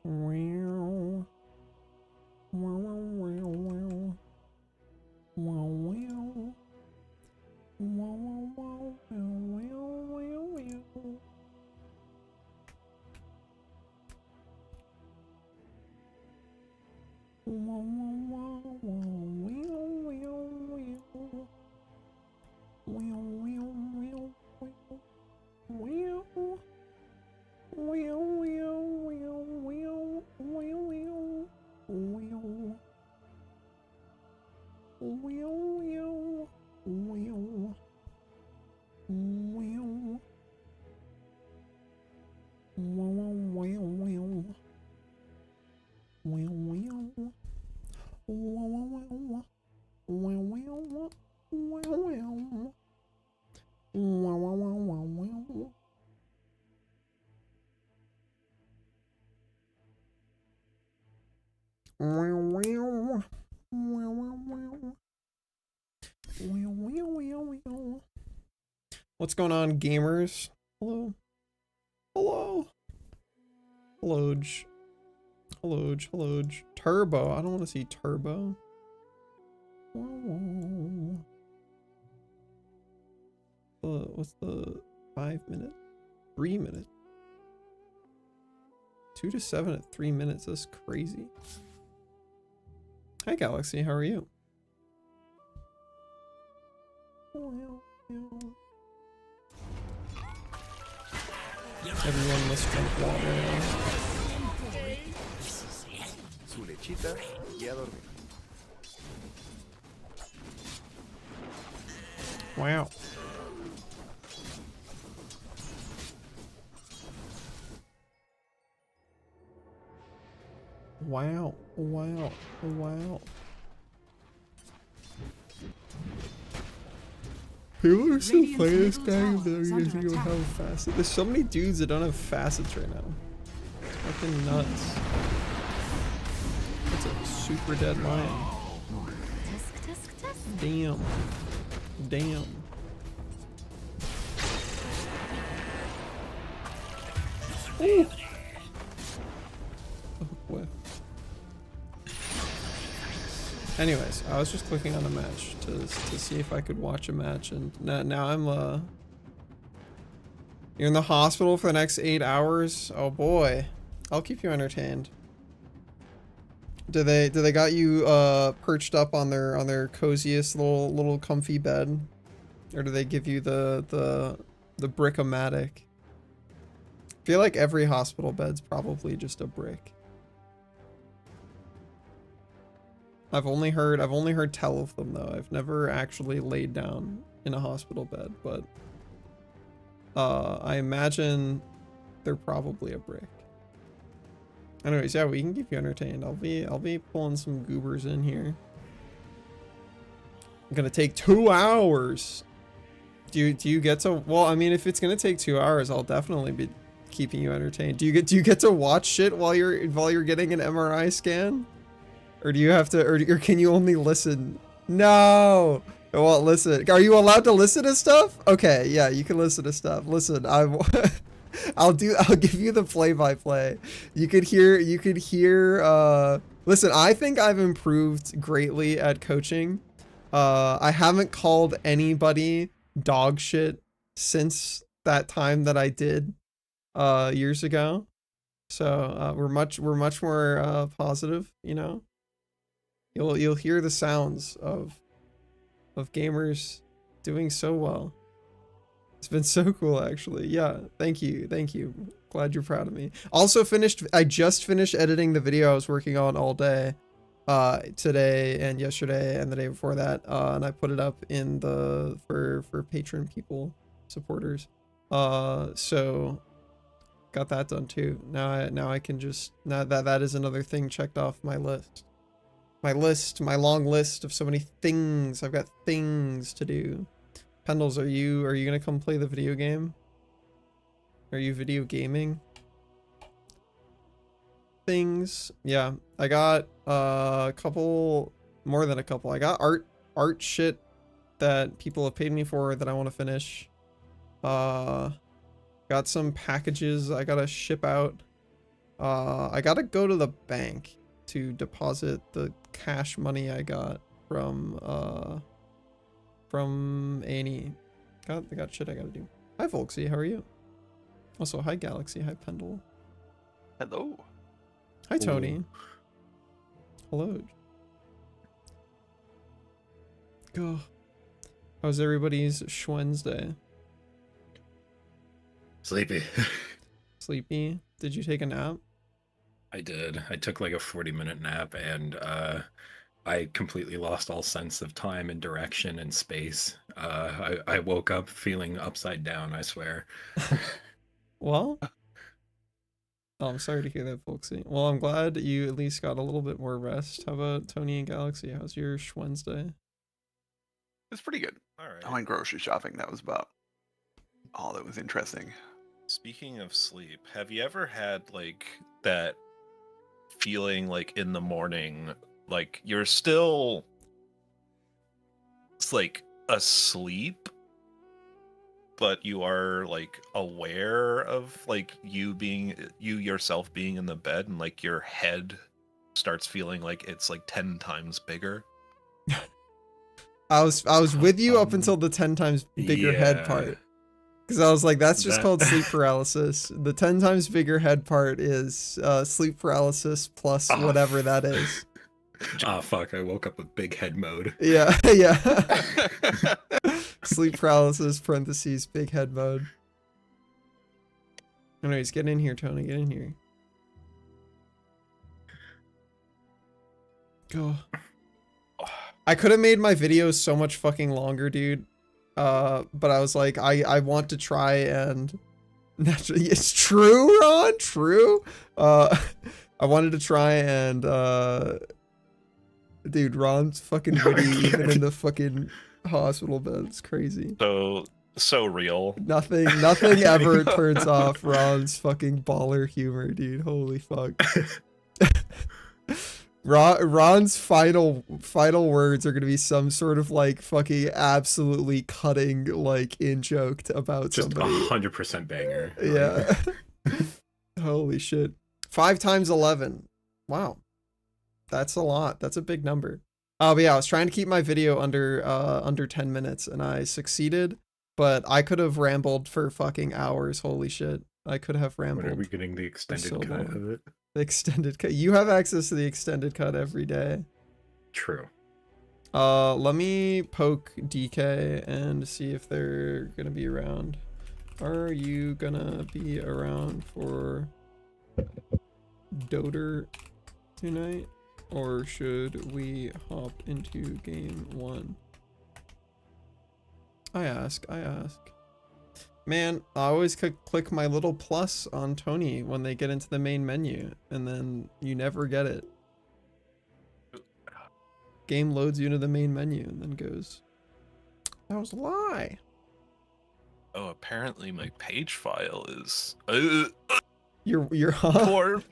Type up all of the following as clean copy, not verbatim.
Wow. Wow, wow, wow, wow. Wow, wow. Wow, wow, wow, wow, wow, wow. Wow, wow, wow, wow, wow, wow. Wow, wow, wow, wow. Wow. Wow, wow, wow, wow, wow, wow. Wow, wow, wow. Wow. Wow, wow, wow. Wow, wow. Wow, wow. Wow, wow. Wow, wow. Wow, wow, wow, wow. Wow, wow. Wow, wow, wow. Wow, wow, wow, wow. What's going on, gamers? Hello. Hello. Hello. Hello. Hello. Turbo. I don't want to see Turbo. What's the 5 minute? 3 minute? 2 to 7 at 3 minutes. That's crazy. Hi, Galaxy. How are you? Everyone must drink water. Su lechita y a dormir. Wow. Wow. Wow. Wow. People are still playing this game. They're using how facet. There's so many dudes that don't have facets right now. Fucking nuts. That's a super dead lion. Damn. Damn. Ooh. Oh, boy. Anyways, I was just clicking on a match to see if I could watch a match, and now I'm you're in the hospital for the next 8 hours. Oh boy, I'll keep you entertained. Do they got you perched up on their coziest little comfy bed, or do they give you the brick-o-matic? I feel like every hospital bed's probably just a brick. I've only heard tell of them though. I've never actually laid down in a hospital bed, but I imagine they're probably a brick. Anyways, yeah, we can keep you entertained. I'll be pulling some goobers in here. I'm gonna take 2 hours. Do you get to? Well, I mean, if it's gonna take 2 hours, I'll definitely be keeping you entertained. Do you get to watch shit while you're getting an MRI scan? Or do you have to, or can you only listen? No! Well, listen. Are you allowed to listen to stuff? Okay, yeah, you can listen to stuff. Listen, I'll give you the play-by-play. You could hear, listen, I think I've improved greatly at coaching. I haven't called anybody dog shit since that time that I did, years ago. So, we're much more, positive, you know? You'll hear the sounds of gamers doing so well. It's been so cool, actually. Yeah, thank you. Glad you're proud of me. Also I just finished editing the video I was working on all day, today and yesterday and the day before that, and I put it up in for patron people, supporters. So got that done too. Now I can just, now that is another thing checked off my list. My long list of so many things. I've got things to do. Pendles, are you gonna come play the video game? Are you video gaming? Things. Yeah, I got a couple, more than a couple. I got art shit that people have paid me for that I want to finish. Got some packages I gotta ship out. I gotta go to the bank to deposit the cash money I got from Annie. I got shit I gotta do. Hi Volksy, how are you? Also, hi Galaxy, hi Pendle. Hello. Hi Tony. Hello. Go. How's everybody's Schwednesday? Sleepy. Sleepy? Did you take a nap? I did. I took like a 40-minute nap and I completely lost all sense of time and direction and space. I woke up feeling upside down, I swear. Well, oh, I'm sorry to hear that, Folksy. Well, I'm glad you at least got a little bit more rest. How about Tony and Galaxy? How's your Wednesday? It's pretty good. All right. I went grocery shopping. That was about all that was interesting. Speaking of sleep, have you ever had like that feeling like in the morning, like you're still it's like asleep, but you are like aware of like you yourself being in the bed, and like your head starts feeling like it's like 10 times bigger? I was with you up until the 10 times bigger head yeah. part. Because I was like, that's just That- called sleep paralysis. The 10 times bigger head part is sleep paralysis plus Oh, whatever that is. Ah, fuck, I woke up with big head mode. Yeah, yeah. Sleep paralysis, parentheses, big head mode. Anyways, get in here, Tony, get in here. Go. I could have made my videos so much fucking longer, dude. But I was like, I want to try and naturally, it's true, Ron, true. I wanted to try and dude, Ron's fucking witty even in the fucking hospital bed. It's crazy. So real. Nothing ever turns off Ron's fucking baller humor, dude. Holy fuck. Ron's final words are gonna be some sort of like fucking absolutely cutting like in joke about Just somebody. 100% banger. Yeah. Holy shit. 5 times 11. Wow. That's a lot. That's a big number. But yeah, I was trying to keep my video under 10 minutes and I succeeded, but I could have rambled for fucking hours. Holy shit. I could have rambled. When are we getting the extended so cut long. of it? The extended cut. You have access to the extended cut every day. True. Let me poke DK and see if they're gonna be around. Are you gonna be around for Doter tonight? Or should we hop into game 1? I ask. Man, I always click my little plus on Tony when they get into the main menu, and then you never get it. Game loads you into the main menu and then goes, that was a lie. Oh, apparently my page file is You're huh? poor.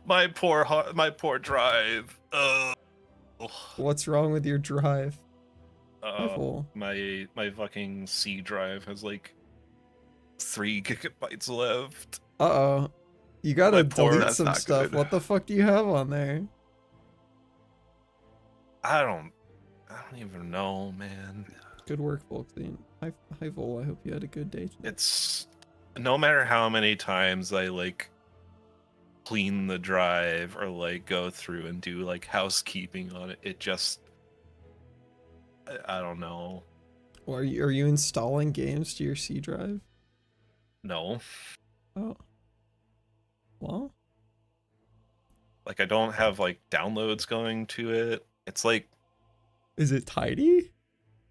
my poor drive. What's wrong with your drive? My fucking C drive has like 3 gigabytes left. Uh-oh. You gotta My poor- delete That's some not stuff. good. What the fuck do you have on there? I don't even know, man. Good work, Volkswagen. Hi Vol, I hope you had a good day today. It's no matter how many times I like clean the drive or like go through and do like housekeeping on it, it just I don't know. Well, are you installing games to your C drive? No. Oh. Well, Like I don't have like downloads going to it. It's like is it tidy?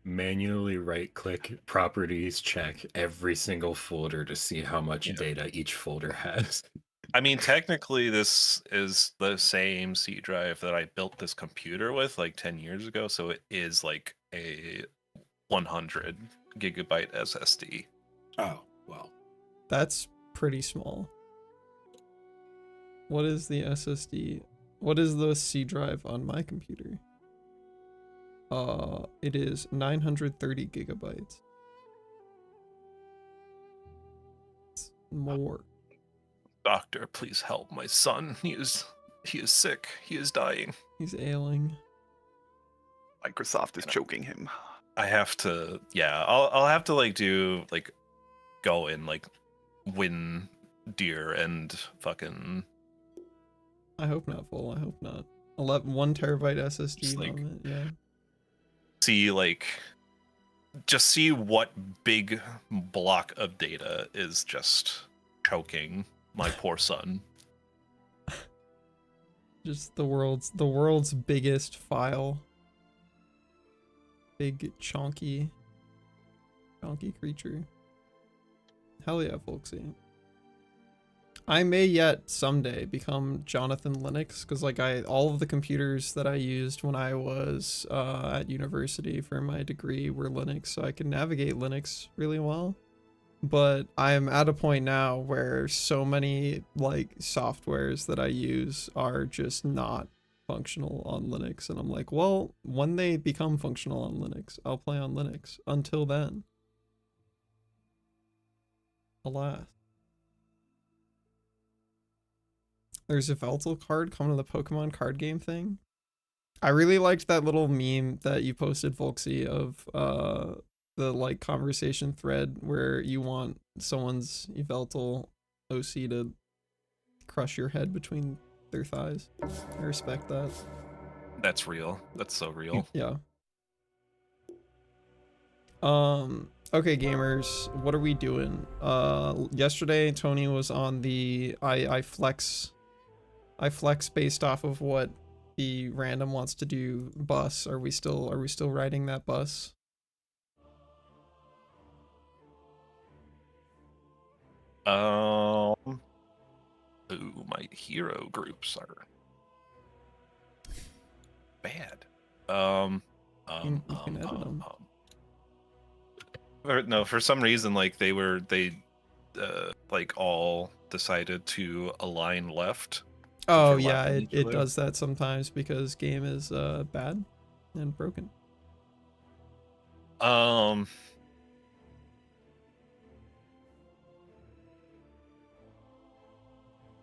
Manually right-click properties, check every single folder to see how much Yeah. data each folder has. I mean, technically, this is the same C drive that I built this computer with like 10 years ago, so it is like a 100 gigabyte SSD. Oh, well. That's pretty small. What is the SSD? What is the C drive on my computer? It is 930 gigabytes. It's more. Doctor, please help my son. He is sick. He is dying. He's ailing. Microsoft is choking him. I have to, yeah, I'll have to like do like go and like win deer and fucking I hope not full. I hope not. 1 terabyte SSD Just, like, moment. Yeah. see like just see what big block of data is just choking my poor son. Just the world's biggest file. Big chonky creature. Hell yeah, folksy. I may yet someday become Jonathan Linux, because like all of the computers that I used when I was at university for my degree were Linux, so I can navigate Linux really well. But I'm at a point now where so many like softwares that I use are just not functional on Linux, and I'm like, well, when they become functional on Linux, I'll play on Linux. Until then, alas. There's a Veltal card coming to the Pokemon card game thing. I really liked that little meme that you posted, Volksy, of the like conversation thread where you want someone's Veltal OC to crush your head between their thighs. I respect that. That's real. That's so real. Yeah. Okay, gamers, what are we doing? Yesterday Tony was on the I flex based off of what the random wants to do bus. Are we still riding that bus? Ooh, my hero groups are bad. You can edit them. Or, no, for some reason, like they like all decided to align left. Oh overlap yeah, in each it other. does that sometimes because game is bad and broken.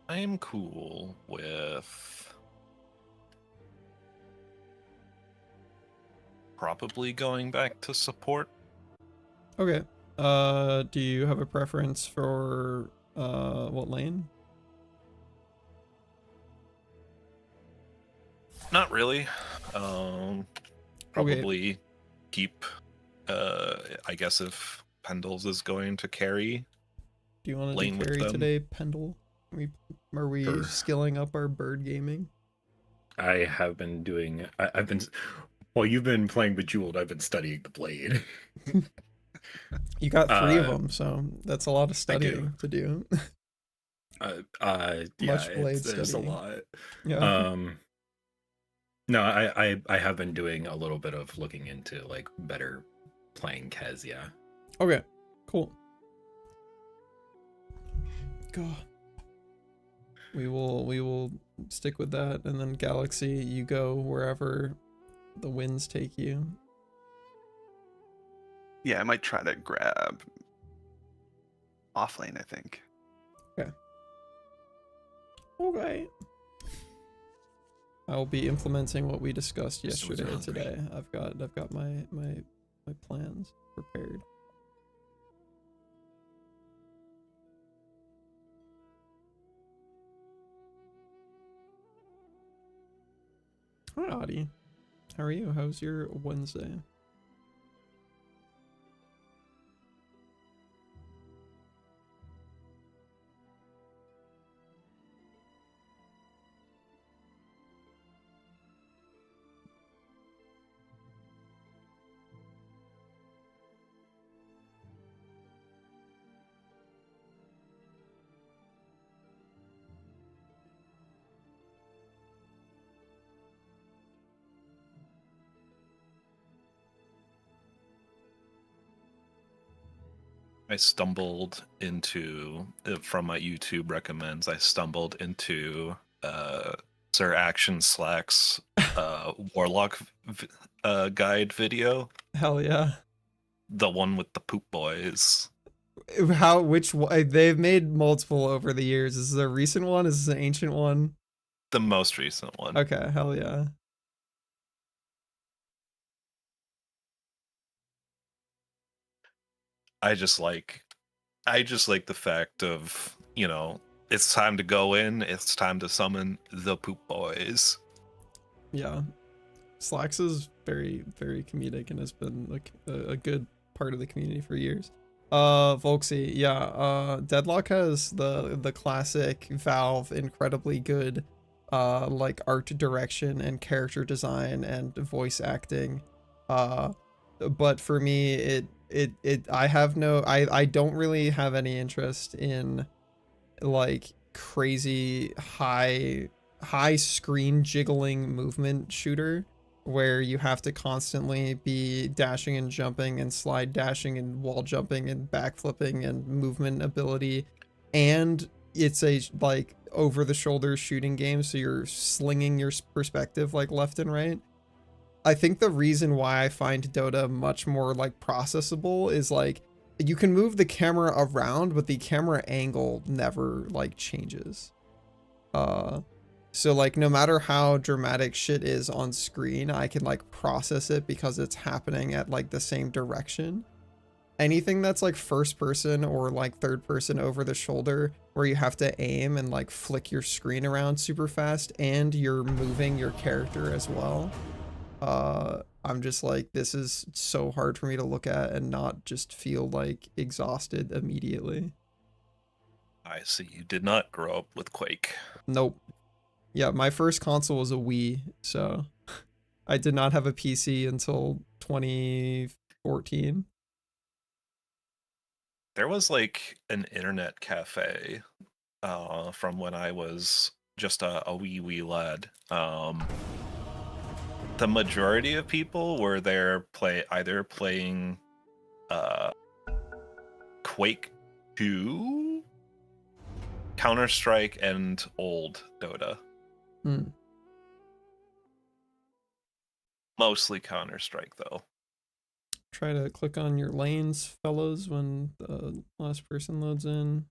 I'm cool with probably going back to support. Okay. Do you have a preference for what lane? Not really. Probably keep. I guess if Pendles is going to carry, Do you want to lane do with carry them. today, Pendle? Are we Sure. skilling up our bird gaming? I have been doing. I've been. While you've been playing Bejeweled, I've been studying the blade. You got 3 of Uh, them, so that's a lot of studying to do. Yeah, Much blade it's a studying. lot. Yeah. No, I have been doing a little bit of looking into like better playing Kez, yeah. Okay. Cool. God. We will stick with that, and then Galaxy, you go wherever the winds take you. Yeah, I might try to grab off lane, I think. Okay. I'll be implementing what we discussed This was yesterday hungry. today. I've got my plans prepared. Hi, Audie. How are you? How's your Wednesday? I stumbled into from my YouTube recommends. I stumbled into Sir Action Slack's Warlock guide video, Hell yeah. the one with the poop boys. they've made multiple over the years. Is this a recent one? Is this an ancient one? The most recent one. Okay, hell yeah. I just like the fact of, you know, it's time to go in, it's time to summon the poop boys. Yeah. Slacks is very, very comedic and has been like a good part of the community for years. Volksy, yeah, Deadlock has the classic Valve incredibly good like art direction and character design and voice acting. But for me I don't really have any interest in like crazy high screen jiggling movement shooter where you have to constantly be dashing and jumping and slide dashing and wall jumping and backflipping and movement ability, and it's a like over the shoulder shooting game, so you're slinging your perspective like left and right. I think the reason why I find Dota much more like processable is like you can move the camera around, but the camera angle never like changes. So like no matter how dramatic shit is on screen, I can like process it because it's happening at like the same direction. Anything that's like first person or like third person over the shoulder where you have to aim and like flick your screen around super fast and you're moving your character as well. I'm just like, this is so hard for me to look at and not just feel like exhausted immediately. I see you did not grow up with Quake. Nope. Yeah, my first console was a Wii, so I did not have a PC until 2014. There was like an internet cafe from when I was just a wee lad. The majority of people were there either playing Quake 2, Counter-Strike, and old Dota. Mostly Counter-Strike though. Try to click on your lanes, fellows, when the last person loads in.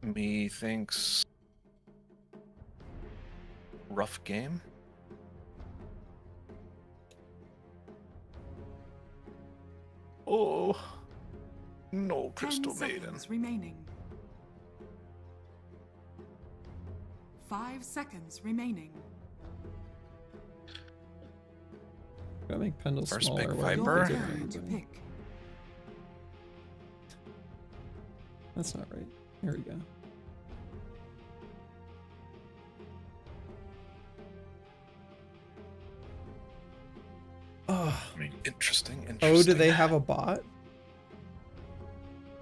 Methinks rough game. Oh no, Crystal 10 Maiden. seconds remaining. 5 seconds remaining. Gotta make Pendle First smaller. big while you Viper. pick Your turn to everybody. pick. That's not right. There we go. Oh, I mean, interesting. oh, do they have a bot?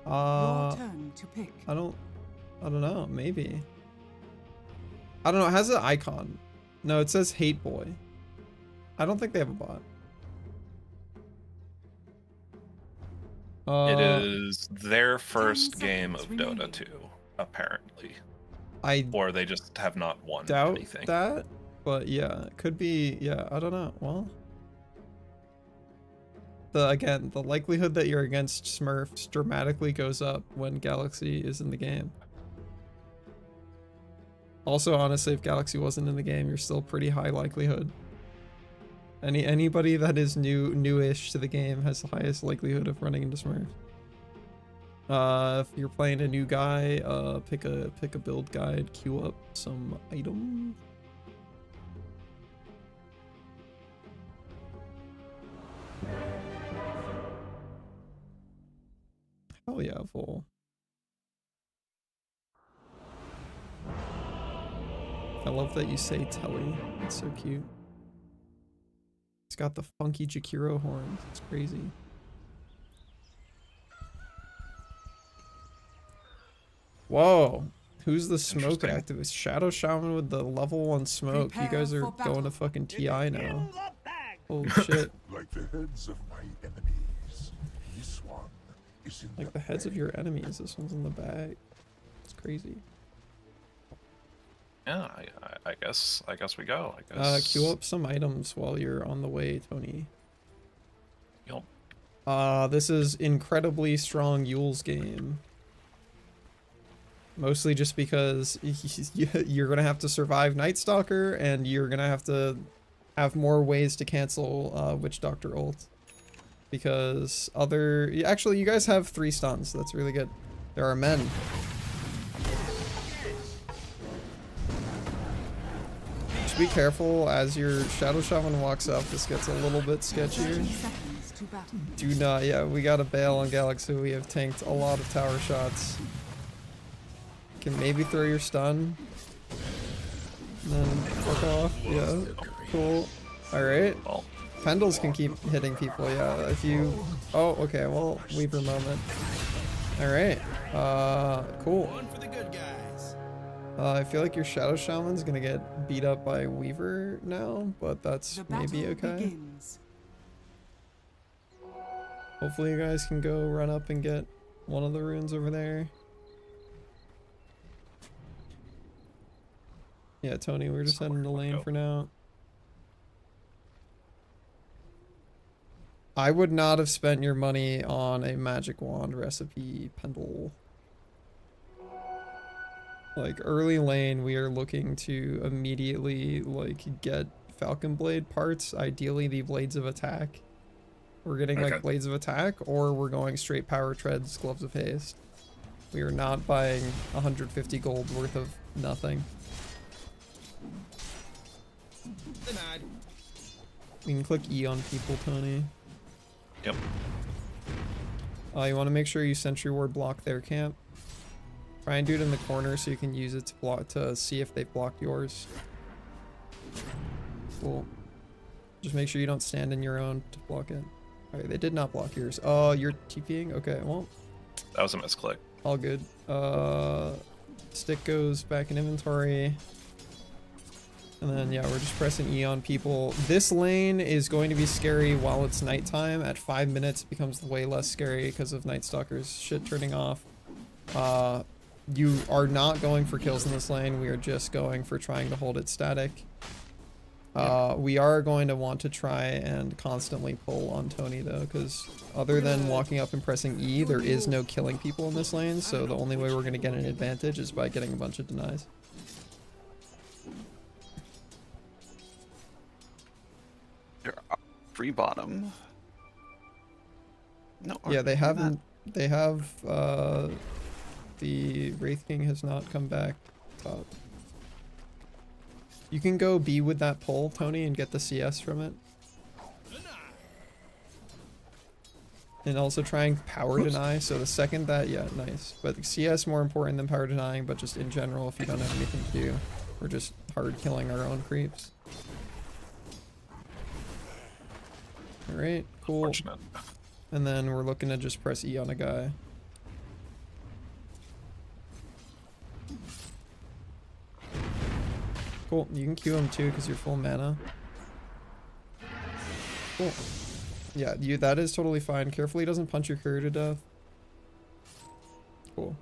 Your turn to pick. I don't know. Maybe. I don't know. It has an icon. No, it says Hate Boy. I don't think they have a bot. It is their first 10 game of seconds Dota remaining. 2, apparently. I Or they just have not won doubt anything. that, but yeah, it could be. Yeah, I don't know. Well, again, the likelihood that you're against Smurfs dramatically goes up when Galaxy is in the game. Also, honestly, if Galaxy wasn't in the game, you're still pretty high likelihood. Anybody that is newish to the game has the highest likelihood of running into Smurfs. If you're playing a new guy, pick a build guide, queue up some items. Hell yeah, Vol. I love that you say Telly. It's so cute. It's got the funky Jakiro horns. It's crazy. Whoa. Who's the smoke activist? Shadow Shaman with the level 1 smoke. You guys are going to fucking TI now. Holy shit. Like the heads of my enemies. This one is in Like the heads of your enemies. This one's in the bag. It's crazy. Yeah, I guess we go. I guess. Queue up some items while you're on the way, Tony. Yup. This is incredibly strong Yule's game. Mostly just because you're gonna have to survive Night Stalker, and you're gonna have to have more ways to cancel Witch Doctor ult. Because actually you guys have 3 stuns, that's really good. There are men. Just be careful as your Shadow Shaman walks up, this gets a little bit sketchier. 30 seconds to battle. Do not, yeah, we gotta bail on Galaxy, we have tanked a lot of tower shots. Can maybe throw your stun. And then fuck off, yeah, cool. Alright. Well, Pendles can keep hitting people, yeah, if you... Oh, okay, well, Weaver moment. Alright, cool. I feel like your Shadow Shaman's gonna get beat up by Weaver now, but that's The maybe battle okay. begins. Hopefully you guys can go run up and get one of the runes over there. Yeah, Tony, we're just heading to lane for now. I would not have spent your money on a magic wand recipe, Pendle. Like, early lane, we are looking to immediately, like, get Falcon Blade parts, ideally the Blades of Attack. We're getting, Okay. like, Blades of Attack, or we're going straight Power Treads, Gloves of Haste. We are not buying 150 gold worth of nothing. We can click E on people, Tony. yep. You want to make sure you sentry ward block their camp. Try and do it in the corner so you can use it to block to see if they blocked yours. Cool. Just make sure you don't stand in your own to block it. Alright, they did not block yours. Oh, you're TPing? Okay, well, That was a misclick. all good. Stick goes back in inventory. And then, yeah, we're just pressing E on people. This lane is going to be scary while it's nighttime. At 5 minutes, it becomes way less scary because of Night Stalker's shit turning off. You are not going for kills in this lane. We are just going for trying to hold it static. We are going to want to try and constantly pull on Tony, though, because other than walking up and pressing E, there is no killing people in this lane, so the only way we're going to get an advantage is by getting a bunch of denies. They're free bottom. No. Yeah, they not. haven't. They have. The Wraith King has not come back top. You can go B with that pull, Tony, and get the CS from it. And also try and power deny. So the second that, yeah, nice. But CS more important than power denying. But just in general, if you don't have anything to do, we're just hard killing our own creeps. All right, cool. Fortunate. And then we're looking to just press E on a guy. Cool, you can Q him too because you're full mana. Cool. Yeah, that is totally fine. Carefully he doesn't punch your courier to death. Cool.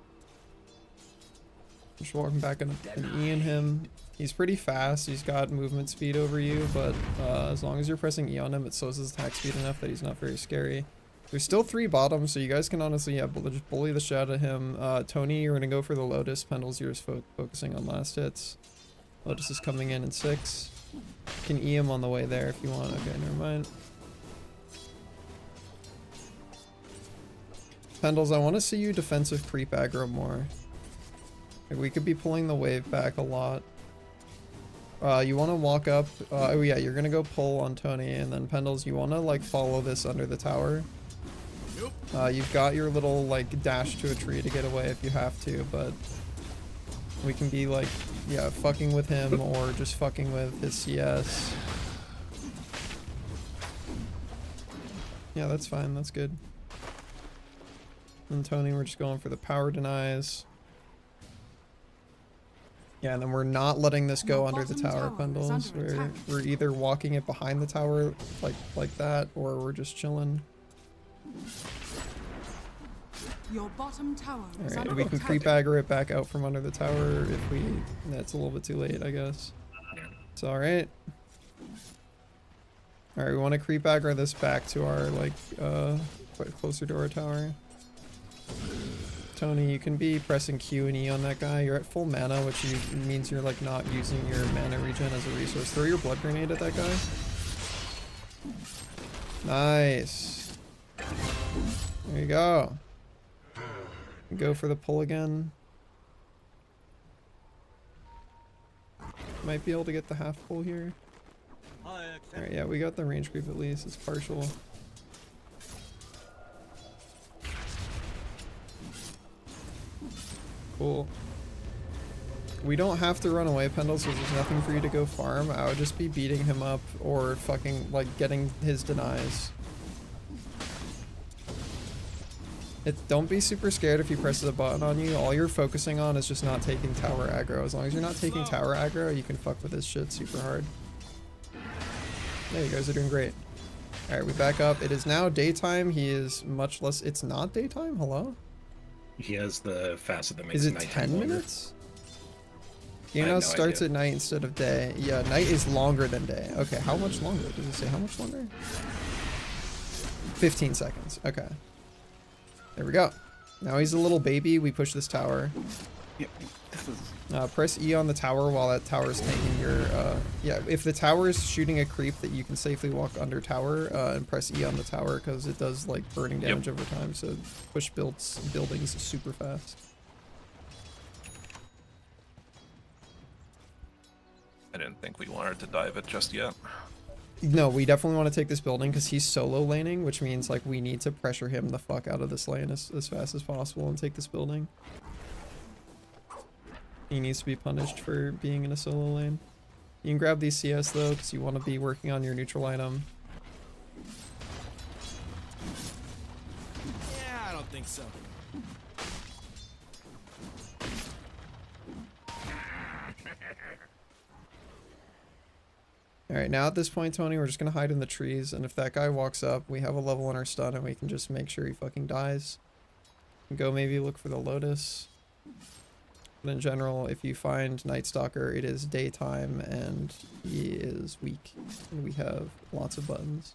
Just walking back and E in him. He's pretty fast, he's got movement speed over you, but as long as you're pressing E on him, it slows his attack speed enough that he's not very scary. There's still 3 bottoms, so you guys can honestly, yeah, just bully the shit out of him. Tony, you're gonna go for the Lotus. Pendles, you're just focusing on last hits. Lotus is coming in 6. You can E him on the way there if you want. Okay, never mind. Pendles, I want to see you defensive creep aggro more. Like, we could be pulling the wave back a lot. You want to walk up. Oh yeah, you're gonna go pull on Tony, and then Pendles, you want to like follow this under the tower. You've got your little like dash to a tree to get away if you have to, but we can be like, yeah, fucking with him or just fucking with his CS. Yeah, that's fine. That's good. And Tony, we're just going for the power denies. Yeah, and then we're not letting this go under the tower, Pendles. We're either walking it behind the tower like that, or we're just chilling. Your bottom tower is Alright, under we can attack. creep aggro it back out from under the tower if we... That's a little bit too late, I guess. It's alright. Alright, we want to creep aggro this back to our, like, quite closer to our tower. Tony, you can be pressing Q and E on that guy. You're at full mana, which means you're, like, not using your mana regen as a resource. Throw your blood grenade at that guy. Nice. There you go. Go for the pull again. Might be able to get the half pull here. Alright, yeah, we got the range creep at least. It's partial. Cool. We don't have to run away, Pendles, because there's nothing for you to go farm. I would just be beating him up or fucking, like, getting his denies. Don't be super scared if he presses a button on you. All you're focusing on is just not taking tower aggro. As long as you're not taking tower aggro, you can fuck with his shit super hard. Yeah, you guys are doing great. Alright, we back up. It is now daytime. He is much less... It's not daytime? Hello? He has the facet that makes Is it nighttime 10 longer. minutes? I You know, have it no starts idea. at night instead of day. Yeah, night is longer than day. Okay, how much longer? Does it say how much longer? 15 seconds. Okay. There we go. Now he's a little baby. We push this tower. Yeah, this is Press E on the tower while that tower is taking your... yeah, if the tower is shooting a creep that you can safely walk under tower, and press E on the tower because it does, like, burning damage over time, so push buildings super fast. I didn't think we wanted to dive it just yet. No, we definitely want to take this building because he's solo laning, which means, like, we need to pressure him the fuck out of this lane as fast as possible and take this building. He needs to be punished for being in a solo lane. You can grab these CS though, because you want to be working on your neutral item. Yeah, I don't think so. Alright, now at this point, Tony, we're just going to hide in the trees, and if that guy walks up, we have a level in our stun, and we can just make sure he fucking dies. Go maybe look for the Lotus. But in general, if you find Night Stalker, it is daytime, and he is weak. And we have lots of buttons.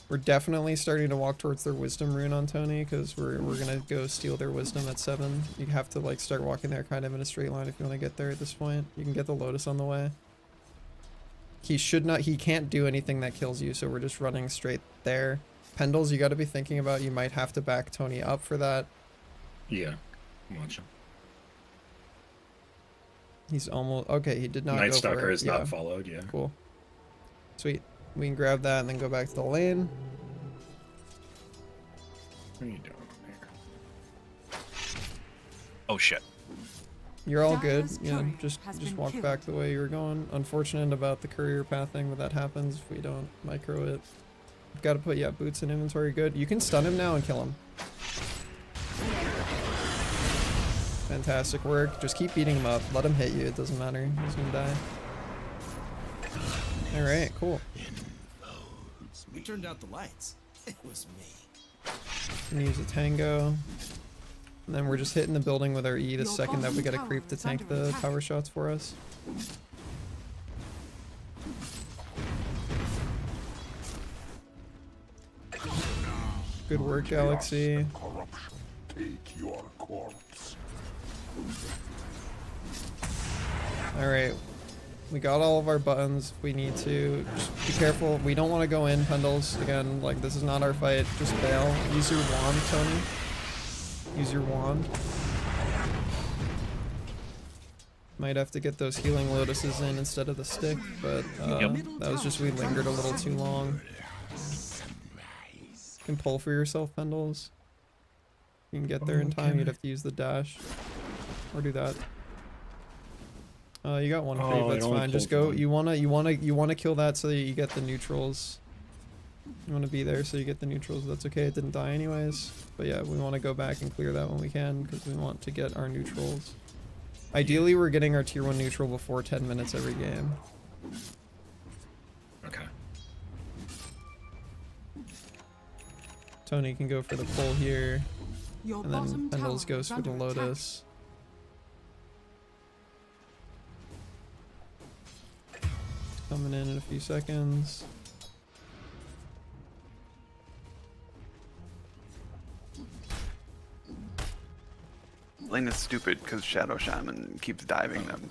We're definitely starting to walk towards their Wisdom rune on Tony, because we're going to go steal their Wisdom at 7. You have to, like, start walking there kind of in a straight line if you want to get there at this point. You can get the Lotus on the way. He can't do anything that kills you, so we're just running straight there. Pendles, you got to be thinking about you might have to back Tony up for that. Yeah, I'm watching. He's almost... Okay, he did not Night go for Stalker it. is Yeah. not followed, yeah. Cool. Sweet. We can grab that and then go back to the lane. What are you doing here? Oh shit. You're all good. Dire's Yeah, courier just has just been walk killed. back the way you were going. Unfortunate about the courier pathing, but that happens if we don't micro it. Got to put, yeah, boots in inventory. Good. You can stun him now and kill him. Fantastic work. Just keep beating him up. Let him hit you. It doesn't matter. He's gonna die. Alright, cool. Who turned out the lights? It was me. Gonna use a tango. And then we're just hitting the building with our E the Your second that we get a bottom creep to tower is tank under the attack. tower shots for us. Good work, Galaxy. Corruption. Take your corpse. Alright. We got all of our buttons. We need to just be careful. We don't want to go in, Pendles. Again, like, this is not our fight. Just bail. Use your wand, Tony. Use your wand. Might have to get those healing lotuses in instead of the stick, but that was just we lingered a little too long. You can pull for yourself, Pendles. You can get there in time. You'd have to use the dash. Or do that. You got one creep, Oh, I that's only fine. Just pulled go. one. You wanna kill that so that you get the neutrals. You wanna be there so you get the neutrals. That's okay. It didn't die anyways. But yeah, we wanna go back and clear that when we can because we want to get our neutrals. Ideally, we're getting our tier 1 neutral before 10 minutes every game. Okay. Tony can go for the pull here, Your and then bottom Pendles tower goes is for the under attack. Lotus. Coming in a few seconds. Lane is stupid because Shadow Shaman keeps diving them.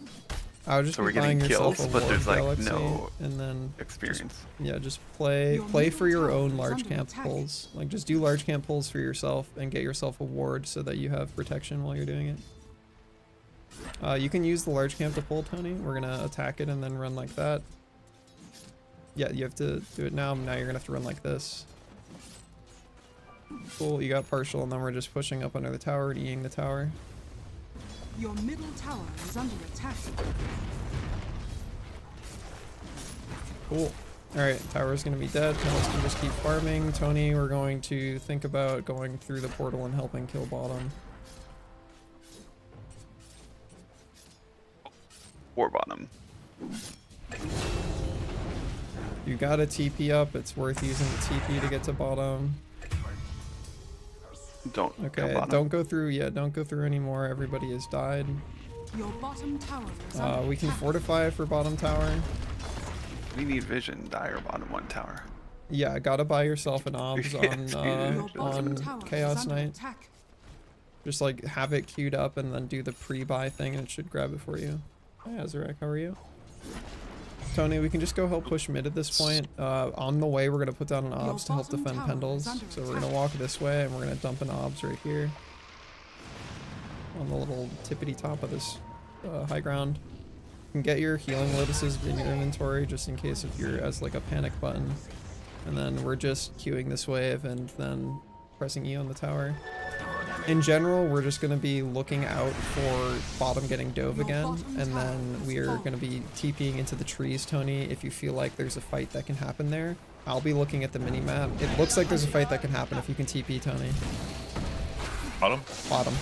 I would just So be we're getting buying yourself kills, a but Ward there's, like, Galaxy, no and then Experience. yeah, just play Your for middle your tower own is large under camp attack. pulls. Like just do large camp pulls for yourself and get yourself a ward so that you have protection while you're doing it. You can use the large camp to pull, Tony. We're gonna attack it and then run like that. Yeah, you have to do it now. Now you're gonna have to run like this. Cool, you got partial, and then we're just pushing up under the tower and eating the tower. Your middle tower is under attack. Cool. Alright, tower's gonna be dead. Pendles can just keep farming. Tony, we're going to think about going through the portal and helping kill bottom. Or bottom. You got a TP up, it's worth using the TP to get to bottom. Don't kill Okay, bottom. don't go through yet, don't go through anymore. Everybody has died. Your bottom tower is under We can attack. fortify for bottom tower. We need vision, dire bottom 1 tower. Yeah, gotta buy yourself an obs Yeah, on dude. Your bottom on tower is Chaos under Knight. attack. Just like have it queued up and then do the pre-buy thing and it should grab it for you. Hey Azarek, how are you? Tony, we can just go help push mid at this point. On the way, we're gonna put down an obs to help bottom defend tower is Pendles. under So we're gonna attack. walk this way and we're gonna dump an obs right here. On the little tippity top of this high ground. You can get your healing lotuses in your inventory just in case if you're as like a panic button. And then we're just queuing this wave and then pressing E on the tower. In general, we're just going to be looking out for bottom getting dove Your again, bottom and tower then is we're falling. going to be TPing into the trees, Tony, if you feel like there's a fight that can happen there. I'll be looking at the mini-map. It looks like there's a fight that can happen if you can TP, Tony. Bottom. Bottom.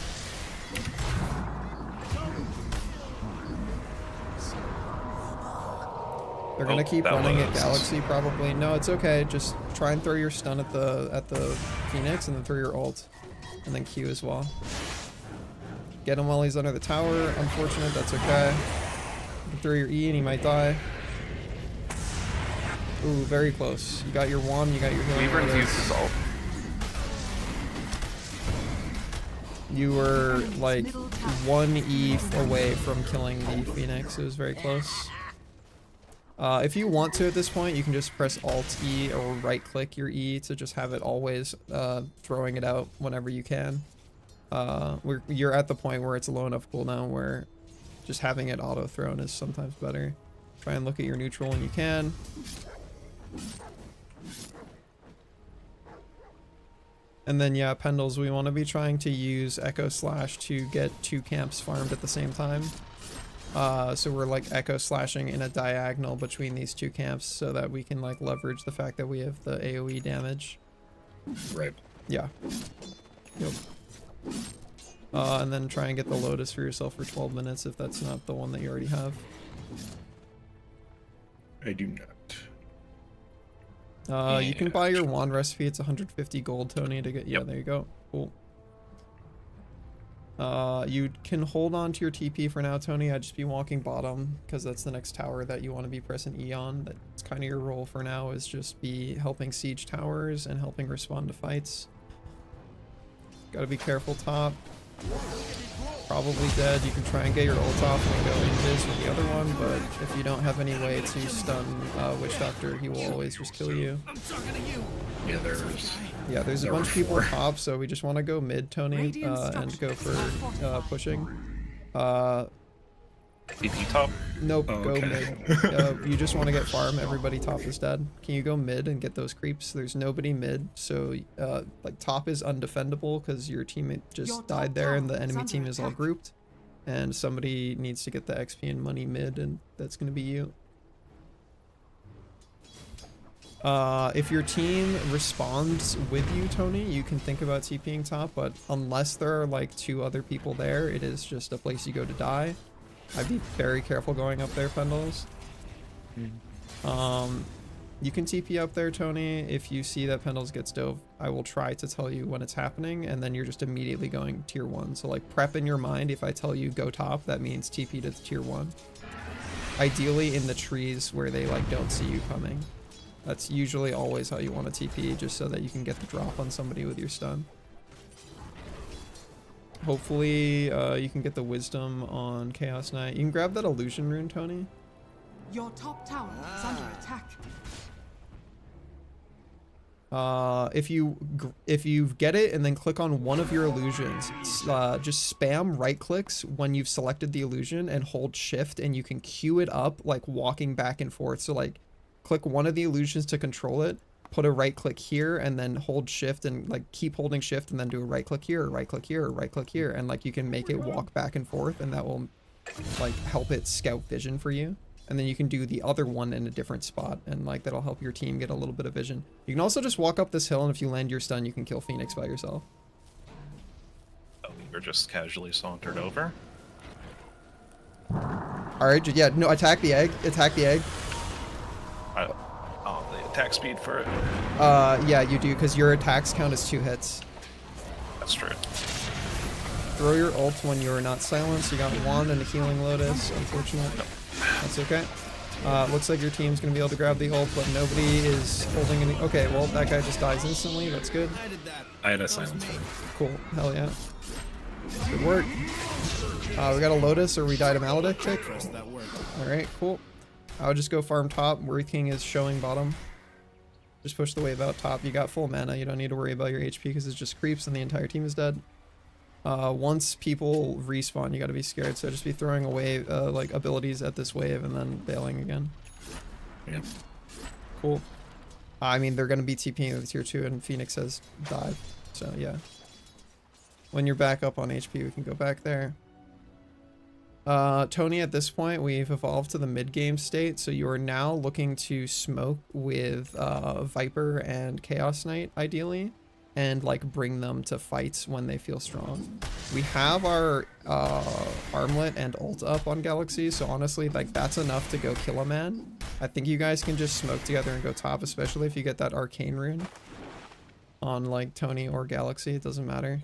They're gonna keep that running at was- Galaxy probably. No, it's okay. Just try and throw your stun at the Phoenix and then throw your ult. And then Q as well. Get him while he's under the tower. Unfortunate, that's okay. You can throw your E and he might die. Ooh, very close. You got your one, you got your healing. Weaver's lotus. used his ult. You were like 1 E away from killing the Phoenix. It was very close. If you want to at this point, you can just press Alt E or right click your E to just have it always throwing it out whenever you can. You're at the point where it's low enough cooldown where just having it auto thrown is sometimes better. Try and look at your neutral when you can. And then yeah, Pendles, we want to be trying to use Echo Slash to get 2 camps farmed at the same time. So we're like Echo Slashing in a diagonal between these 2 camps so that we can like leverage the fact that we have the AoE damage. Right. Yeah. Yep. And then try and get the Lotus for yourself for 12 minutes if that's not the one that you already have. I do not. You can buy your wand recipe. It's 150 gold, Tony, to get. Yeah, Yep. there you go. Cool. You can hold on to your TP for now, Tony. I'd just be walking bottom because that's the next tower that you want to be pressing E on. That's kind of your role for now, is just be helping siege towers and helping respond to fights. Gotta be careful top. Probably dead. You can try and get your ult off and go invis with the other one, but if you don't have any way to stun Witch Doctor, he will always just kill you. Yeah, There's a there bunch were of people 4. top, so we just want to go mid, Tony, Radiant and go for structures pushing. TP top. Nope, Oh, go okay. mid. You just want to get farm. Everybody top is dead. Can you go mid and get those creeps? There's nobody mid, so like top is undefendable because your teammate Your just top died there and the tower is enemy under team is all attack. grouped. And somebody needs to get the XP and money mid, and that's going to be you. If your team responds with you, Tony, you can think about TPing top, but unless there are like 2 other people there, it is just a place you go to die. I'd be very careful going up there, Pendles. You can TP up there, Tony. If you see that Pendles gets dove, I will try to tell you when it's happening, and then you're just immediately going tier 1. So like prep in your mind, if I tell you go top, that means TP to tier 1. Ideally in the trees where they like don't see you coming. That's usually always how you want to TP, just so that you can get the drop on somebody with your stun. Hopefully you can get the wisdom on Chaos Knight. You can grab that illusion rune, Tony. Your top tower is under attack. If you get it and then click on one of your illusions, just spam right clicks when you've selected the illusion and hold shift, and you can queue it up like walking back and forth. So like click one of the illusions to control it, put a right click here, and then hold shift and like keep holding shift and then do a right click here, or right click here, or right click here, and like you can make it walk back and forth, and that will like help it scout vision for you. And then you can do the other one in a different spot, and like that'll help your team get a little bit of vision. You can also just walk up this hill, and if you land your stun, you can kill Phoenix by yourself. Oh, you're just casually sauntered over. All right, yeah, no, attack the egg. Attack the egg. Oh, the attack speed for it. Yeah, you do, because your attacks count as 2 hits. That's true. Throw your ult when you are not silenced. You got wand and a healing lotus. Unfortunate. That's okay. Looks like your team's gonna be able to grab the ult, but nobody is holding any. Okay, well that guy just dies instantly. That's good. I had a silence. Cool. Hell yeah. Good work. We got a lotus, or we died a maledict. All right, cool. I would just go farm top. Wraith King is showing bottom. Just push the wave out top. You got full mana. You don't need to worry about your HP because it just creeps and the entire team is dead. Once people respawn, you gotta be scared. So just be throwing away like abilities at this wave and then bailing again. Yeah. Cool. I mean, they're gonna be TPing with tier 2 and Phoenix has dive. So yeah. When you're back up on HP, we can go back there. Tony, at this point, we've evolved to the mid-game state, so you are now looking to smoke with Viper and Chaos Knight, ideally, and like bring them to fights when they feel strong. We have our armlet and ult up on Galaxy, so honestly, like that's enough to go kill a man. I think you guys can just smoke together and go top, especially if you get that arcane rune on like Tony or Galaxy. It doesn't matter.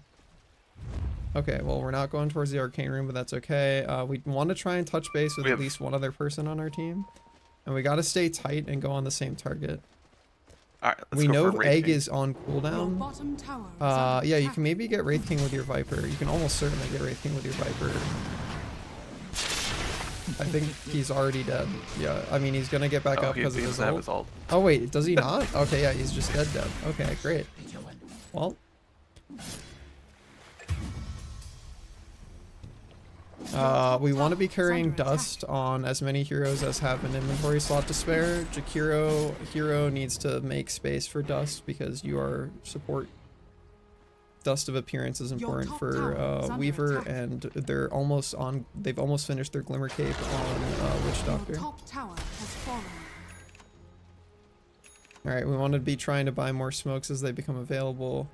Okay, well, we're not going towards the arcane room, but that's okay. We want to try and touch base with at least one other person on our team. And we got to stay tight and go on the same target. All right, let's We go know for egg King. is on Your cooldown. bottom tower is under Yeah, you attack. can maybe get Wraith King with your Viper. You can almost certainly get Wraith King with your Viper. I think he's already dead. Yeah, I mean, he's going to get back up he because of doesn't his have ult. his ult. Oh, wait, does he not? Okay, yeah, he's just dead. Okay, great. Well... we want to be carrying dust on as many heroes as have an inventory slot to spare. Jakiro hero needs to make space for dust because you are support. Dust of appearance is important for Weaver, and they're almost on. They've almost finished their Glimmer Cape on Witch Doctor. Your top tower has fallen. All right, we want to be trying to buy more smokes as they become available.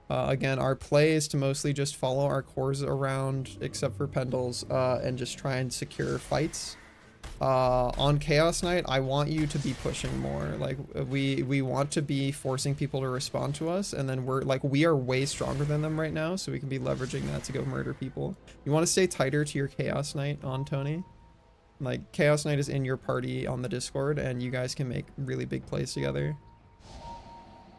Again, our play is to mostly just follow our cores around, except for Pendles, and just try and secure fights. On Chaos Knight, I want you to be pushing more. Like, we want to be forcing people to respond to us, and then we are way stronger than them right now, so we can be leveraging that to go murder people. You want to stay tighter to your Chaos Knight on Tony. Like, Chaos Knight is in your party on the Discord, and you guys can make really big plays together.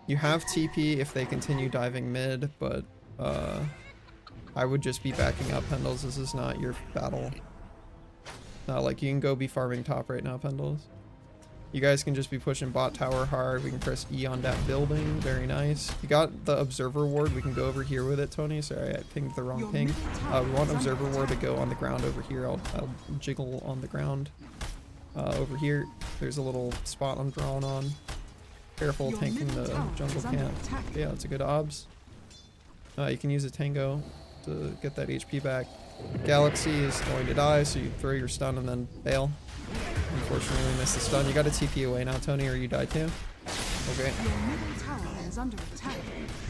You have TP if they continue diving mid, but I would just be backing up Pendles. This is not your battle. Like, you can go be farming top right now, Pendles. You guys can just be pushing bot tower hard. We can press E on that building. Very nice. You got the observer ward. We can go over here with it, Tony. Sorry, I pinged the wrong ping. We want observer ward to go on the ground over here. I'll jiggle on the ground. Over here, there's a little spot I'm drawing on. Careful tanking the jungle camp. Yeah, it's a good obs. You can use a tango to get that HP back. Galaxy is going to die, so you throw your stun and then bail. Unfortunately, we missed the stun. You got to TP away now, Tony, or you die too. Okay. Your middle tower is under attack.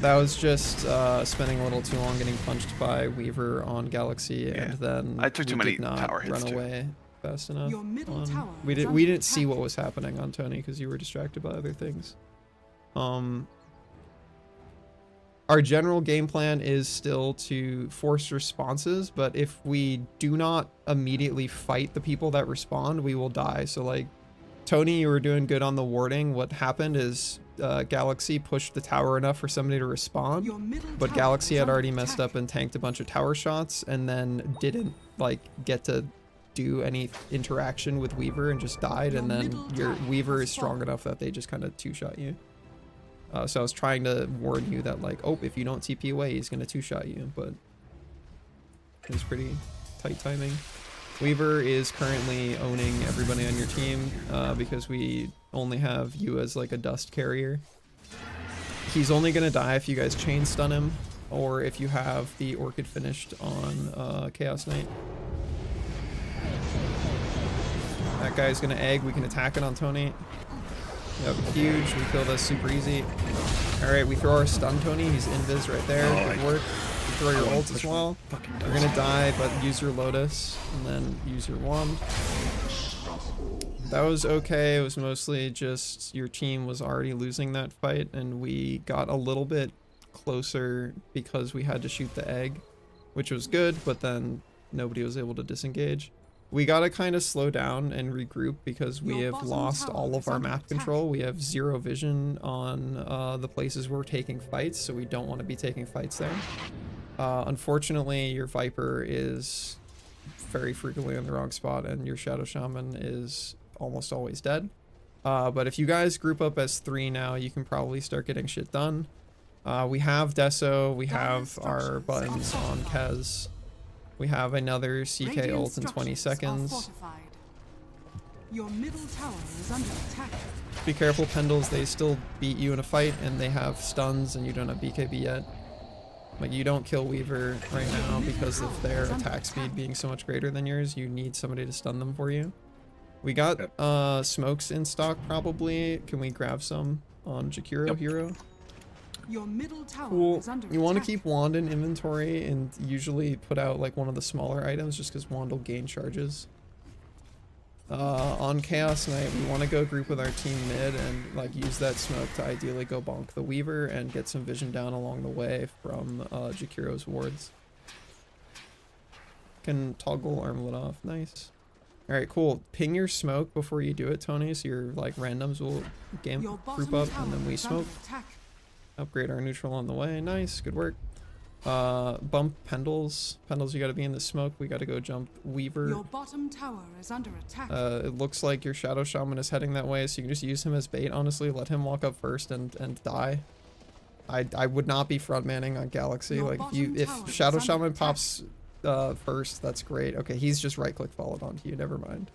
That was just spending a little too long getting punched by Weaver on Galaxy, and then I took too we many did not tower hits run too. away. fast enough. Your middle on- tower we is didn't under we didn't see attack. what was happening on Tony because you were distracted by other things. Our general game plan is still to force responses, but if we do not immediately fight the people that respond, we will die. So like, Tony, you were doing good on the warding. What happened is Galaxy pushed the tower enough for somebody to respond, Your middle but tower Galaxy is had under already messed attack. up and tanked a bunch of tower shots and then didn't like get to do any interaction with Weaver and just died, and then your Weaver is strong enough that they just kind of two-shot you. So I was trying to warn you that like, oh, if you don't TP away, he's gonna two-shot you, but it was pretty tight timing. Weaver is currently owning everybody on your team because we only have you as like a dust carrier. He's only gonna die if you guys chain stun him or if you have the Orchid finished on Chaos Knight. That guy's gonna egg. We can attack it on Tony. Yep, huge. We kill this super easy. Alright, we throw our stun Tony. He's invis right there. Oh, Good work. You throw your ult as well. You're gonna die, but use your Lotus and then use your wand. That was okay. It was mostly just your team was already losing that fight, and we got a little bit closer because we had to shoot the egg, which was good, but then nobody was able to disengage. We gotta kind of slow down and regroup because we Your have bottom lost tower all of is our under map attack. control. We have zero vision on the places we're taking fights, so we don't want to be taking fights there. Unfortunately, your Viper is very frequently in the wrong spot, and your Shadow Shaman is almost always dead. But if you guys group up as 3 now, you can probably start getting shit done. We have Deso, we have our buttons on Kez. We have another CK Radiant ult in 20 structures are seconds. fortified. Your middle tower is under attack. Be careful, Pendles, they still beat you in a fight, and they have stuns, and you don't have BKB yet. Like, you don't kill Weaver right now because of their attack speed being so much greater than yours. You need somebody to stun them for you. We got smokes in stock, probably. Can we grab some on Jakiro Hero? Your middle tower Cool. is under You want to attack. keep wand in inventory and usually put out like one of the smaller items just because wand will gain charges. On Chaos Knight, we want to go group with our team mid and like use that smoke to ideally go bonk the Weaver and get some vision down along the way from Jakiro's wards. Can toggle armlet off. Nice. Alright, cool. Ping your smoke before you do it, Tony, so your like randoms will game Your group bottom up and then tower we is under smoke. attack. Upgrade our neutral on the way. Nice, good work. Bump Pendles. Pendles, you gotta be in the smoke. We gotta go jump Weaver. Your bottom tower is under attack. It looks like your Shadow Shaman is heading that way, so you can just use him as bait, honestly. Let him walk up first and die. I would not be front manning on Galaxy. Your Like bottom if tower is Shadow under Shaman attack. pops first, that's great. Okay, he's just right click followed onto you, never mind.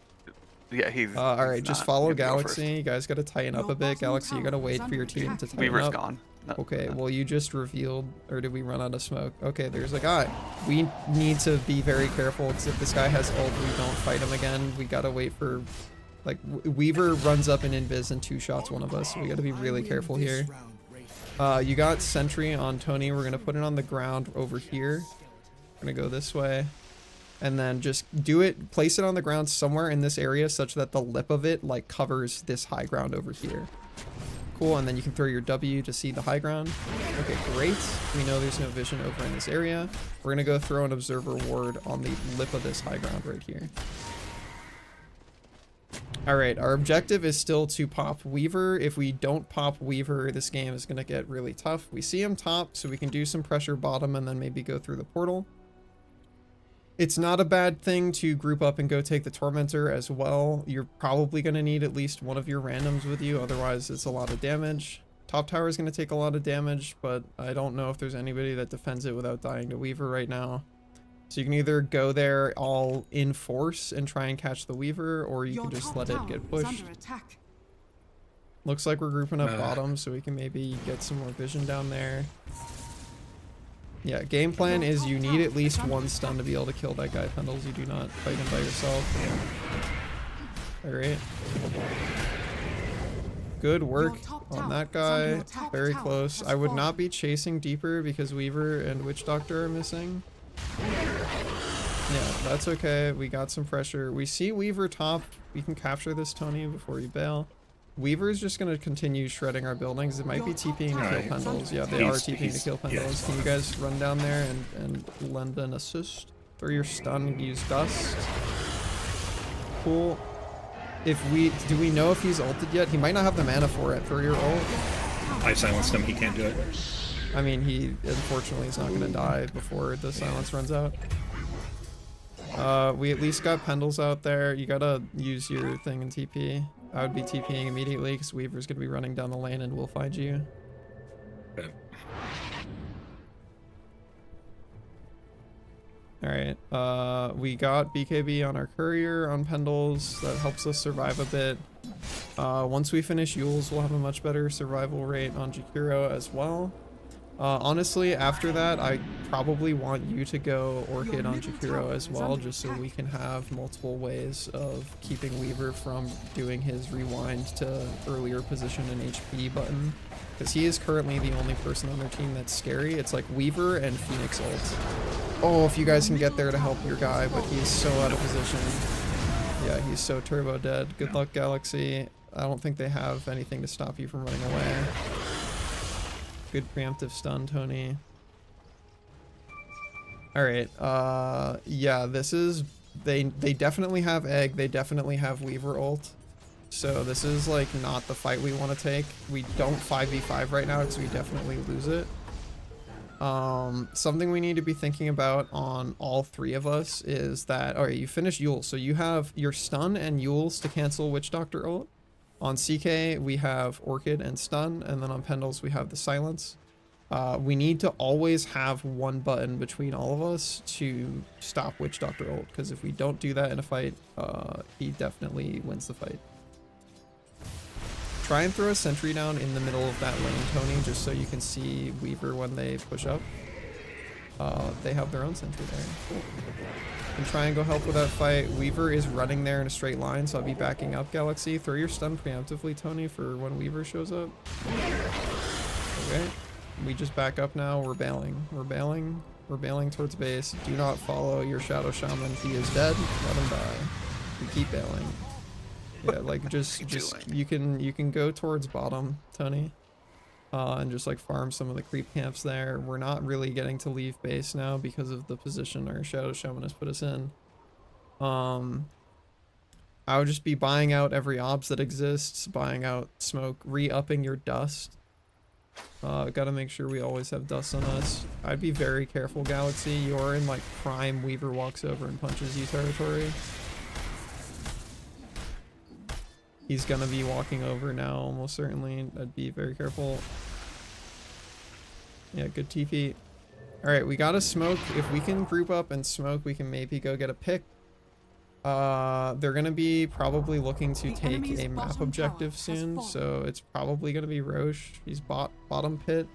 Yeah, he's. Alright, he's just not follow gonna go Galaxy. first. You guys gotta tighten up Your a bit. bottom Galaxy, you gotta tower wait is for your under team attack. to tighten Weaver's up. gone. No, Okay, no. well you just revealed, or did we run out of smoke? Okay, there's a guy. We need to be very careful because if this guy has ult, we don't fight him again. We gotta wait for, like, Weaver runs up and invis and 2 shots one of us, so we gotta be really careful here. You got sentry on Tony. We're gonna put it on the ground over here. We're gonna go this way. And then just do it, place it on the ground somewhere in this area such that the lip of it like covers this high ground over here. Cool, and then you can throw your W to see the high ground. Okay, great. We know there's no vision over in this area. We're gonna go throw an observer ward on the lip of this high ground right here. Alright, our objective is still to pop Weaver. If we don't pop Weaver, this game is gonna get really tough. We see him top, so we can do some pressure bottom and then maybe go through the portal. It's not a bad thing to group up and go take the Tormentor as well. You're probably going to need at least one of your randoms with you, otherwise it's a lot of damage. Top tower is going to take a lot of damage, but I don't know if there's anybody that defends it without dying to Weaver right now. So you can either go there all in force and try and catch the Weaver, or you Your can just top let it tower get is pushed. under attack. Looks like we're grouping up bottom, so we can maybe get some more vision down there. Yeah, game plan is you need at least 1 stun to be able to kill that guy, Pendles. You do not fight him by yourself. Alright. Good work Your top on tower that is under guy. attack. Very Tower close. has I would fallen. not be chasing deeper because Weaver and Witch Doctor are missing. Yeah, That's okay. We got some pressure. We see Weaver top. We can capture this, Tony, before you bail. Weaver's just going to continue shredding our buildings. It might be TPing to kill Pendles. Yeah, they are TPing to kill Pendles. Can you guys run down there and lend an assist? Throw your stun, use dust. Cool. Do we know if he's ulted yet? He might not have the mana for it. Throw your ult. I silenced him, he can't do it. I mean, he unfortunately is not going to die before the silence runs out. We at least got Pendles out there. You gotta use your thing in TP. I would be TPing immediately because Weaver's gonna be running down the lane and we'll find you. Okay. Alright, we got BKB on our courier on Pendles. That helps us survive a bit. Once we finish Yules, we'll have a much better survival rate on Jakiro as well. Honestly, after that, I probably want you to go Orchid on Jakiro as well, just so we can have multiple ways of keeping Weaver from doing his rewind to earlier position and HP button. Because he is currently the only person on their team that's scary. It's like Weaver and Phoenix ult. Oh, if you guys can get there to help your guy, but he's so out of position. Yeah, he's so turbo dead. Good luck, Galaxy. I don't think they have anything to stop you from running away. Good preemptive stun, Tony. Alright, yeah, this is... They definitely have Egg, they definitely have Weaver ult. So this is, like, not the fight we want to take. We don't 5v5 right now, because we definitely lose it. Something we need to be thinking about on all three of us is that... Alright, you finished Yule, so you have your stun and Yules to cancel Witch Doctor ult. On CK, we have Orchid and Stun, and then on Pendles, we have the Silence. We need to always have one button between all of us to stop Witch Doctor ult, because if we don't do that in a fight, he definitely wins the fight. Try and throw a sentry down in the middle of that lane, Tony, just so you can see Weaver when they push up. They have their own sentry there. Cool. And try and go help with that fight. Weaver is running there in a straight line, so I'll be backing up, Galaxy. Throw your stun preemptively, Tony, for when Weaver shows up. Okay. We just back up now. We're bailing. We're bailing. We're bailing towards base. Do not follow your Shadow Shaman. He is dead. Let him die. We keep bailing. Yeah, like just you can go towards bottom, Tony. And just like farm some of the creep camps there. We're not really getting to leave base now because of the position our Shadow Shaman has put us in. I would just be buying out every obs that exists, buying out smoke, re-upping your dust. Gotta make sure we always have dust on us. I'd be very careful, Galaxy. You're in like prime Weaver walks over and punches you territory. He's gonna be walking over now, almost certainly. I'd be very careful. Yeah, good TP. Alright, we gotta smoke. If we can group up and smoke, we can maybe go get a pick. They're gonna be probably looking to take a map objective soon, so it's probably gonna be Roche. He's bottom pit.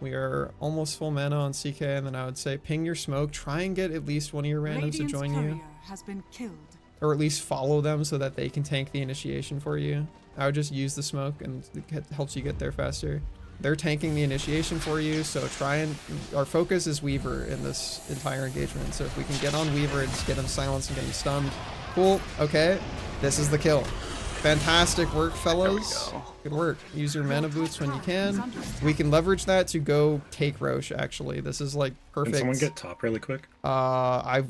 We are almost full mana on CK, and then I would say ping your smoke. Try and get at least one of your randoms to join you. Has been killed. Or at least follow them so that they can tank the initiation for you. I would just use the smoke and it helps you get there faster. They're tanking the initiation for you, so try and... Our focus is Weaver in this entire engagement, so if we can get on Weaver and just get him silenced and get him stunned. Cool, okay. This is the kill. Fantastic work, fellas. There we go. Good work. Use your mana boots when you can. We can leverage that to go take Roche, actually. This is like perfect. Can someone get top really quick? I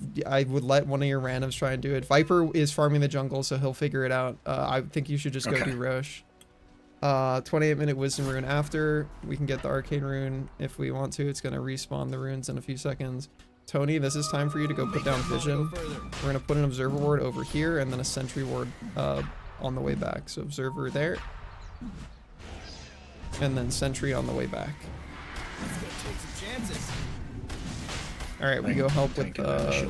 would let one of your randoms try and do it. Viper is farming the jungle, so he'll figure it out. I think you should just go do Roche. 28-minute wisdom rune after. We can get the arcane rune if we want to. It's going to respawn the runes in a few seconds. Tony, this is time for you to go put down vision. We're going to put an observer ward over here and then a sentry ward on the way back. So observer there. And then sentry on the way back. Alright, we go help with the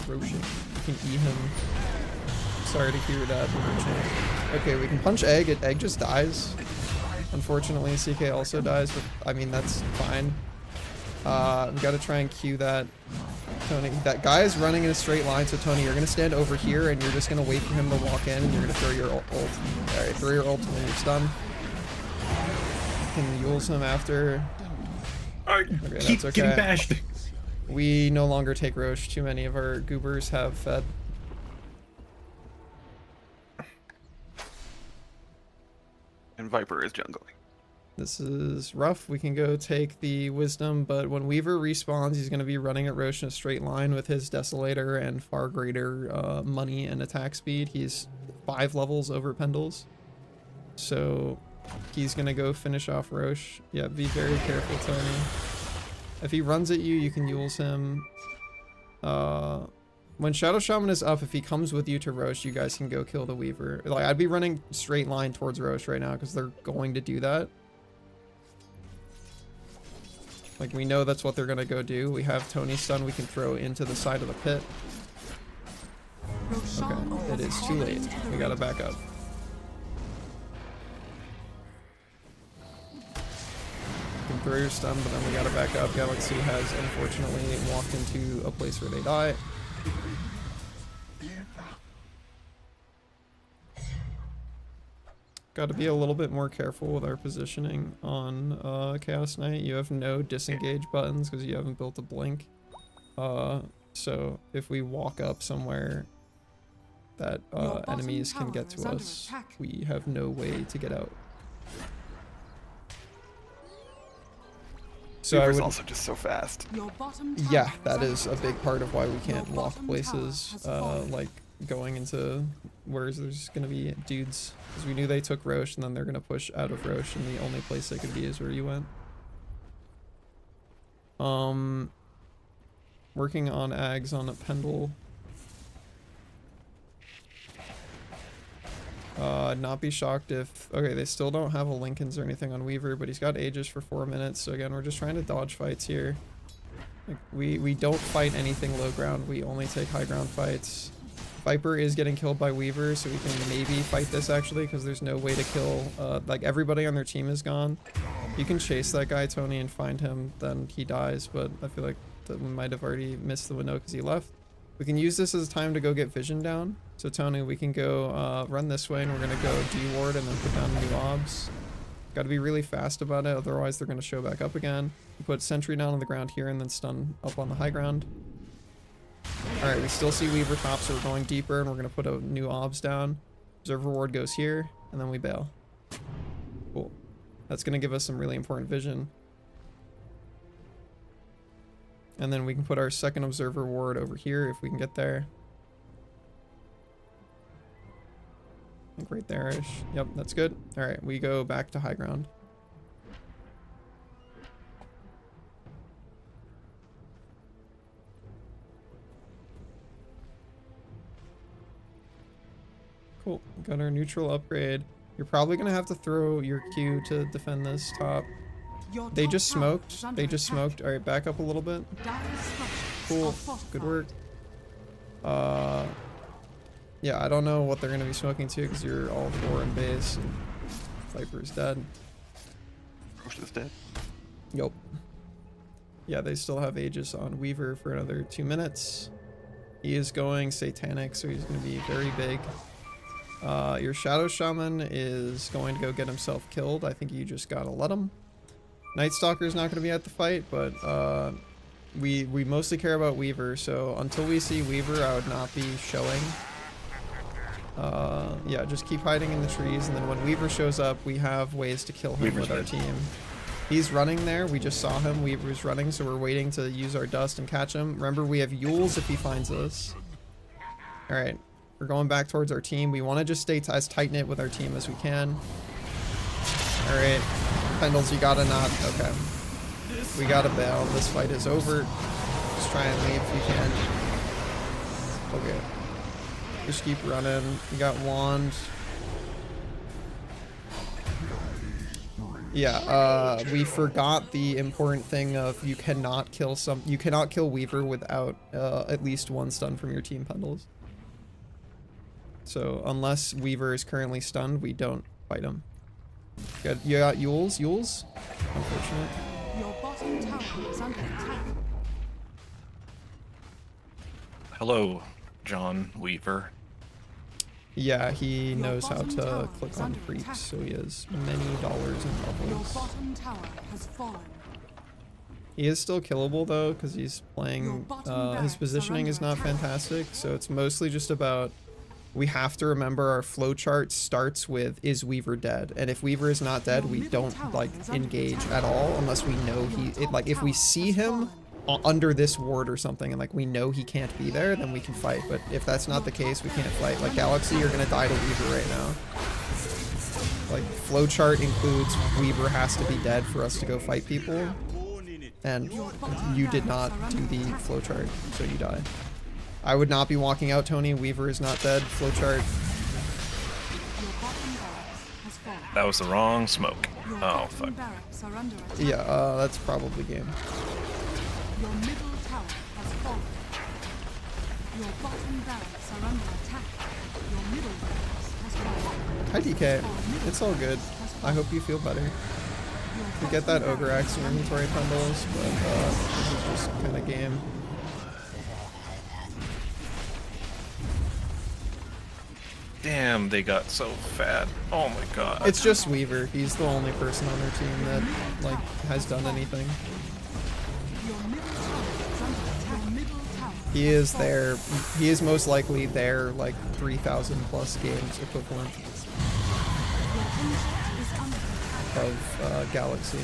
Roche. We can E him. Sorry to hear that. Okay, we can punch Egg. Egg just dies. Unfortunately, CK also dies, but I mean, that's fine. We gotta try and Q that. Tony, that guy is running in a straight line, so Tony, you're gonna stand over here and you're just gonna wait for him to walk in and you're gonna throw your ult. Alright, throw your ult and then you're stunned. You can Yules him after. I Okay, keep that's getting okay. bashed. We no longer take Roche. Too many of our goobers have fed. And Viper is jungling. This is rough. We can go take the Wisdom, but when Weaver respawns, he's going to be running at Roche in a straight line with his Desolator and far greater money and attack speed. He's 5 levels over Pendles. So he's going to go finish off Roche. Yeah, be very careful, Tony. If he runs at you, you can Yules him. When Shadow Shaman is up, if he comes with you to Roche, you guys can go kill the Weaver. Like, I'd be running straight line towards Roche right now because they're going to do that. Like, we know that's what they're gonna go do. We have Tony's stun we can throw into the side of the pit. Okay, it is too late. We gotta back up. You can throw your stun, but then we gotta back up. Galaxy has unfortunately walked into a place where they die. Got to be a little bit more careful with our positioning on Chaos Knight. You have no disengage buttons because you haven't built a blink. So if we walk up somewhere that enemies can get to us, we have no way to get out. So Weaver's also just so fast. Yeah, that is a big part of why we can't lock places, like going into where there's gonna be dudes, because we knew they took Roche and then they're gonna push out of Roche and the only place they could be is where you went. Working on Ags on a Pendle. Not be shocked if... Okay, they still don't have a Lincolns or anything on Weaver, but he's got Aegis for 4 minutes, so again, we're just trying to dodge fights here. Like, we don't fight anything low ground, we only take high ground fights. Viper is getting killed by Weaver, so we can maybe fight this actually, because there's no way to kill... like, everybody on their team is gone. You can chase that guy, Tony, and find him, then he dies, but I feel like that we might have already missed the window because he left. We can use this as a time to go get vision down. So Tony, we can go run this way, and we're gonna go D-ward and then put down new obs. Got to be really fast about it, otherwise they're gonna show back up again. We put sentry down on the ground here and then stun up on the high ground. All right, we still see Weaver top, so we're going deeper, and we're gonna put a new obs down. Observer ward goes here, and then we bail. Cool. That's gonna give us some really important vision. And then we can put our second observer ward over here if we can get there. I think right there-ish. Yep, that's good. All right, we go back to high ground. Cool, got our neutral upgrade. You're probably gonna have to throw your Q to defend this top. They just smoked. They just smoked. All right, back up a little bit. Cool. Good work. Yeah, I don't know what they're gonna be smoking to because you're all 4 in base. And Viper's dead. Roche is dead. Yup. Yeah, they still have Aegis on Weaver for another 2 minutes. He is going Satanic, so he's gonna be very big. Your Shadow Shaman is going to go get himself killed. I think you just gotta let him. Night Stalker is not going to be at the fight, but we mostly care about Weaver, so until we see Weaver, I would not be showing. Yeah, just keep hiding in the trees, and then when Weaver shows up, we have ways to kill him with our team. He's running there. We just saw him. Weaver's running, so we're waiting to use our dust and catch him. Remember, we have Yules if he finds us. All right, we're going back towards our team. We want to just stay as tight-knit with our team as we can. All right. Pendles, you gotta not. Okay. We gotta bail. This fight is over. Just try and leave if you can. Okay. Just keep running. You got wand. Yeah, we forgot the important thing of you cannot kill Weaver without at least 1 stun from your team, Pendles. So unless Weaver is currently stunned, we don't fight him. You got Yules? Yules? Unfortunate. Your bottom tower is under attack. Hello, John Weaver. Yeah, he knows how bottom to tower click is on under creeps, attack. so he has many dollars in Your levels. bottom tower has fallen. He is still killable though, because he's Your playing, bottom his barracks are positioning is under not attack. fantastic, so it's mostly just about, we have to remember our flowchart starts with, is Weaver dead? And if Weaver is not dead, Your we middle don't, tower like, is under engage attack. at all, unless we know Your he, top like, if we tower see has him fallen. under this ward or something, and, like, we know he can't be there, then we can fight, but if that's not the case, we can't fight. Like, Galaxy, you're gonna die to Weaver right now. Like, flowchart includes Weaver has to be dead for us to go fight people, and you did not do the flowchart, so you die. I would not be walking out, Tony. Weaver is not dead. Flowchart. Your bottom barracks has fallen. That was the wrong smoke. Your Oh, bottom fuck. barracks are under attack. Yeah, that's probably game. Your middle tower has fallen. Your bottom barracks are under attack. Your middle barracks has fallen. Hi, DK. It's all good. I hope you feel better. You get that Ogre Axe in inventory bundles, but this is just kind of game. Damn, they got so fat. Oh my god. It's just Weaver. He's the only person on their team that, like, has done anything. Your middle tower is under attack. Your middle tower He has is fallen. there. He is most likely there, like, 3,000 plus games equivalent Your insect is under attack. of Galaxy.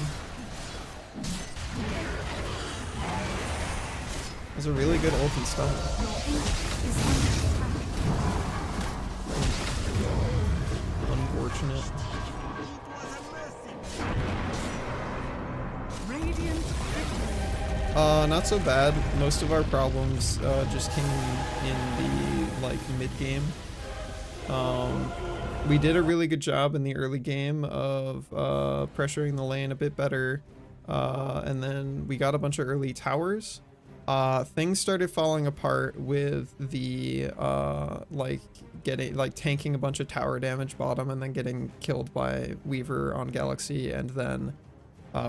It's a really good ulti stuff. Your insect is under attack. Unfortunate. Radiant victory. Not so bad. Most of our problems just came in the, like, mid-game. We did a really good job in the early game of pressuring the lane a bit better, and then we got a bunch of early towers. Things started falling apart with the tanking a bunch of tower damage bottom and then getting killed by Weaver on Galaxy, and then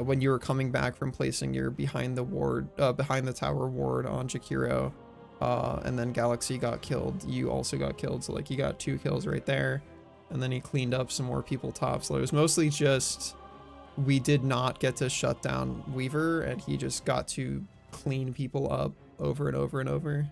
when you were coming back from placing your behind the tower ward on Jakiro, and then Galaxy got killed, you also got killed, so like you got 2 kills right there, and then he cleaned up some more people top, so it was mostly just we did not get to shut down Weaver, and he just got to clean people up over and over and over.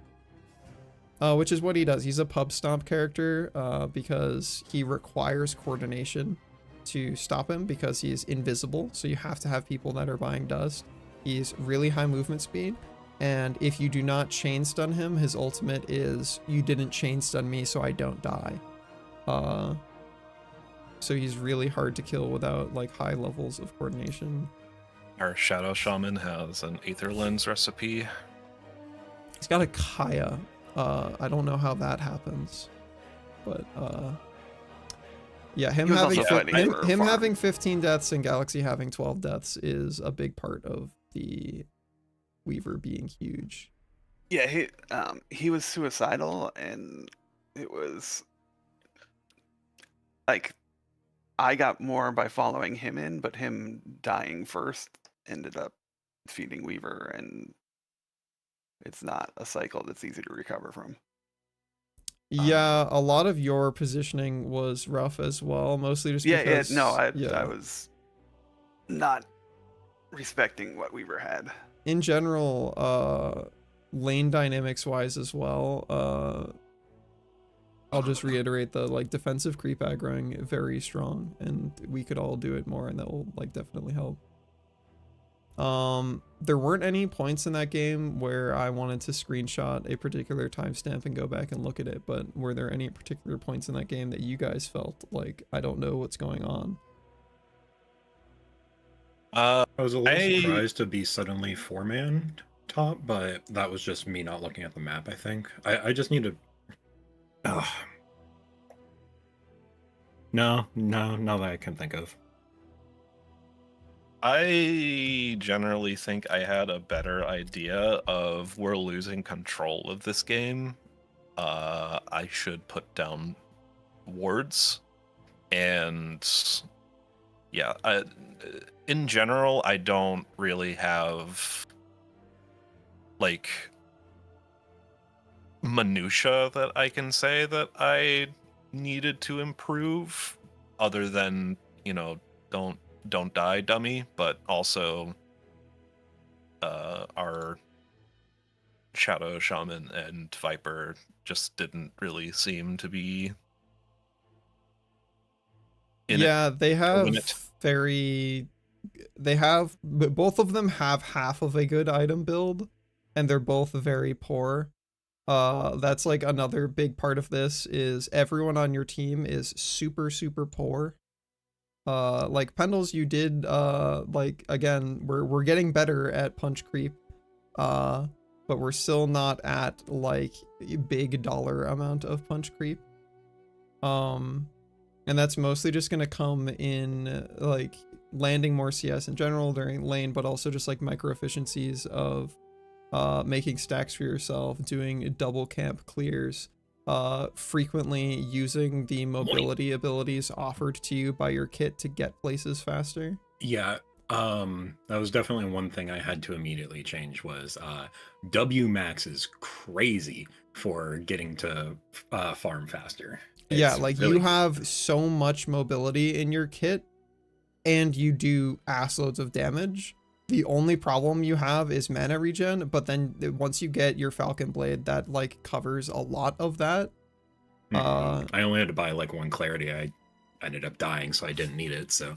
Which is what he does. He's a pub stomp character because he requires coordination to stop him because he's invisible, so you have to have people that are buying dust. He's really high movement speed, and if you do not chain stun him, his ultimate is, you didn't chain stun me so I don't die. So he's really hard to kill without like high levels of coordination. Our Shadow Shaman has an Aether Lens recipe. He's got a Kaya. I don't know how that happens, but yeah, him He was having also fighting for a him farm. having 15 deaths and Galaxy having 12 deaths is a big part of the Weaver being huge. Yeah, he was suicidal, and it was like I got more by following him in, but him dying first ended up feeding Weaver, and it's not a cycle that's easy to recover from. Yeah, a lot of your positioning was rough as well, mostly just Yeah, because I was not respecting what Weaver had. in general, lane dynamics wise as well, I'll just reiterate the like defensive creep aggroing very strong, and we could all do it more, and that will like definitely help. There weren't any points in that game where I wanted to screenshot a particular timestamp and go back and look at it, but were there any particular points in that game that you guys felt like, I don't know what's going on? I was a little surprised to be suddenly 4-man top, but that was just me not looking at the map, I think. I just need to... No, not that I can think of. I generally think I had a better idea of we're losing control of this game. I should put down wards, and yeah, in general, I don't really have like minutia that I can say that I needed to improve, other than, you know, don't die, dummy, but also our Shadow Shaman and Viper just didn't really seem to be in it. Yeah, they have win it. both of them have half of a good item build, and they're both very poor. That's like another big part of this is everyone on your team is super, super poor. Like Pendles, you did like again, we're getting better at punch creep. But we're still not at like a big dollar amount of punch creep. And that's mostly just gonna come in like landing more CS in general during lane, but also just like micro efficiencies of making stacks for yourself, doing double camp clears, frequently using the mobility abilities offered to you by your kit to get places faster. Yeah, that was definitely one thing I had to immediately change was W max is crazy for getting to farm faster. Yeah, It's like really you good. have so much mobility in your kit and you do assloads of damage. The only problem you have is mana regen, but then once you get your Falcon Blade, that like covers a lot of that. I only had to buy like one clarity. I ended up dying, so I didn't need it. So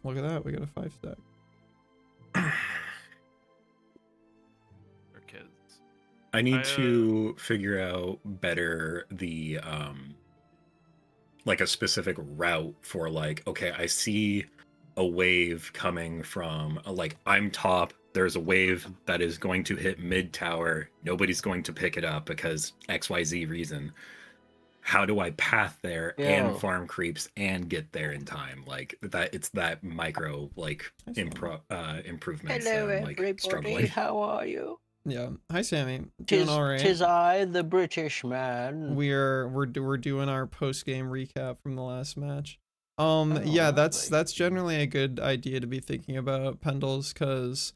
Look at that, we got a 5-stack. For kids. I need to figure out better the like a specific route for like, okay, I see a wave coming from like I'm top, there's a wave that is going to hit mid tower, nobody's going to pick it up because XYZ reason. How do I path there and farm creeps and get there in time? Like that, it's that micro like improvements. Hello, that I'm, like, everybody. struggling. How are you? Yeah. Hi, Sammy. Doing all right. Tis I, the British man. We're doing our post game recap from the last match. Yeah, lovely. that's generally a good idea to be thinking about, Pendles, because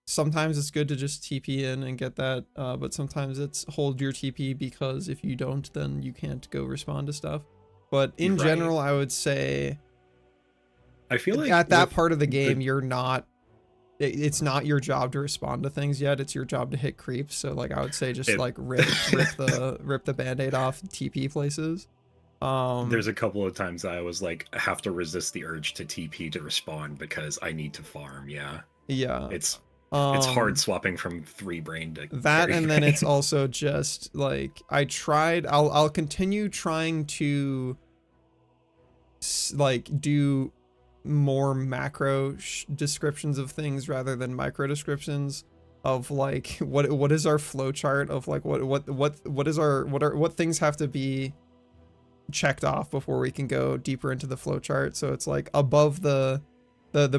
sometimes it's good to just TP in and get that, but sometimes it's hold your TP because if you don't, then you can't go respond to stuff. But in general, I would say I feel like at that part of the game, it's not your job to respond to things yet. It's your job to hit creeps. So like I would say just like rip the band-aid off TP places. There's a couple of times I was like I have to resist the urge to TP to respond because I need to farm. Yeah. It's hard swapping from 3 brain to that, and then it's also just like I'll continue trying to like do more macro descriptions of things rather than micro descriptions of like what is our flow chart of like what things have to be checked off before we can go deeper into the flow chart. So it's like above the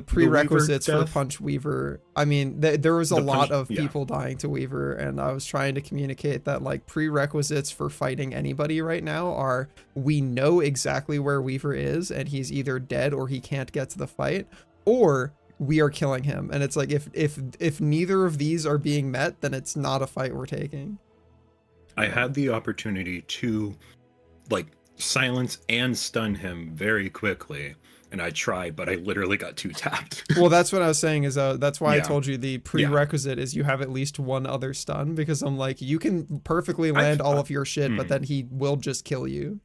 prerequisites for Punch Weaver. I mean, there was a lot of people dying to Weaver, and I was trying to communicate that like prerequisites for fighting anybody right now are we know exactly where Weaver is, and he's either dead or he can't get to the fight, or we are killing him. And it's like if neither of these are being met, then it's not a fight we're taking. I had the opportunity to like silence and stun him very quickly. And I tried, but I literally got 2 tapped. Well, that's what I was saying is that's why I told you the prerequisite is you have at least one other stun, because I'm like, you can perfectly land all of your shit, but then he will just kill you.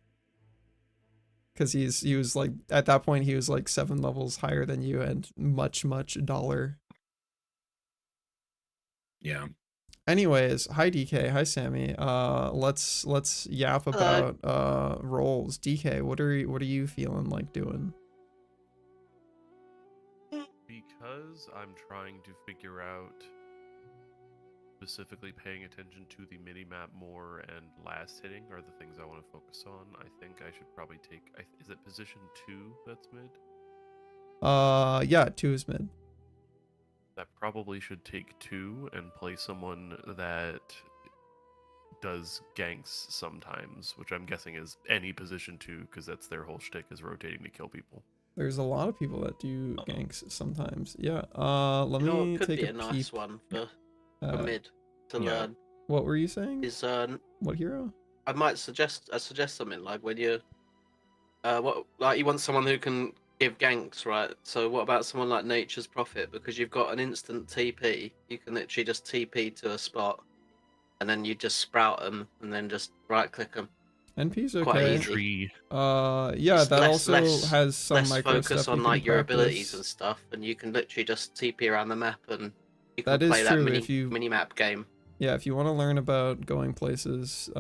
Because he was like, at that point, he was like 7 levels higher than you and much dollar. Yeah. Anyways, hi DK, hi Sammy. Let's yap about roles. DK, what are you feeling like doing? Because I'm trying to figure out specifically paying attention to the mini-map more and last hitting are the things I want to focus on. I think I should probably take... is it position 2 that's mid? Yeah, 2 is mid. That probably should take 2 and play someone that does ganks sometimes, which I'm guessing is any position 2, because that's their whole shtick, is rotating to kill people. There's a lot of people that do ganks sometimes. Yeah. Let me could take be a a nice peep. one for mid to learn. What were you saying? Is what hero? I might suggest something like when you you want someone who can give ganks, right? So what about someone like Nature's Prophet? Because you've got an instant TP, you can literally just TP to a spot, and then you just sprout them, and then just right-click them. NP's Quite okay. easy. Yeah, It's that less- also less- has some Less micro focus stuff you on can like your abilities practice. and stuff, and you can literally just TP around the map, and you can That is play that true. If you mini map game. Yeah, if you want to learn about going places,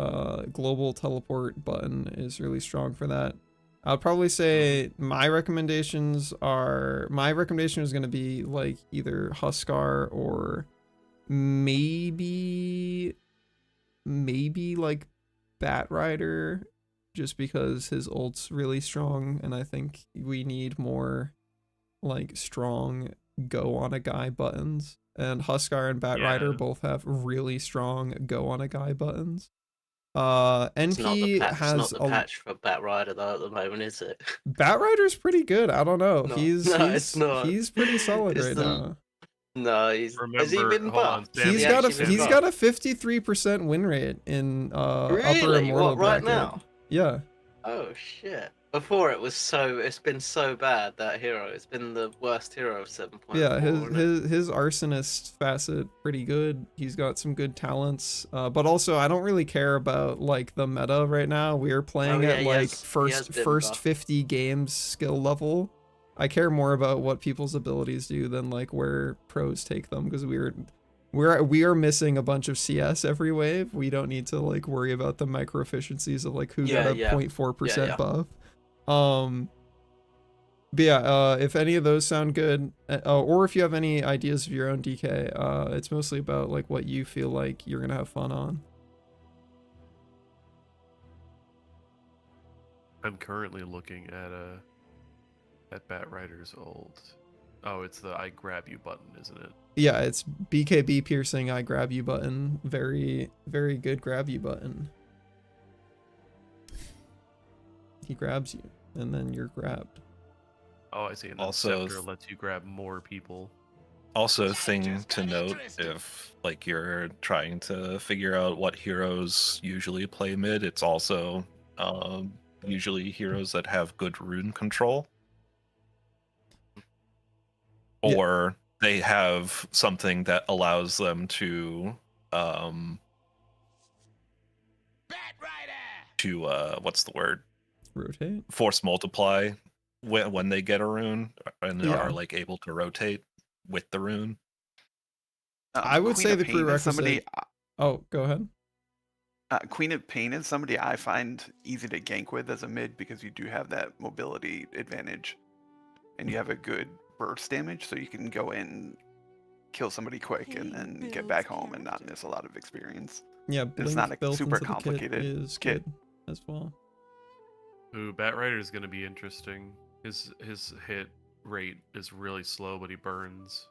global teleport button is really strong for that. I'll probably say my recommendation is going to be like either Huskar or maybe like Batrider, just because his ult's really strong, and I think we need more like strong go on a guy buttons. And Huskar and Batrider both have really strong go on a guy buttons. NP It's not has the patch for Batrider though at the moment, is it? Batrider's pretty good. I don't know. No. He's No, it's not. he's pretty solid It's right the- now. No, has he been buffed? He's got a 53% win rate in upper Really? immortal What, right bracket. now? Yeah. Oh shit. Before it's been so bad, that hero. It's been the worst hero of 7.4. Yeah, his arsonist facet pretty good. He's got some good talents. But also I don't really care about like the meta right now. We're playing at like first 50 games skill level. I care more about what people's abilities do than like where pros take them, because we are missing a bunch of CS every wave. We don't need to like worry about the micro efficiencies of like who got a 0.4% buff. But yeah, if any of those sound good, or if you have any ideas of your own DK, it's mostly about like what you feel like you're gonna have fun on. I'm currently looking at Batrider's ult. Oh, it's the I grab you button, isn't it? Yeah, it's BKB piercing I grab you button. Very, very good grab you button. He grabs you, and then you're grabbed. Oh, I see. And then Also, Scepter lets you grab more people. Also, thing to note if like you're trying to figure out what heroes usually play mid, it's also usually heroes that have good rune control. Or they have something that allows them to what's the word? Rotate? Force multiply when they get a rune and are like able to rotate with the rune. I would Queen say of the Pain is prerequisite. Oh, go ahead. Queen of Pain is somebody I find easy to gank with as a mid, because you do have that mobility advantage, and you have a good burst damage, so you can go in, kill somebody quick, and then get back home and not miss a lot of experience. Yeah, it's not a built super into the complicated kit is good as well. Ooh, Batrider is going to be interesting. His hit rate is really slow, but he burns.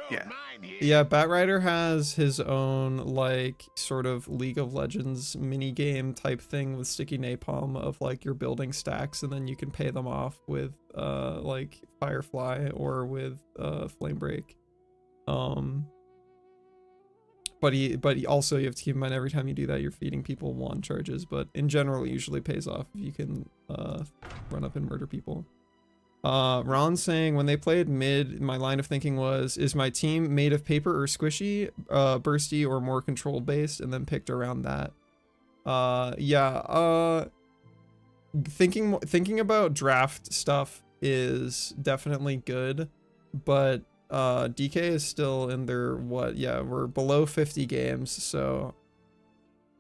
Yeah, Batrider has his own like sort of League of Legends mini game type thing with sticky napalm of like you're building stacks and then you can pay them off with like Firefly or with Flame Break. But he also, you have to keep in mind every time you do that you're feeding people wand charges, but in general it usually pays off if you can run up and murder people. Ron's saying, when they played mid, my line of thinking was, is my team made of paper or squishy, bursty, or more controlled based, and then picked around that. Thinking about draft stuff is definitely good, but DK is still in their we're below 50 games, so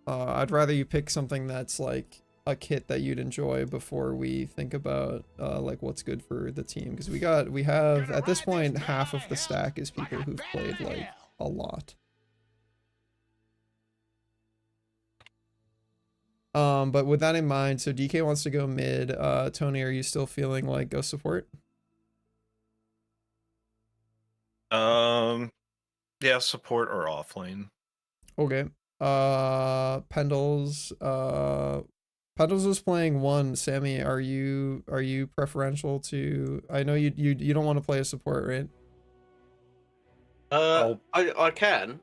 I'd rather you pick something that's like a kit that you'd enjoy before we think about like what's good for the team, because we have at this point half of the stack is people who've played like a lot. But with that in mind, so DK wants to go mid. Tony, are you still feeling like go support? Yeah, support or offlane. Okay. Pendles was playing one. Sammy, are you preferential to? I know you don't want to play a support, right? I can,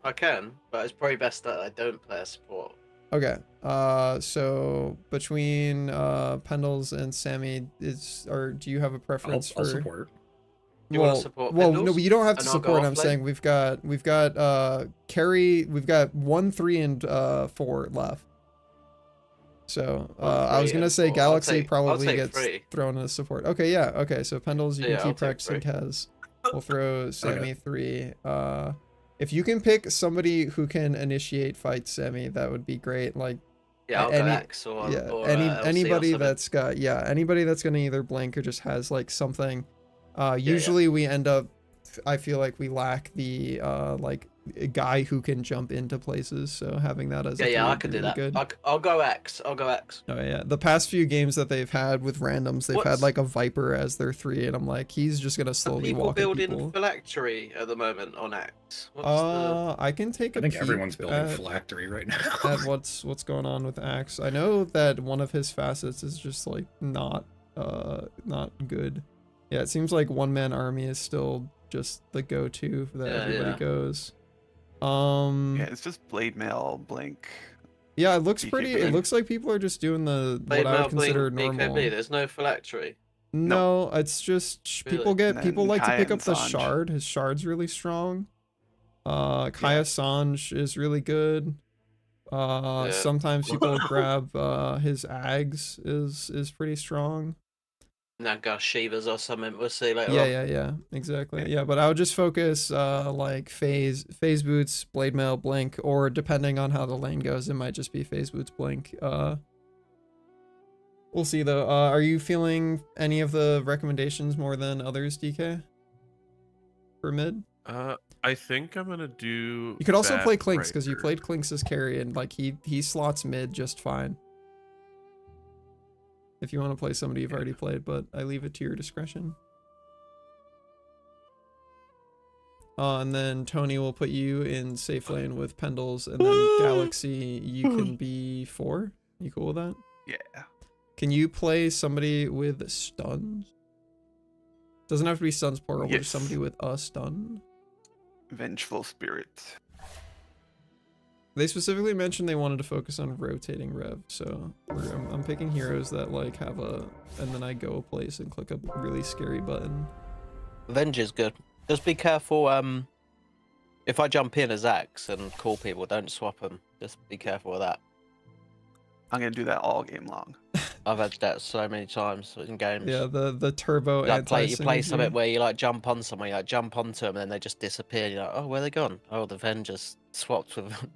but it's probably best that I don't play a support. Okay. So between Pendles and Sammy, do you have a preference I'll for? support. You wanna Well, support well, no, Pendles? but you don't have to And I'll go support. I'm off lane? saying we've got Carrie, we've got 1, 3, and 4 left. So One, I was 3, gonna and say 4. I'll Galaxy take probably gets 3. thrown as support. Okay, yeah, okay. So Pendles, you can Yeah, I'll keep take practicing 3. Kaz. We'll throw Sammy 3. If you can pick somebody who can initiate fights, Sammy, that would be great. Like Yeah, I'll go Axe or yeah, LC anybody or something. that's got anybody that's gonna either blink or just has like something. Yeah. Usually we end up, I feel like we lack the like a guy who can jump into places, so having that as a 3 I would could be do really that. good. I'll go Axe. I'll go Axe. Oh yeah, the past few games that they've had with randoms, they've had What's- like a Viper as their 3, and I'm like, he's just gonna Are slowly people walk at building people. phylactery at the moment on Axe? What's I can take a I think peek everyone's building at, phylactery right now. at what's going on with Axe. I know that one of his facets is just like not good. Yeah, it seems like one man army is still just the go-to that everybody goes. Yeah, it's just blade mail, blink. Yeah, it looks BKB. pretty. It looks like people are just doing what I would consider normal. BKB. There's no phylactery. No, it's just people Really? people And like to Kai pick and up the Sanj. shard. His shard's really strong. Kaya Sanj is really good. Yeah. Sometimes people grab his Ags is pretty strong. Naga Shivas or something. We'll see later Yeah, on. yeah, exactly. Yeah, but I would just focus like phase boots, blade mail, blink, or depending on how the lane goes, it might just be phase boots, blink. We'll see though. Are you feeling any of the recommendations more than others, DK? For mid? I think I'm gonna do. You could also that play Clinks right because you here. played Clinks as carry and like he slots mid just fine. If you want to play somebody you've already played, but I leave it to your discretion. And then Tony will put you in safe lane with Pendles, and then Galaxy you can be 4. You cool with that? Yeah. Can you play somebody with stuns? Doesn't have to be stuns plural, but Yes. somebody with a stun. Vengeful spirit. They specifically mentioned they wanted to focus on rotating rev, so I'm picking heroes that like have and then I go a place and click a really scary button. Avenge is good. Just be careful. If I jump in as Axe and call people, don't swap them. Just be careful with that. I'm gonna do that all game long. I've had that so many times in games. Yeah, the turbo You play anti-synergy. something where you like jump on someone, you like jump onto them, and then they just disappear. And you're like, oh, where are they gone? Oh, the Avengers swapped with them.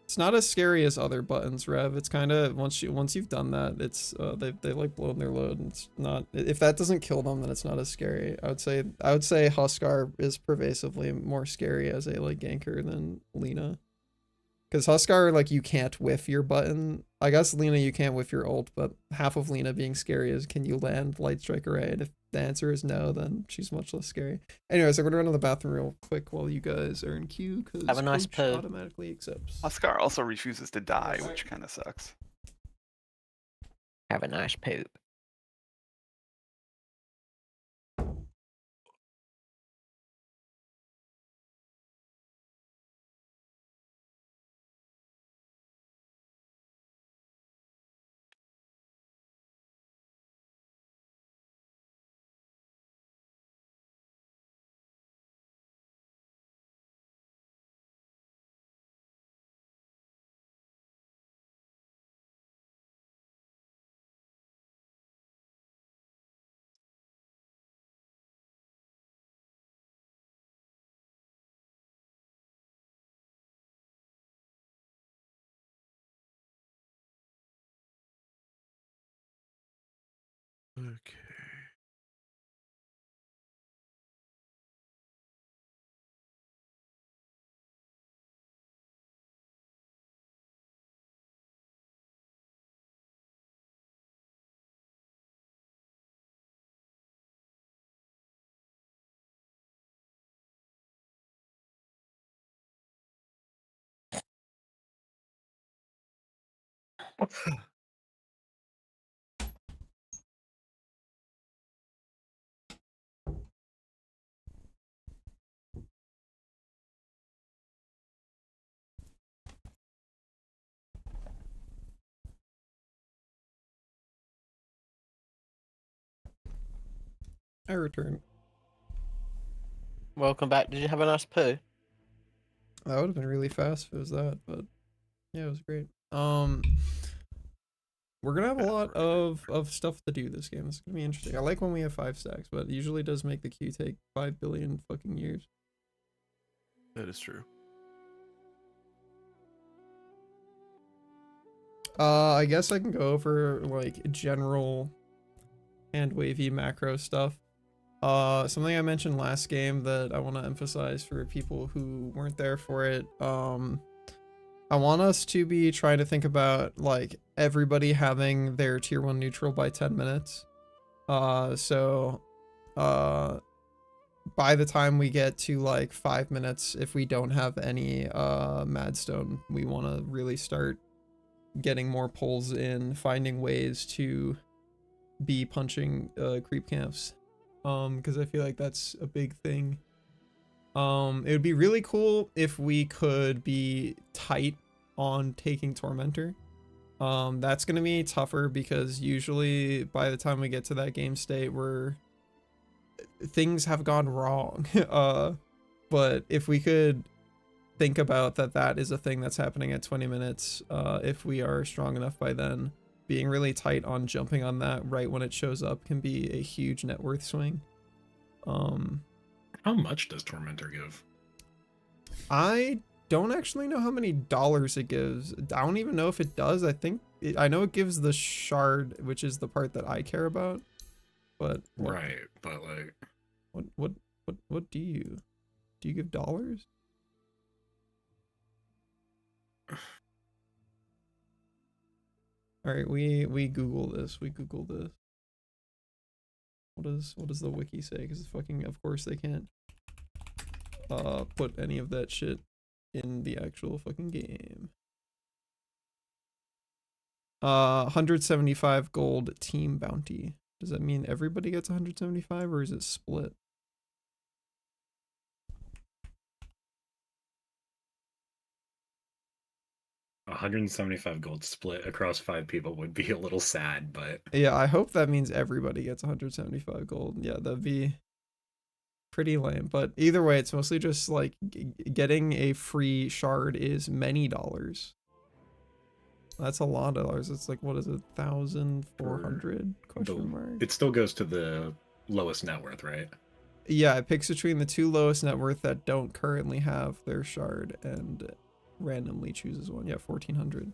It's not as scary as other buttons, Rev. It's kind of once you've done that, it's they've like blown their load. And it's not, if that doesn't kill them, then it's not as scary. I would say Huskar is pervasively more scary as a like ganker than Lena. Because Huskar, like, you can't whiff your button. I guess Lena, you can't whiff your ult, but half of Lena being scary is can you land Light Strike Array? And if the answer is no, then she's much less scary. Anyways, I'm going to run to the bathroom real quick while you guys are in queue, because Have a nice Coach poo. automatically accepts. Oscar also refuses to die, which kind of sucks. Have a nice poop. Okay. I returned. Welcome back. Did you have a nice poo? That would have been really fast if it was that, but yeah, it was great. We're gonna have a lot of stuff to do this game. It's gonna be interesting. I like when we have 5 stacks, but it usually does make the queue take 5 billion fucking years. That is true. I guess I can go over like general hand wavy macro stuff. Something I mentioned last game that I want to emphasize for people who weren't there for it. I want us to be trying to think about like everybody having their tier 1 neutral by 10 minutes. So by the time we get to like 5 minutes, if we don't have any Madstone, we want to really start getting more pulls in, finding ways to be punching creep camps. Because I feel like that's a big thing. It would be really cool if we could be tight on taking Tormentor. That's gonna be tougher because usually by the time we get to that game state things have gone wrong. But if we could think about that is a thing that's happening at 20 minutes, if we are strong enough by then, being really tight on jumping on that right when it shows up can be a huge net worth swing. How much does Tormentor give? I don't actually know how many dollars it gives. I don't even know if it does. I know it gives the shard, which is the part that I care about. But right, but like what do you give dollars? All right, we Google this. We Google this. What does the wiki say? Because fucking of course they can't put any of that shit in the actual fucking game. 175 gold team bounty. Does that mean everybody gets 175 or is it split? $175 gold split across 5 people would be a little sad, but Yeah, I hope that means everybody gets 175 gold. Yeah, that'd be pretty lame. But either way, it's mostly just like getting a free shard is many dollars. That's a lot of dollars. It's like, what is it, 1,400 question mark? it still goes to the lowest net worth, right? Yeah, it picks between the 2 lowest net worth that don't currently have their shard and randomly chooses one. Yeah, 1,400.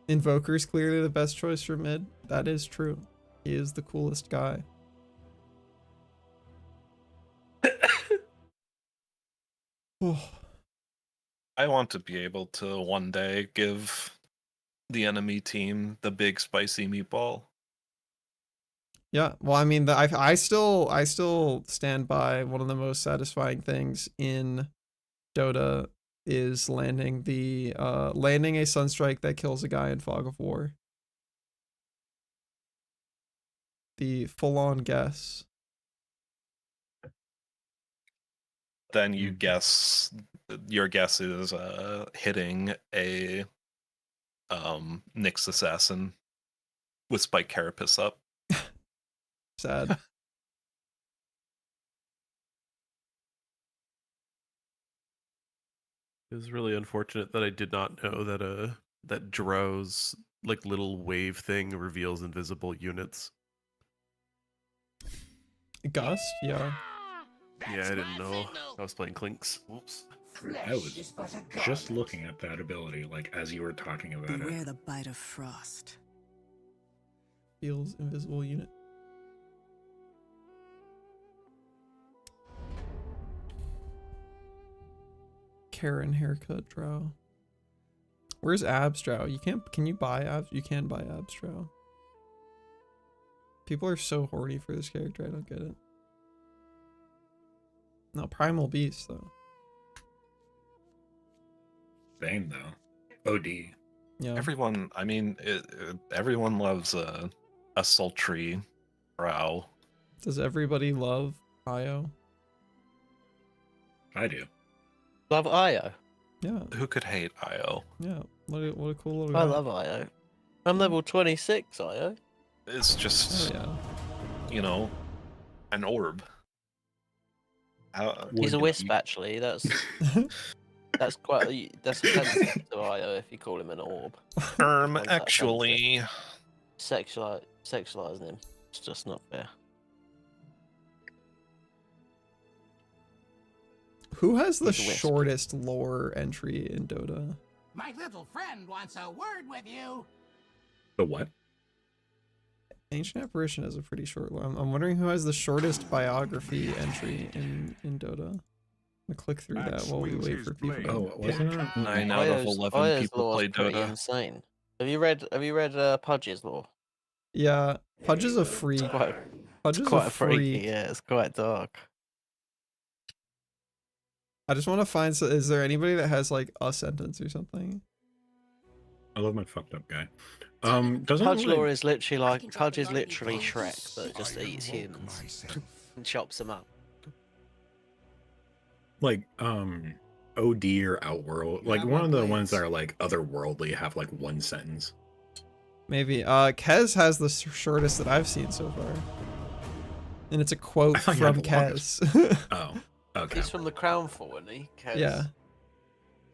Invoker's clearly the best choice for mid. That is true. He is the coolest guy. Oh. I want to be able to one day give the enemy team the big spicy meatball. Yeah, well, I mean, I still stand by one of the most satisfying things in Dota is landing a Sunstrike that kills a guy in Fog of War. The full-on guess. Then you guess your guess is hitting a Nyx assassin with Spike Carapace up. Sad. It was really unfortunate that I did not know that that Drow's like little wave thing reveals invisible units. Gust? Yeah. Yeah, I didn't know. I was playing Clinks. Whoops. I was just looking at that ability, like as you were talking about Beware it. the bite of frost. Feels invisible unit. Karen haircut Drow. Where's abs Drow? Can you buy abs? You can buy abs Drow. People are so horny for this character, I don't get it. No, Primal Beast though. Same though. OD. Yeah. Everyone, I mean, everyone loves a sultry brow. Does everybody love Io? I do. Love Io. Yeah. Who could hate Io? Yeah. What a cool little I guy. love Io. I'm level 26, Io. It's just, Oh, yeah. you know, An orb. He's a You- wisp, actually. That's that's offensive to IO if you call him an orb. Why is that actually. Sexualizing him. It's just not fair. Who has the He's a wisp. shortest lore entry in Dota? My little friend wants a word with you. The what? Ancient Apparition has a pretty short lore. I'm wondering who has the shortest biography entry in Dota. I'm gonna click through that while we wait for people. Oh, wasn't it? 9 out of Io's 11 people lore play is pretty Dota. insane. Have you read Pudge's lore? Yeah, Pudge is a freak. Pudge is Quite a freaky. freak. Yeah, it's quite dark. I just want to find. Is there anybody that has like a sentence or something? I love my fucked up guy. Doesn't Pudge really- lore is literally like Pudge is literally Shrek, but just eats humans and chops them up. like OD or Outworld, like one of the ones that are like otherworldly have like one sentence. Maybe. Kez has the shortest that I've seen so far, and it's a quote I thought you had from the Kez. Oh, okay. He's from the Crownfall, isn't he? Kez? Yeah.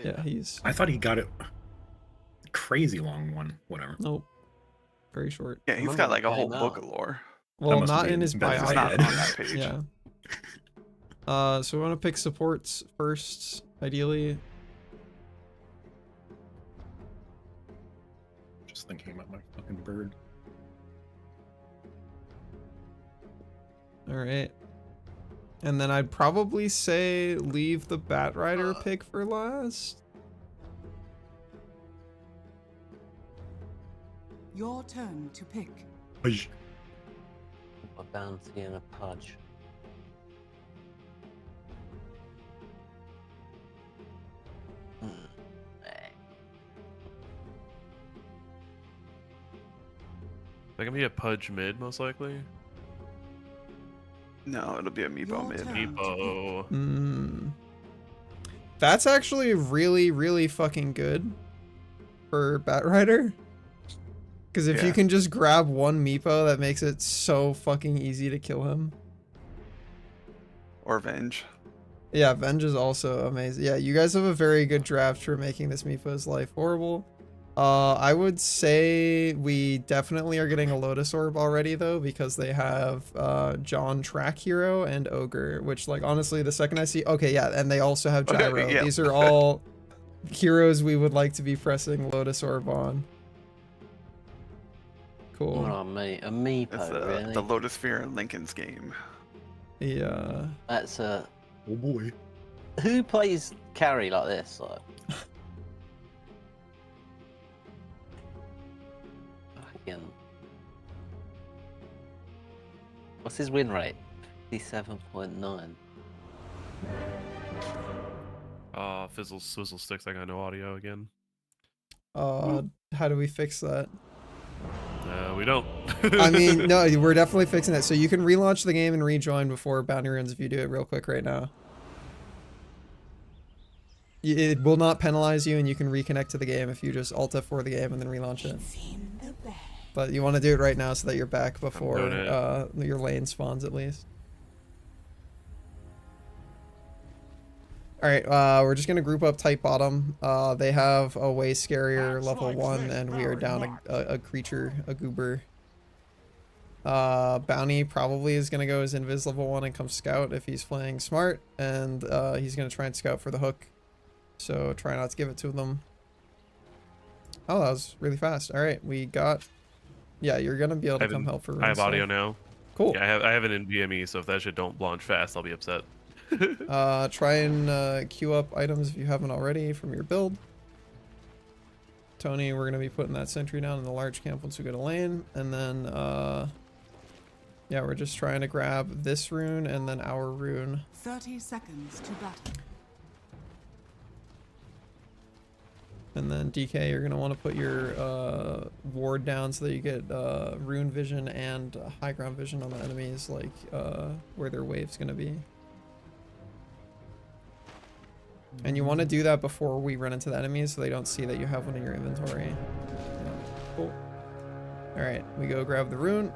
Yeah, he's. I thought he got it crazy long one. Whatever. Nope. Very short. Yeah, he's got like a whole book of lore. Well, must not be in his embedded It's biography. not on that page. Yeah. So we want to pick supports first, ideally. Just thinking about my fucking bird. All right. And then I'd probably say leave the Bat Rider pick for last. Your turn to pick. A bounty and a Pudge. That can be a Pudge mid, most likely. No, it'll be a Meepo Your mid. turn. Meepo. That's actually really, really fucking good for Bat Rider. Because if you Yeah. can just grab one Meepo, that makes it so fucking easy to kill him. Or Venge. Yeah, Venge is also amazing. Yeah, you guys have a very good draft for making this Meepo's life horrible. I would say we definitely are getting a Lotus Orb already, though, because they have John Track Hero and Ogre, which, like, honestly, the second I see... Okay, yeah, and they also have Okay, Gyro. yeah. These are all heroes we would like to be pressing Lotus Orb on. Cool. Oh, mate, a Meepo, It's really? the Lotus Sphere in Lincoln's game. Yeah. That's a... Oh boy. Who plays carry like this? Like... Fucking... What's his win rate? 57.9. Fizzle Swizzle Sticks. I got no audio again. How do we fix that? We don't. I mean, no, we're definitely fixing that. So you can relaunch the game and rejoin before bounty runs if you do it real quick right now. It will not penalize you, and you can reconnect to the game if you just Alt F4 the game and then relaunch it. But you want to do it right now so that you're back before your lane spawns at least. Alright, we're just going to group up tight bottom. They have a way scarier level 1, and we are down a creature, a goober. Bounty probably is going to go as Invis level 1 and come scout if he's playing smart, and he's going to try and scout for the hook. So try not to give it to them. Oh, that was really fast. Alright, we got... Yeah, you're going to be able to come help for I have rune audio stuff. now. Cool. Yeah, I have it in VME, so if that shit don't launch fast, I'll be upset. Try and queue up items if you haven't already from your build. Tony, we're going to be putting that sentry down in the large camp once we go to lane. And then, yeah, we're just trying to grab this rune and then our rune. 30 seconds to battle. And then DK, you're going to want to put your ward down so that you get rune vision and high ground vision on the enemies, like where their wave's going to be. And you want to do that before we run into the enemies so they don't see that you have one in your inventory. Yeah. Cool. Alright, we go grab the rune.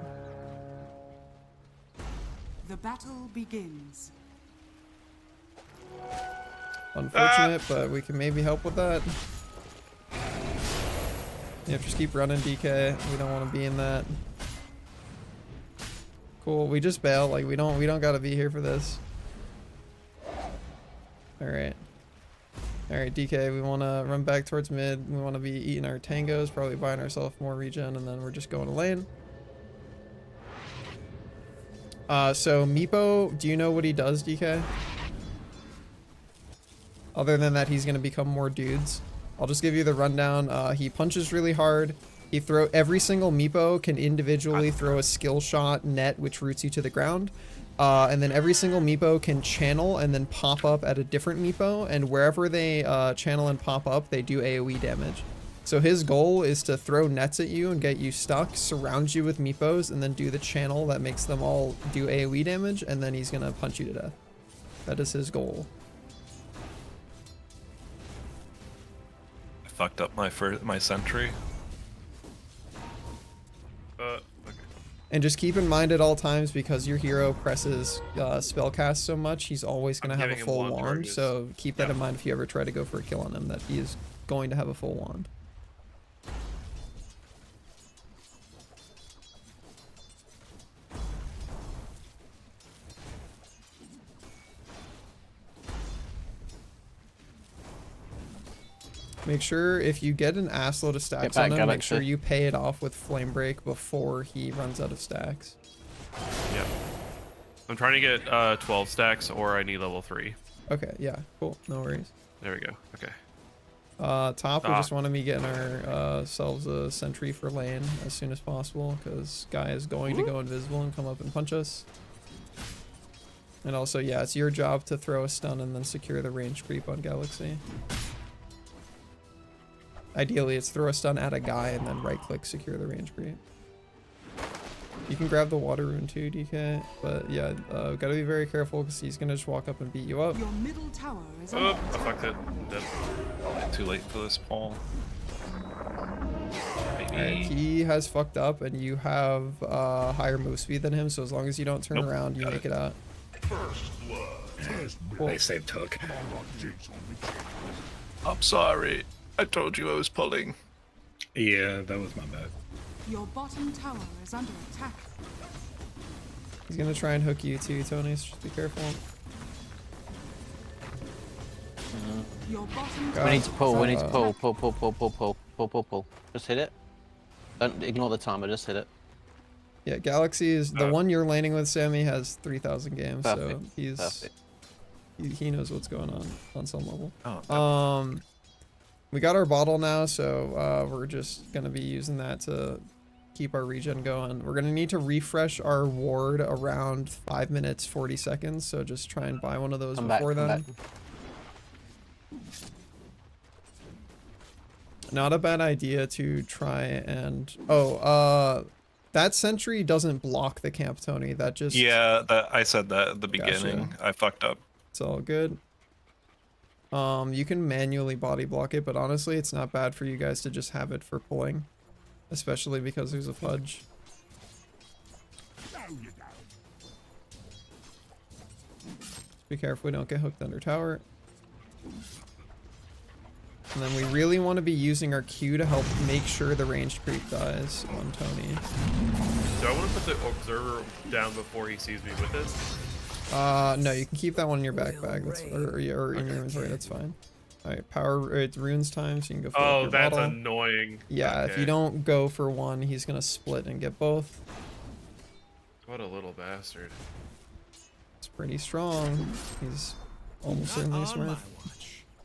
The battle begins. Unfortunate, but we can maybe help with that. Yeah, just keep running, DK. We don't want to be in that. Cool. We just bail. Like we don't gotta be here for this. All right. All right, DK. We want to run back towards mid. We want to be eating our tangos, probably buying ourselves more regen, and then we're just going to lane. So Meepo, do you know what he does, DK? Other than that, he's gonna become more dudes. I'll just give you the rundown. He punches really hard. Every single Meepo can individually throw a skill shot net, which roots you to the ground. And then every single Meepo can channel and then pop up at a different Meepo. And wherever they channel and pop up, they do AoE damage. So his goal is to throw nets at you and get you stuck, surround you with Meepos, and then do the channel that makes them all do AoE damage, and then he's gonna punch you to death. That is his goal. I fucked up my sentry. Okay. And just keep in mind at all times, because your hero presses spellcast so much, he's always gonna have a giving him full long wand. charges. So keep that in mind if you ever try to go for a kill on him, that he is going to have a full wand. Make sure if you get an assload of stacks on him, make sure you pay it off with Flame Break before he runs out of stacks. Yep. I'm trying to get 12 stacks, or I need level 3. Okay, yeah, cool, no worries. There we go. Okay. Top, we just want to be getting ourselves a sentry for lane as soon as possible, because guy is going to go invisible and come up and punch us. And also, yeah, it's your job to throw a stun and then secure the range creep on Galaxy. Ideally, it's throw a stun at a guy and then right-click secure the range creep. You can grab the water rune too, DK, but yeah, gotta be very careful because he's gonna just walk up and beat you up. Your middle tower is Oh, I fucked it. I'm dead. Too late for this, Paul. Alright, he has fucked up, and you have higher move speed than him, so as long as you don't turn around, you make it out. Cool. They saved Hook. I'm sorry. I told you I was pulling. Yeah, that was my bad. Your bottom tower is under attack. He's gonna try and hook you too, Tony, so just be careful. Your bottom God. We need to pull, we need to Uh, pull. Just hit it. Don't ignore the timer, just hit it. Yeah, Galaxy is the one you're laning with. Sammy has 3,000 games, Perfect. so he's he knows what's going on some level. Oh, We got our bottle now, so we're just gonna be using that to keep our regen going. We're gonna need to refresh our ward around 5 minutes 40 seconds, so just try and buy one of those before then. Not a bad idea to try and that sentry doesn't block the camp, Tony. That just I said that at the beginning. Gotcha. I fucked up. It's all good. You can manually body block it, but honestly, it's not bad for you guys to just have it for pulling, especially because there's a fudge. Be careful we don't get hooked under tower. And then we really want to be using our Q to help make sure the ranged creep dies on Tony. Do I want to put the observer down before he sees me with it? No, you can keep that one in your backpack. That's or in your inventory. That's fine. All right, power. It's runes time, so you can go. Fill up your that's bottle. annoying. Yeah, Okay. if you don't go for one, he's gonna split and get both. What a little bastard. It's pretty strong. He's almost certainly a smurf.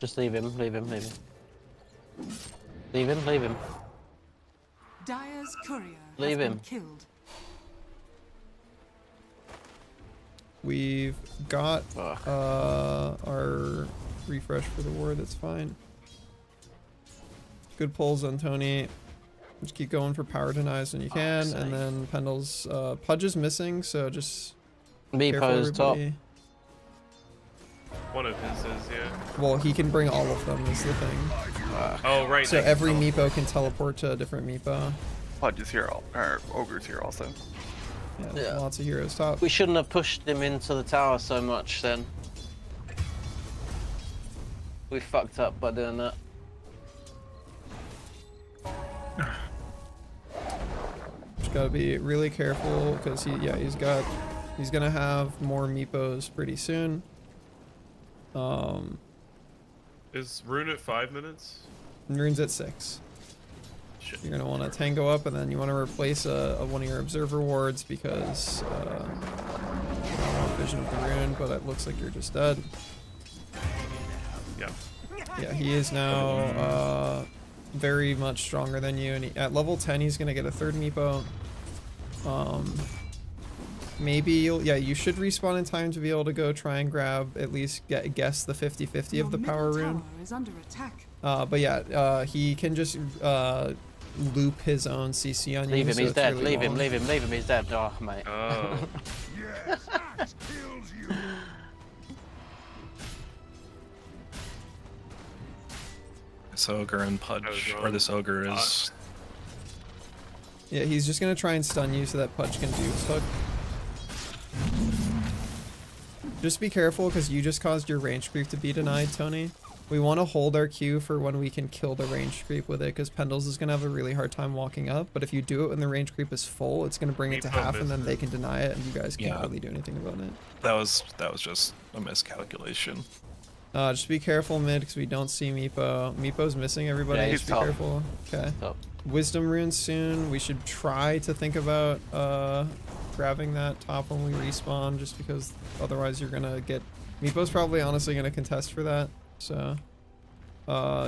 Just leave him, leave him, leave him. Leave him, leave him. Dyer's courier Leave has him. been killed. We've got our refresh for the ward. That's fine. Good pulls on Tony. Just keep going for power denies when you can, and then Pendle's Pudge is missing, so just careful, Meepo's top. everybody. One of his is, yeah. Well, he can bring all of them is the thing. Oh, right. So they can every teleport. Meepo can teleport to a different Meepo. Pudge is here, or Ogre's here also. Yeah, lots of heroes top. We shouldn't have pushed him into the tower so much then. We fucked up by doing that. Just gotta be really careful because he's gonna have more meepos pretty soon. Is Rune at 5 minutes? Rune's at 6. Shit. You're gonna want to tango up, and then you want to replace one of your observer wards because I don't want vision of the rune, but it looks like you're just dead. Yeah. Yeah, he is now very much stronger than you, and at level 10 he's gonna get a 3rd meepo. Maybe you should respawn in time to be able to go try and grab at least guess the 50-50 of the power rune. Is under attack. But yeah, he can just loop his own CC on you. Leave him, so he's it's dead. really Leave him, long. leave him, leave him, he's dead. Oh, mate. Oh. Yes, axe kills you. This ogre and I was Pudge, or wrong. this ogre is. Yeah, he's just gonna try and stun you so that Pudge can do his hook. Just be careful because you just caused your range creep to be denied, Tony. We want to hold our Q for when we can kill the range creep with it, because Pendles is going to have a really hard time walking up, but if you do it when the range creep is full, it's going to bring it to half and then they can deny it and you guys can't really do anything about it. That was just a miscalculation. Just be careful mid because we don't see Meepo. Meepo's missing everybody, Yeah, he's just be top. careful. Okay. Top. Wisdom runes soon. We should try to think about grabbing that top when we respawn, just because otherwise you're gonna get... Meepo's probably honestly gonna contest for that, so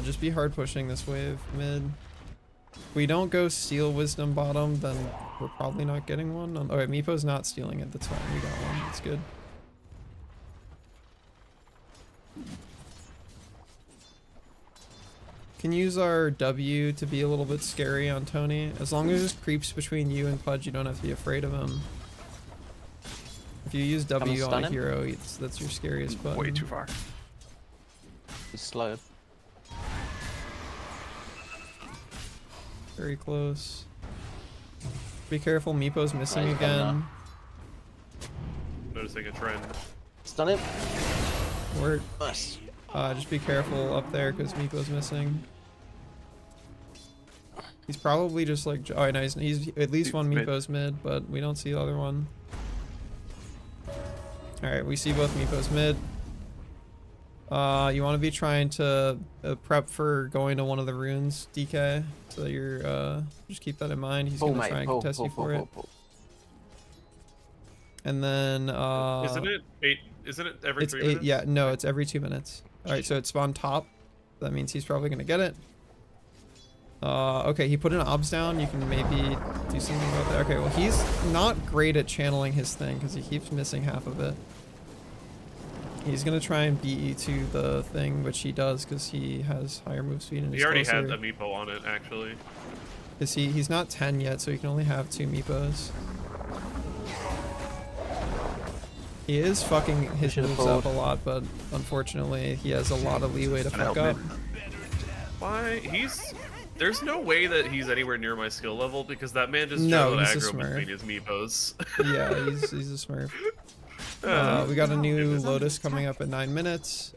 just be hard pushing this wave mid. If we don't go steal wisdom bottom, then we're probably not getting one. Okay, Meepo's not stealing it, that's fine, we got one, that's good. Can use our W to be a little bit scary on Tony. As long as there's creeps between you and Pudge, you don't have to be afraid of him. If you use W on stun a him? hero, that's your scariest button. Way too far. He's slow. Very close. Be careful, Meepo's missing Right, he's coming again. Noticing a trend. Stun him. Word. Nice. Just be careful up there because Meepo's missing. He's probably just like, oh no, he's at least one Mid. Meepo's mid, but we don't see the other one. Alright, we see both Meepo's mid. You want to be trying to prep for going to one of the runes, DK, so you're, just keep that in mind. He's Pull, gonna mate. try and Pull, contest pull, you pull, for it. pull, pull. And then, Isn't it 8? Isn't it every it's 3 8, minutes? yeah, no, it's every 2 minutes. Alright, so it's spawned top. That means he's probably gonna get it. Okay, he put an obs down. You can maybe do something about that. Okay, well, he's not great at channeling his thing because he keeps missing half of it. He's gonna try and beat you to the thing, which he does because he has higher move speed and He is already closer. had a meepo on it, actually. Is he's not 10 yet, so he can only have 2 meepos. He is fucking his Should've moves up a pulled. lot, but unfortunately he has a lot of leeway to fuck up. Why? There's no way that he's anywhere near my skill level because that man just No, drove he's a aggro smurf. between his meepos. Yeah, he's a smurf. We got a new Lotus coming up at 9 minutes.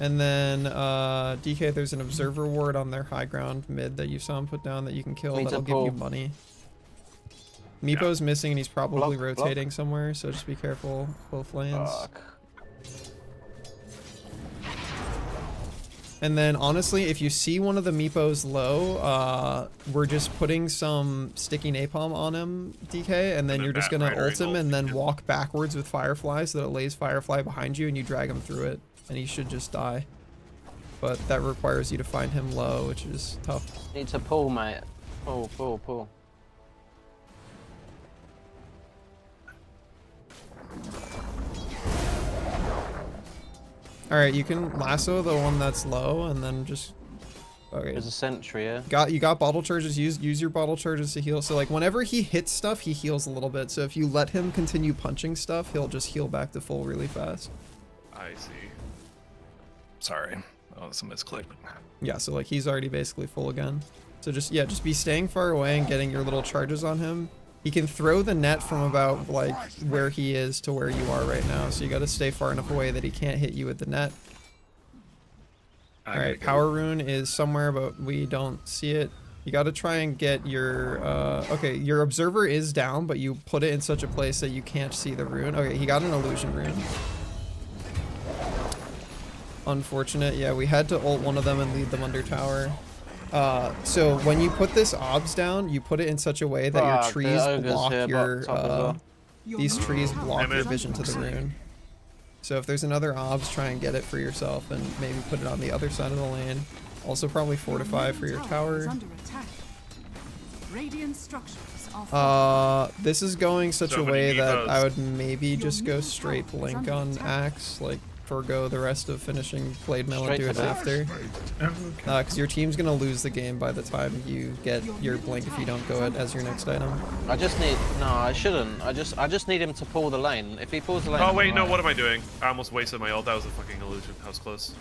And then, DK, there's an observer ward on their high ground mid that you saw him put down that you can kill. Need to That'll give you pull. money. Meepo's missing and he's probably Block, block. rotating somewhere, so just be careful both lanes. Fuck. And then, honestly, if you see one of the Meepos low, we're just putting some sticky napalm on him, DK, and then you're just gonna ult him and then walk backwards with Firefly so that it lays Firefly behind you and you drag him through it, and he should just die. But that requires you to find him low, which is tough. Need to pull, mate. Pull, pull, pull. Alright, you can lasso the one that's low and then just... Okay. There's a sentry, yeah? You got bottle charges, use your bottle charges to heal. So like whenever he hits stuff, he heals a little bit. So if you let him continue punching stuff, he'll just heal back to full really fast. I see. Sorry, that was a misclick. Yeah, so like he's already basically full again. So just be staying far away and getting your little charges on him. He can throw the net from about like where he is to where you are right now, so you got to stay far enough away that he can't hit you with the net. All right, power rune is somewhere, but we don't see it. You got to try and get your okay, your observer is down, but you put it in such a place that you can't see the rune. Okay, he got an illusion rune. Unfortunate. Yeah, we had to ult one of them and lead them under tower. So when you put this obs down, you put it in such a way that your trees block your these trees block your vision to the rune. So if there's another obs, try and get it for yourself and maybe put it on the other side of the lane. Also probably fortify for your tower. This is going such a way that I would maybe just go straight blink on Axe, like forgo the rest of finishing blade mail and do it after. Because your team's gonna lose the game by the time you get your blink if you don't go it as your next item. I just need I shouldn't. I just need him to pull the lane. If he pulls the lane. Oh wait, no, what am I doing? I almost wasted my ult. That was a fucking illusion. I was close.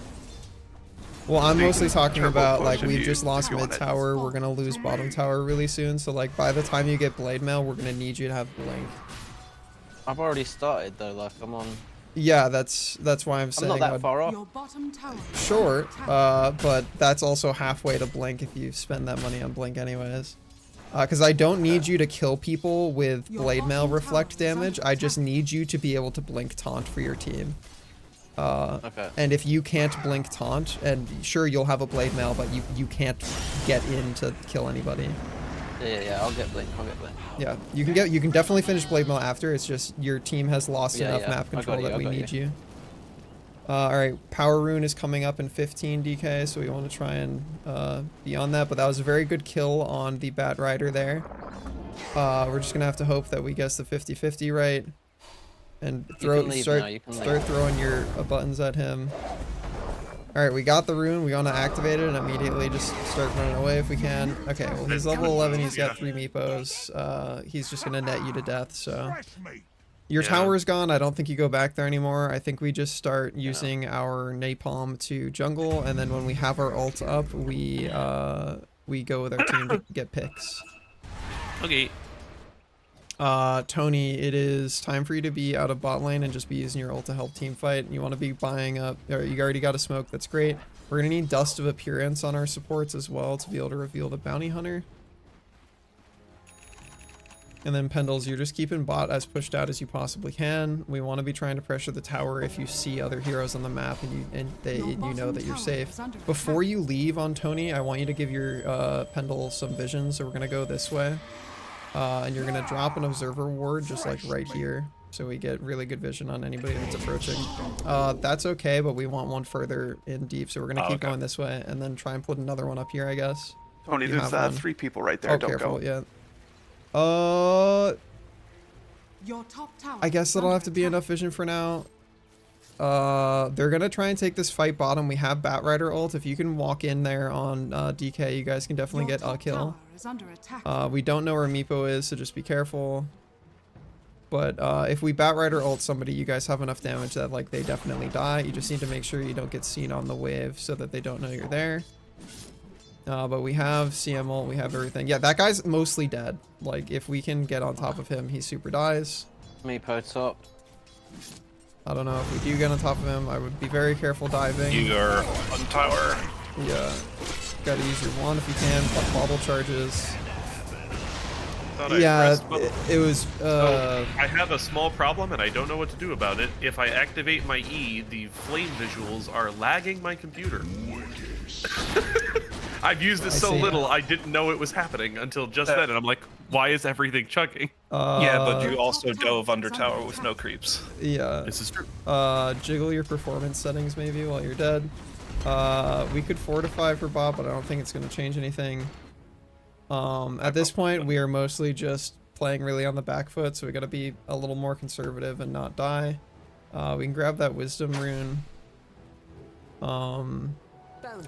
Well, I'm mostly talking about like we've just lost mid tower. We're gonna lose bottom tower really soon. So like by the time you get blade mail, we're gonna need you to have blink. I've already started though. Like I'm on. Yeah, that's why I'm saying. I'm not that far off. Sure, but that's also halfway to blink if you spend that money on blink anyways. Because I don't need you to kill people with blade mail reflect damage. I just need you to be able to blink taunt for your team. Okay. And if you can't blink taunt, and sure you'll have a blade mail, but you can't get in to kill anybody. Yeah, I'll get blink. Yeah, you can definitely finish blade mail after. It's just your team has lost enough map control that we need you. All right, power rune is coming up in 15 DK, so we want to try and be on that. But that was a very good kill on the Bat Rider there. We're just gonna have to hope that we guess the 50-50 right, and start throwing your buttons at him. All right, we got the rune. We want to activate it and immediately just start running away if we can. Okay, well, he's level 11. He's got 3 meepos. He's just going to net you to death, so. Your tower is gone. I don't think you go back there anymore. I think we just start using our napalm to jungle, and then when we have our ult up, we go with our team to get picks. Okay. Tony, it is time for you to be out of bot lane and just be using your ult to help team fight. You want to be buying up, or you already got a smoke, that's great. We're going to need Dust of Appearance on our supports as well to be able to reveal the Bounty Hunter. And then Pendles, you're just keeping bot as pushed out as you possibly can. We want to be trying to pressure the tower if you see other heroes on the map and you know that you're safe. Before you leave on Tony, I want you to give your Pendle some vision, so we're going to go this way. And you're gonna drop an observer ward just like right here, so we get really good vision on anybody that's approaching. That's okay, but we want one further in deep, so we're gonna keep going this way and then try and put another one up here, I guess. Tony, there's 3 people right there. Oh, don't careful, go. yeah. I guess that'll have to be enough vision for now. They're gonna try and take this fight bottom. We have Bat Rider ult. If you can walk in there on DK, you guys can definitely get a kill. We don't know where Meepo is, so just be careful. But if we Bat Rider ult somebody, you guys have enough damage that like they definitely die. You just need to make sure you don't get seen on the wave so that they don't know you're there. But we have CM ult, we have everything. Yeah, that guy's mostly dead. Like if we can get on top of him, he super dies. Meepo top. I don't know if we do get on top of him. I would be very careful diving. You are on tower. Yeah. Gotta use your wand if you can. Bobble charges. Yeah, it was. So I have a small problem and I don't know what to do about it. If I activate my E, the flame visuals are lagging my computer. I've used this so little, I didn't know it was happening until just then, and I'm like, why is everything chugging? Yeah, but you also dove under tower with no creeps. Yeah. This is true. Jiggle your performance settings maybe while you're dead. We could fortify for Bob, but I don't think it's going to change anything. At this point, we are mostly just playing really on the back foot, so we got to be a little more conservative and not die. We can grab that wisdom rune.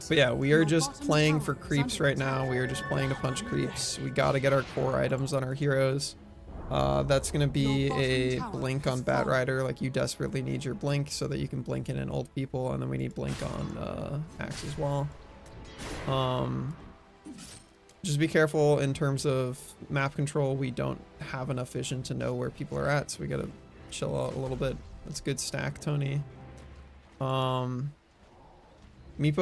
But yeah, we are just playing for creeps right now. We are just playing to punch creeps. We gotta get our core items on our heroes. That's gonna be a blink on Bat Rider. Like you desperately need your blink so that you can blink in and ult people, and then we need blink on Axe as well. just be careful in terms of map control. We don't have enough vision to know where people are at, so we gotta chill out a little bit. That's a good stack, Tony. Meepo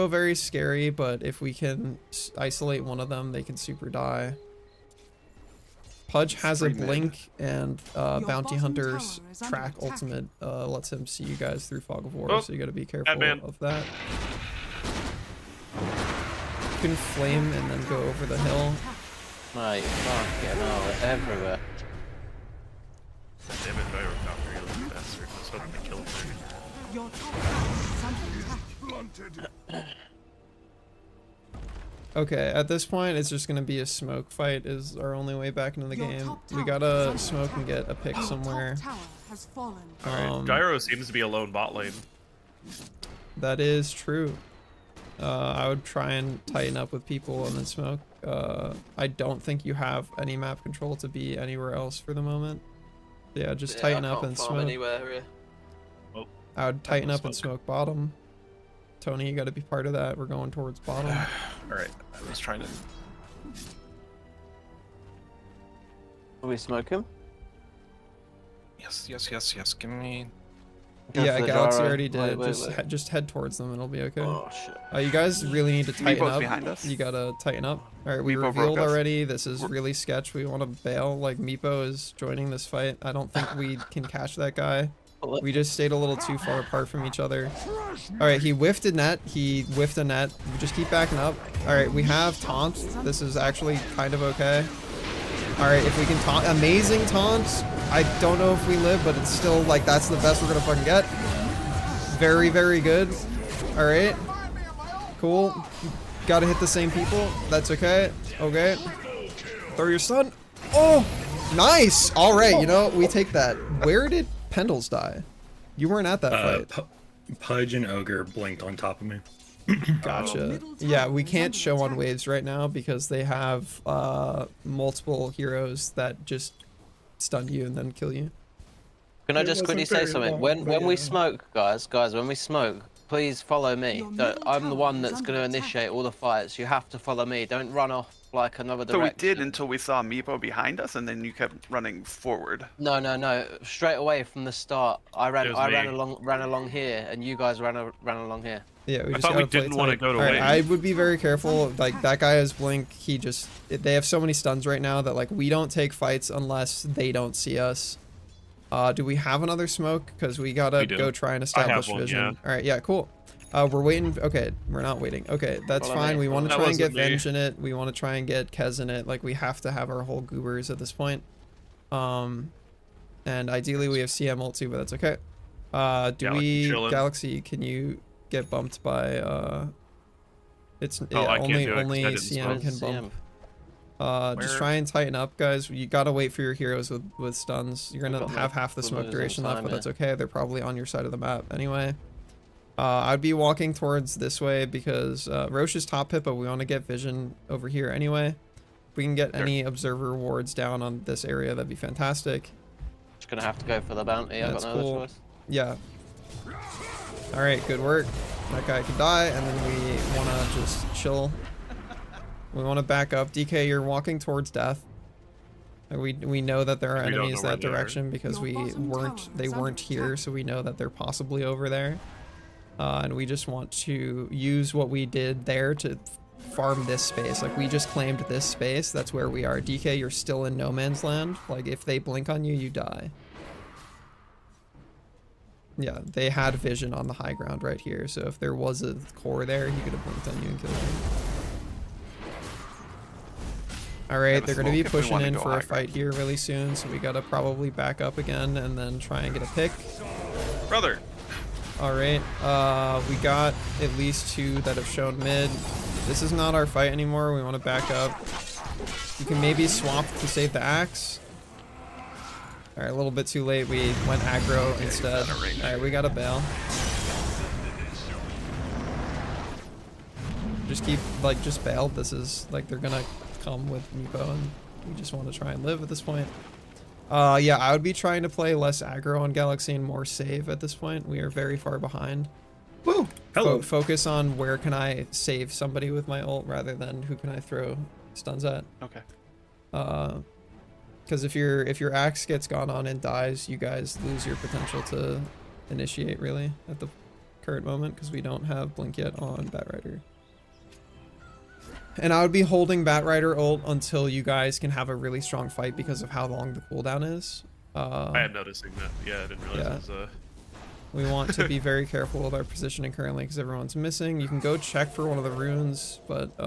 very scary, but if we can isolate one of them, they can super die. Pudge has a blink, and Bounty Hunter's track ultimate lets him see you guys through Fog of War, Oh, so you gotta be careful Batman. of that. You can flame and then go over the hill. Mate, fucking hell, they're everywhere. Damn it, gyrocopter, you little bastard. I was hoping to kill him. Your top tower is under attack. Okay, at this point, it's just gonna be a smoke fight is our only way back into the Your game. top We tower gotta is under smoke and attack. get a pick Your somewhere. top tower has fallen. Alright, Gyro seems to be a lone bot lane. That is true. I would try and tighten up with people and then smoke. I don't think you have any map control to be anywhere else for the moment. Yeah, just tighten up and smoke. Anywhere here. I would tighten no up and smoke. smoke bottom. Tony, you got to be part of that. We're going towards bottom. All right, I was trying to. Will we smoke him? Yes. Give me. Go Yeah, for the Galaxy gyro. already did. Wait, just wait. Just head towards them. It'll be okay. Oh shit. You guys really need to tighten Meepo's up. behind us. You gotta tighten up. All right, we Meepo broke revealed us. already. This is really sketch. We want to bail. Like Meepo is joining this fight. I don't think we can catch that guy. We just stayed a little too far apart from each other. All right, he whiffed a net. He whiffed a net. We just keep backing up. All right, we have taunt. This is actually kind of okay. All right, if we can taunt, amazing taunt. I don't know if we live, but it's still like that's the best we're gonna fucking get. Very, very good. All right, cool. Gotta hit the same people. That's okay. Okay. Throw your stun. Oh, nice. All right, you know we take that. Where did Pendles die? You weren't at that fight. Pudge and Ogre blinked on top of me. Gotcha. Yeah, we can't show on waves right now because they have multiple heroes that just stun you and then kill you. Can I It just quickly wasn't say very something? long, When but we yeah. smoke, guys, when we smoke, please follow me. Your middle I'm the tower one is that's under going to attack. initiate all the fights. You have to follow me. Don't run off like another So we direction. did until we saw Meepo behind us, and then you kept running forward. No. Straight away from the start, I ran It was me. along here, and you guys ran along here. Yeah, we I just thought we gotta play didn't wanna tight. go to Alright, waves. I would be very careful. Like that guy has blink. He just they have so many stuns right now that like we don't take fights unless they don't see us. Do we have another smoke? Because we gotta We do. go try and establish one, vision. yeah. All right, yeah, cool. We're waiting. Okay, we're not waiting. Okay, that's Follow fine. me. We want to That try and get wasn't me. Venge in it. We want to try and get Kez in it. Like we have to have our whole goobers at this point. And ideally we have CM ult too, but that's okay. Do Galaxy we chillin'. Galaxy? Can you get bumped by? It's Oh, yeah, I can't only do it 'cause I only didn't CM can CM. bump. Just Where- try and tighten up, guys. You gotta wait for your heroes with stuns. You're gonna got have like half the the smoke losing duration left, time, but yeah. that's okay. They're probably on your side of the map anyway. I'd be walking towards this way because Roche is top hit, but we want to get vision over here anyway. If we can get any observer wards down on this area, that'd be fantastic. Just gonna have to go for the bounty. I've That's got no cool. other choice. Yeah. All right, good work. That guy can die, and then we want to just chill. We want to back up. DK, you're walking towards death. We know that there are We don't enemies know where that they are. direction because Your we bottom weren't. tower They is under weren't here, attack. so we know that they're possibly over there. And we just want to use what we did there to farm this space. Like we just claimed this space. That's where we are. DK, you're still in no man's land. Like if they blink on you, you die. Yeah, they had vision on the high ground right here. So if there was a core there, he could have blinked on you and killed you. All right, the they're going to be smoke if we pushing wanna in go for high a fight here really soon. So we got to probably back up again and then try and get a pick. Brother! All right, we got at least 2 that have shown mid. This is not our fight anymore. We want to back up. You can maybe swap to save the axe. All right, a little bit too late. We went aggro instead. All right, we got a bail. Just keep, like, just bail. This is, like, they're gonna come with Meepo, and we just want to try and live at this point. Yeah, I would be trying to play less aggro on Galaxy and more save at this point. We are very far behind. Woo! Hello. Focus on where can I save somebody with my ult rather than who can I throw stuns at. Okay. Because if your axe gets gone on and dies, you guys lose your potential to initiate really at the current moment because we don't have blink yet on Batrider. And I would be holding Batrider ult until you guys can have a really strong fight because of how long the cooldown is. I am noticing that. Yeah, I didn't realize it was We want to be very careful with our positioning currently because everyone's missing. You can go check for one of the runes, but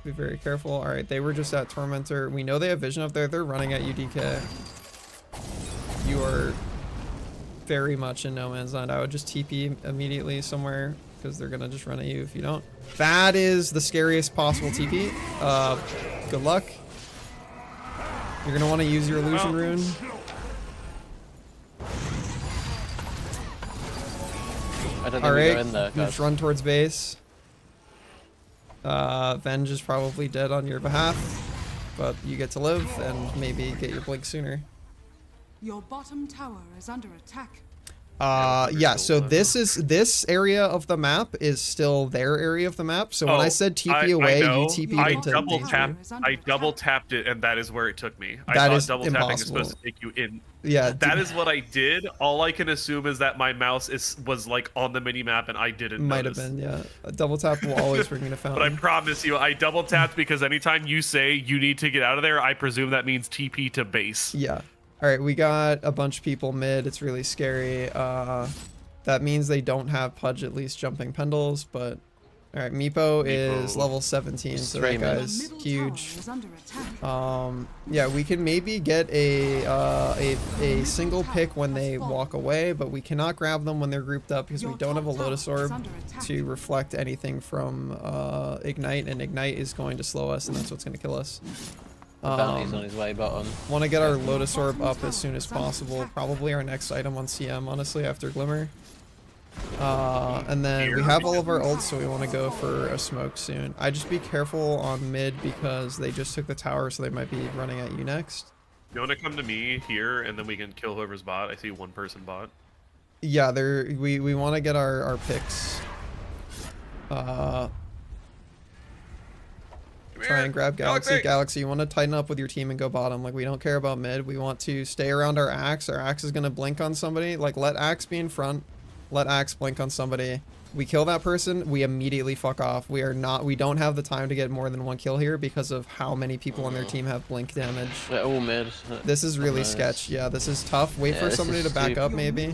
be very careful. All right, they were just at Tormentor. We know they have vision up there. They're running at you, DK. You are very much in no man's land. I would just TP immediately somewhere because they're gonna just run at you if you don't. That is the scariest possible TP. Good luck. You're gonna want to use your illusion rune. I don't think All we right, go in there, guys. let's run towards base. Venge is probably dead on your behalf, but you get to live and maybe get your blink sooner. Your bottom tower is under attack. Yeah, so this area of the map is still their area of the map. So when I said TP away, you TP'd into I double tapped it, and that is where it took me. I That thought is double tapping is impossible. supposed to take you in. Yeah, That is what I did. All I can assume is that my mouse was like on the mini map, and I didn't might have notice. been, yeah. A double tap will always bring you to But I fountain. promise you, I double tapped because anytime you say you need to get out of there, I presume that means TP to base. Yeah. All right, we got a bunch of people mid. It's really scary. That means they don't have Pudge at least jumping Pendles, but all right, Meepo is level 17, so that guy's huge. Yeah, we can maybe get a single pick when they walk away, but we cannot grab them when they're grouped up because we don't have a Lotus Orb to reflect anything from Ignite, and Ignite is going to slow us, and that's what's going to kill us. Bounty's on his way bottom. Want to get our Lotus Orb up as soon as possible. Probably our next item on CM, honestly, after Glimmer. And then we have all of our ults, so we want to go for a smoke soon. I just be careful on mid because they just took the tower, so they might be running at you next. You want to come to me here, and then we can kill whoever's bot? I see one person bot. Yeah, we want to get our picks. Try and grab Galaxy. Galaxy, you want to tighten up with your team and go bottom. Like, we don't care about mid. We want to stay around our Axe. Our Axe is going to blink on somebody. Like, let Axe be in front. Let Axe blink on somebody. We kill that person, we immediately fuck off. We don't have the time to get more than one kill here because of how many people on their team have blink damage. They're all mid. This is really sketch. Yeah, this is tough. Wait for somebody to back up, maybe.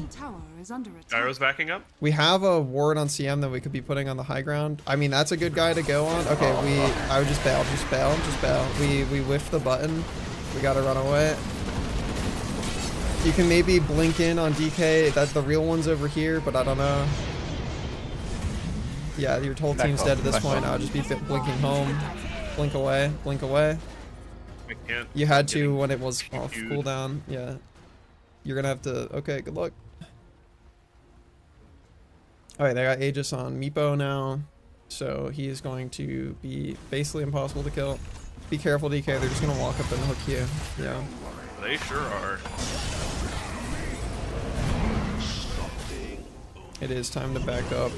Gyro's backing up? We have a ward on CM that we could be putting on the high ground. I mean, that's a good guy to go on. Okay, I would just bail. We whiffed the button. We gotta run away. You can maybe blink in on DK. That the real one's over here, but I don't know. Yeah, your whole team's dead at this point. I'll just be blinking home. Blink away. Blink away. I can't. You had to when it was off cooldown. Yeah. You're gonna have to. Okay, good luck. Alright, they got Aegis on Meepo now. So he is going to be basically impossible to kill. Be careful, DK. They're just gonna walk up and hook you. Yeah. They sure are. It is time to back up.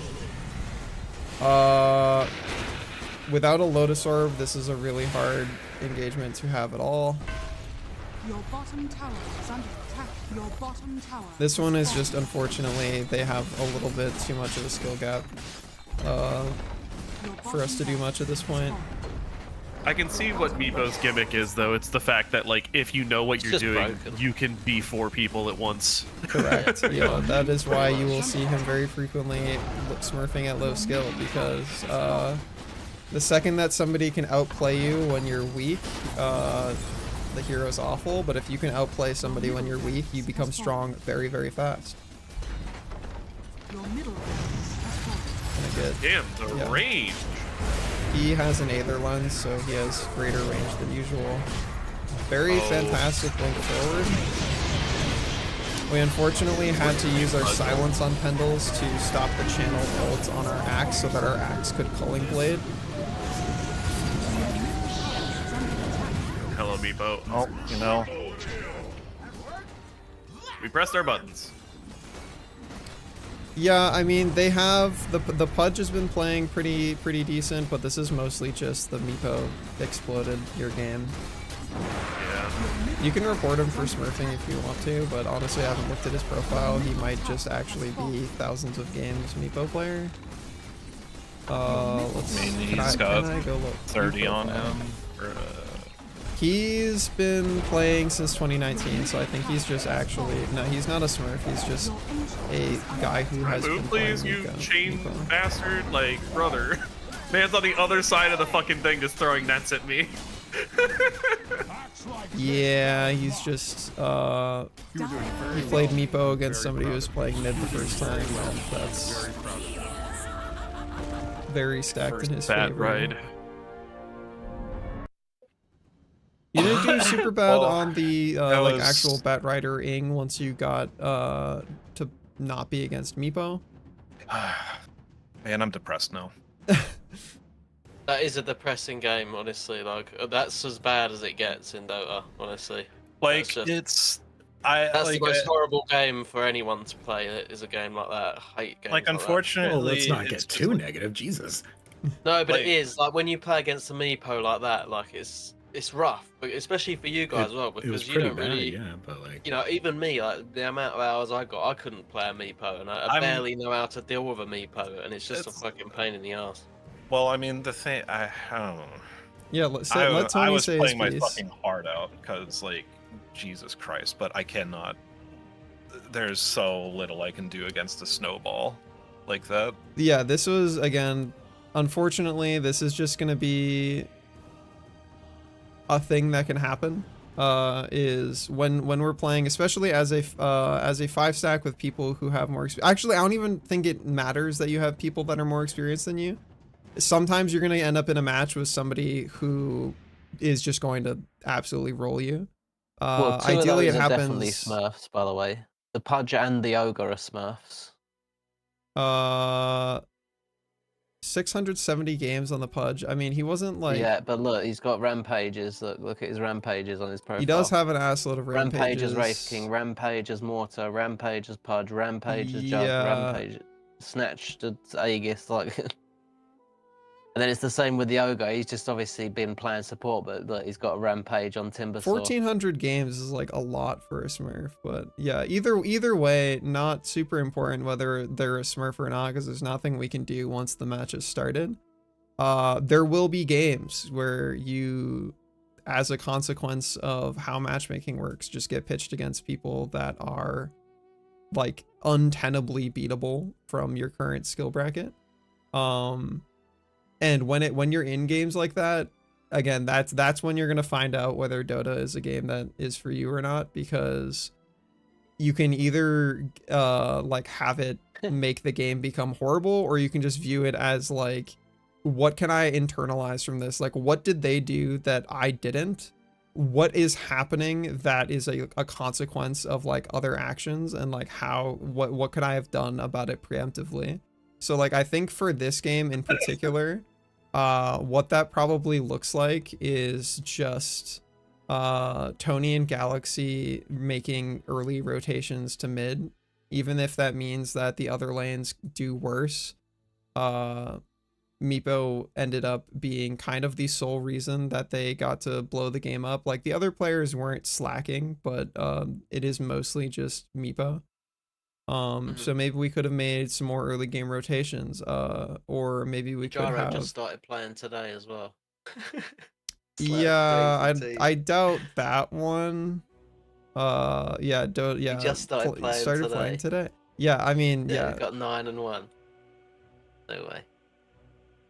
Without a Lotus Orb, this is a really hard engagement to have at all. Your bottom tower is under attack. Your bottom tower. This one is just, unfortunately, they have a little bit too much of a skill gap for us to do much at this point. I can see what Meepo's gimmick is, though. It's the fact that, like, if you know what you're doing, you can be 4 people at once. Correct. Yeah, that is why you will see him very frequently smurfing at low skill, because the second that somebody can outplay you when you're weak, the hero's awful, but if you can outplay somebody when you're weak, you become strong very, very fast. Your middle Damn, the range. He has an Aether Lens, so he has greater range than usual. Very fantastic blink forward. We unfortunately had to use our silence on Pendles to stop the channel ult on our axe so that our axe could Culling Blade. Hello, Meepo. Oh, you know. We pressed our buttons. Yeah, I mean they have the Pudge has been playing pretty decent, but this is mostly just the Meepo exploded your game. Yeah. You can report him for smurfing if you want to, but honestly I haven't looked at his profile. He might just actually be thousands of games Meepo player. Let's I mean, can he's I got go look 30 on profile? him. He's been playing since 2019, so I think he's just actually no, he's not a smurf. He's just a guy who has been Move, playing please, you Meepo. chain Meepo. bastard. Like, brother. Man's on the other side of the fucking thing just throwing nets at me. Yeah, he's just he played Meepo against somebody who was playing mid the first time, and that's very stacked in his Bat favor. ride. You didn't do super bad Well, on the that like was- actual Bat Rider ing once you got to not be against Meepo. Man, I'm depressed now. That is a depressing game, honestly. Like that's as bad as it gets in Dota, honestly. Like That's that's the most horrible game for anyone to play. Is a game like that. I hate games like that. unfortunately. Well, let's not it's get too negative. Jesus. No, but like- it is like when you play against a Meepo like that. Like it's rough, but especially for you guys as well, It was because you pretty don't bad, really. yeah, but like. You know, even me, like the amount of hours I got, I couldn't play a Meepo, and I I'm- barely know how to deal with a Meepo, and it's just a It's- fucking pain in the ass. Well, I mean, the thing, I don't know. Yeah, let I Tony was say playing his my piece. fucking heart out because, like, Jesus Christ, but I cannot. There's so little I can do against a snowball like that. Yeah, this was again. Unfortunately, this is just gonna be a thing that can happen. Is when we're playing, especially as a 5-stack with people who have more experience. Actually, I don't even think it matters that you have people that are more experienced than you. Sometimes you're gonna end up in a match with somebody who is just going to absolutely roll you. Well, two Ideally, of it those are definitely happens. Smurfs, by the way. The Pudge and the Ogre are Smurfs. 670 games on the Pudge. I mean, he wasn't like. Yeah, but look, he's got rampages. Look at his rampages on his profile. He does have an assload of Rampage rampages. as Wraith King, Rampage as Mortar, Rampage as Pudge, Rampage as Jug, Yeah. Rampage Snatched as Aegis, like. And then it's the same with the Ogre. He's just obviously been playing support, but look, he's got a Rampage on Timbersaw. 1400 games is like a lot for a Smurf, but yeah, either way, not super important whether they're a Smurf or not, because there's nothing we can do once the match has started. There will be games where you, as a consequence of how matchmaking works, just get pitched against people that are like untenably beatable from your current skill bracket. And when you're in games like that, again, that's when you're gonna find out whether Dota is a game that is for you or not, because you can either like have it make the game become horrible, or you can just view it as like, what can I internalize from this? Like, what did they do that I didn't? What is happening that is a consequence of like other actions, and like what could I have done about it preemptively? So like, I think for this game in particular, what that probably looks like is just Tony and Galaxy making early rotations to mid, even if that means that the other lanes do worse. Meepo ended up being kind of the sole reason that they got to blow the game up. Like, the other players weren't slacking, but it is mostly just Meepo. So maybe we could have made some more early game rotations, or maybe we could Jaro have. just started playing today as well. Yeah, crazy team. I doubt that one. Yeah, He just started playing today. Yeah, I mean, Yeah, yeah, he got 9 and 1. No way.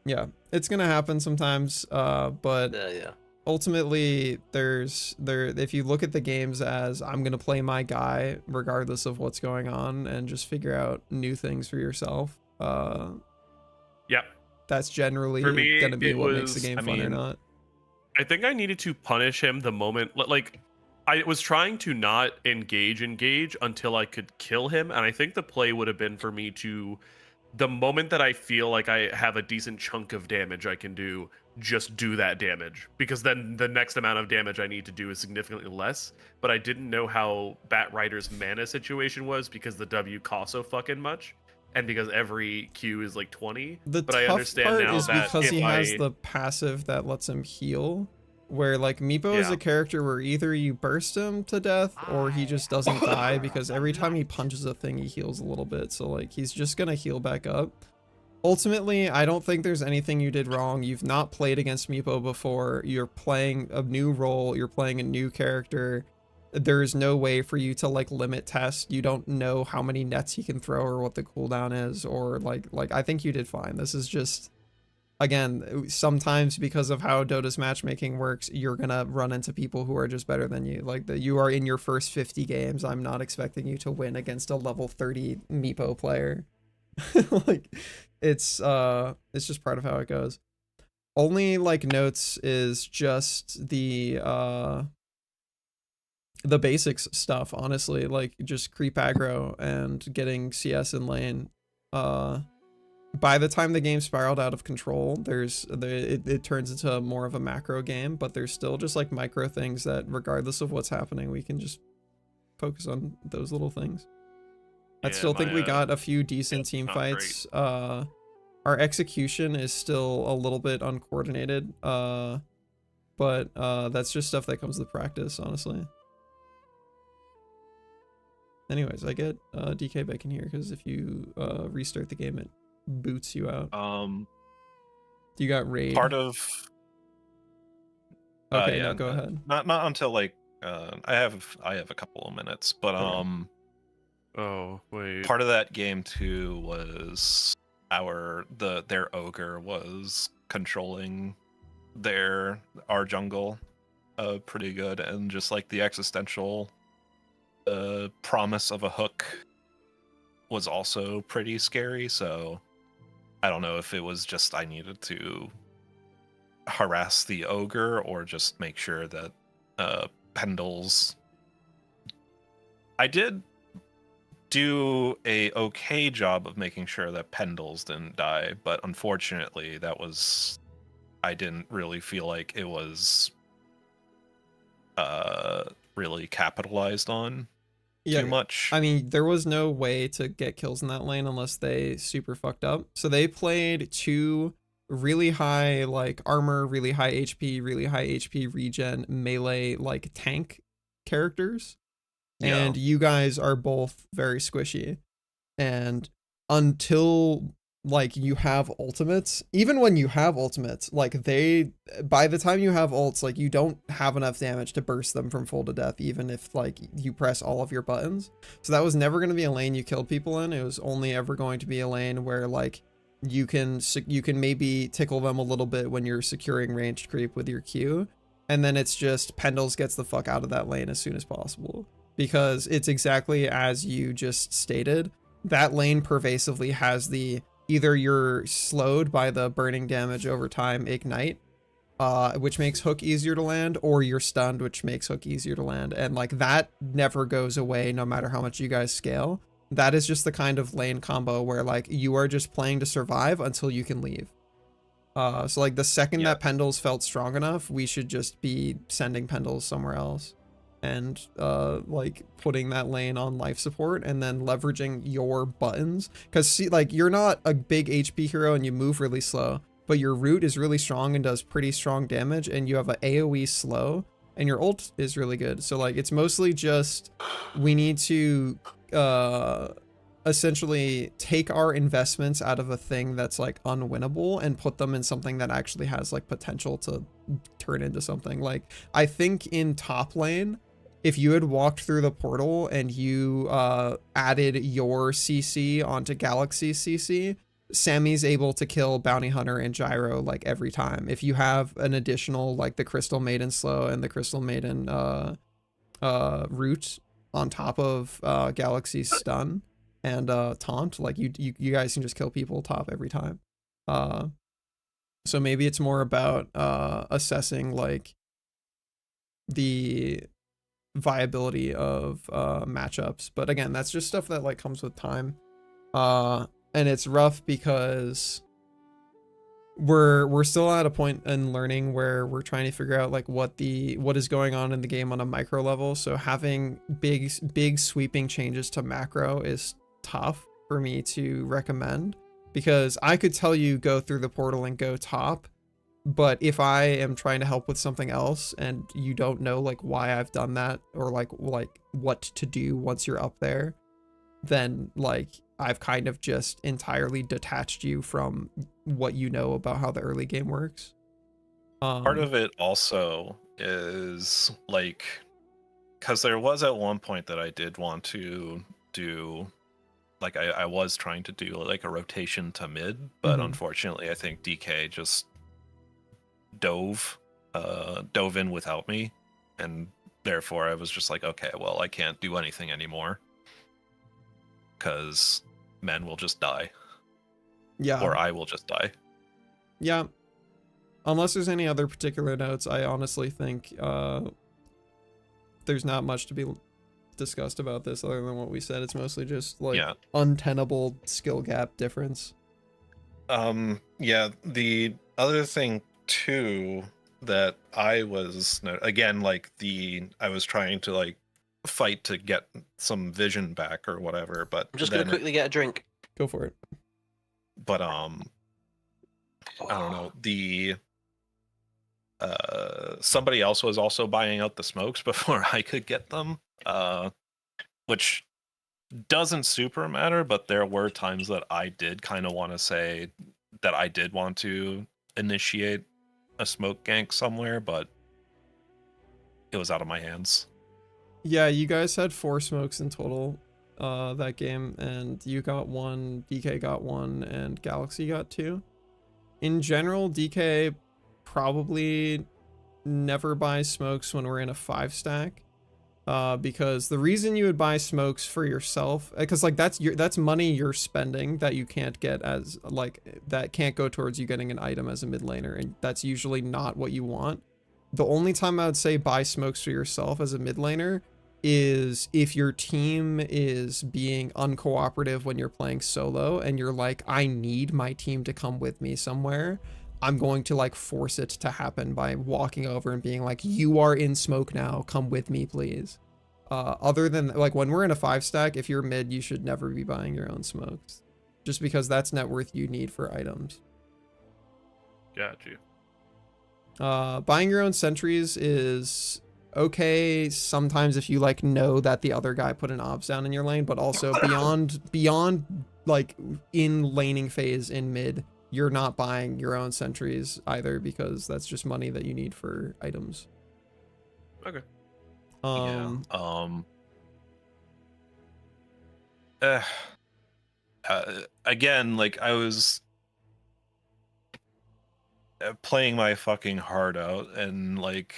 yeah, it's gonna happen sometimes. But Yeah. ultimately, if you look at the games as, I'm gonna play my guy regardless of what's going on and just figure out new things for yourself. Yep. That's generally For me, gonna be it what makes the was- game I fun or mean, not. I think I needed to punish him the moment, like, I was trying to not engage until I could kill him, and I think the play would have been for me to, the moment that I feel like I have a decent chunk of damage I can do, just do that damage, because then the next amount of damage I need to do is significantly less. But I didn't know how Bat Rider's mana situation was, because the W cost so fucking much, and because every Q is like 20. The But I tough understand part now is that because if he has I- the passive that lets him heal. Where like Meepo is Yeah. a character where either you burst him to death or he just doesn't die, because every time he punches a thing he heals a little bit. So like he's just gonna heal back up. Ultimately, I don't think there's anything you did wrong. You've not played against Meepo before. You're playing a new role. You're playing a new character. There's no way for you to like limit test. You don't know how many nets he can throw or what the cooldown is, or like I think you did fine. This is just, again, sometimes because of how Dota's matchmaking works, you're gonna run into people who are just better than you. Like you are in your first 50 games. I'm not expecting you to win against a level 30 Meepo player. Like it's just part of how it goes. Only like notes is just the basics stuff, honestly, like just creep aggro and getting CS in lane. By the time the game spiraled out of control, it turns into more of a macro game, but there's still just like micro things that regardless of what's happening, we can just focus on those little things. I still think we got a few decent team fights. Our execution is still a little bit uncoordinated, but that's just stuff that comes with practice, honestly. Anyways, I get DK back in here because if you restart the game, it boots you out. You got raid. Part of. Okay, yeah, no, go ahead. Not until like I have a couple of minutes, but Oh wait. part of that game too was their ogre was controlling our jungle pretty good, and just like the existential promise of a hook was also pretty scary. So I don't know if it was just I needed to harass the ogre or just make sure that Pendles. I did do a okay job of making sure that Pendles didn't die, but unfortunately I didn't really feel like it was really capitalized on too much. I mean, there was no way to get kills in that lane unless they super fucked up. So they played two really high like armor, really high HP regen melee like tank characters. And you guys are both very squishy. And until like you have ultimates, even when you have ultimates, like by the time you have ults, like you don't have enough damage to burst them from full to death, even if like you press all of your buttons. So that was never going to be a lane you killed people in. It was only ever going to be a lane where like you can maybe tickle them a little bit when you're securing ranged creep with your Q. And then it's just Pendles gets the fuck out of that lane as soon as possible. Because it's exactly as you just stated. That lane pervasively has either you're slowed by the burning damage over time ignite, which makes hook easier to land, or you're stunned, which makes hook easier to land. And like that never goes away no matter how much you guys scale. That is just the kind of lane combo where like you are just playing to survive until you can leave. So like the second that Pendles felt strong enough, we should just be sending Pendles somewhere else. And like putting that lane on life support and then leveraging your buttons, because see, like you're not a big HP hero and you move really slow, but your root is really strong and does pretty strong damage, and you have an AoE slow and your ult is really good. So like it's mostly just we need to essentially take our investments out of a thing that's like unwinnable and put them in something that actually has like potential to turn into something. Like I think in top lane, if you had walked through the portal and you added your CC onto Galaxy CC, Sammy's able to kill Bounty Hunter and Gyro like every time. If you have an additional like the Crystal Maiden slow and the Crystal Maiden root on top of Galaxy's stun and taunt, like you guys can just kill people top every time. So maybe it's more about assessing like the viability of matchups, but again, that's just stuff that like comes with time, and it's rough because we're still at a point in learning where we're trying to figure out like what is going on in the game on a micro level. So having big sweeping changes to macro is tough, for me to recommend, because I could tell you go through the portal and go top, but if I am trying to help with something else and you don't know like why I've done that, or like what to do once you're up there, then like I've kind of just entirely detached you from what you know about how the early game works. Part of it also is like, because there was at one point that I did want to do, like I was trying to do like a rotation to mid, but unfortunately I think DK just dove in without me, and therefore I was just like, okay, well, I can't do anything anymore because men will just die. Yeah. Or I will just die. Yeah. Unless there's any other particular notes, I honestly think there's not much to be discussed about this other than what we said. It's mostly just like untenable skill gap difference. Yeah, the other thing too that I was again, like I was trying to like fight to get some vision back or whatever, but I'm just gonna quickly get a drink. Go for it. But I don't know, somebody else was also buying out the smokes before I could get them, which doesn't super matter, but there were times that I did kind of want to say that I did want to initiate a smoke gank somewhere, but it was out of my hands. Yeah, you guys had 4 smokes in total that game, and you got 1, DK got 1, and Galaxy got 2. In general, DK probably never buys smokes when we're in a 5-stack. Because the reason you would buy smokes for yourself, because like that's money you're spending that you can't get as like that can't go towards you getting an item as a mid laner, and that's usually not what you want. The only time I would say buy smokes for yourself as a mid laner is if your team is being uncooperative when you're playing solo and you're like, I need my team to come with me somewhere. I'm going to like force it to happen by walking over and being like, you are in smoke now, come with me please. Other than like when we're in a 5-stack, if you're mid, you should never be buying your own smokes, just because that's net worth you need for items. Got you. Buying your own sentries is okay sometimes if you like know that the other guy put an obs down in your lane, but also beyond like in laning phase in mid, you're not buying your own sentries either, because that's just money that you need for items. Okay. Again, like I was playing my fucking heart out, and like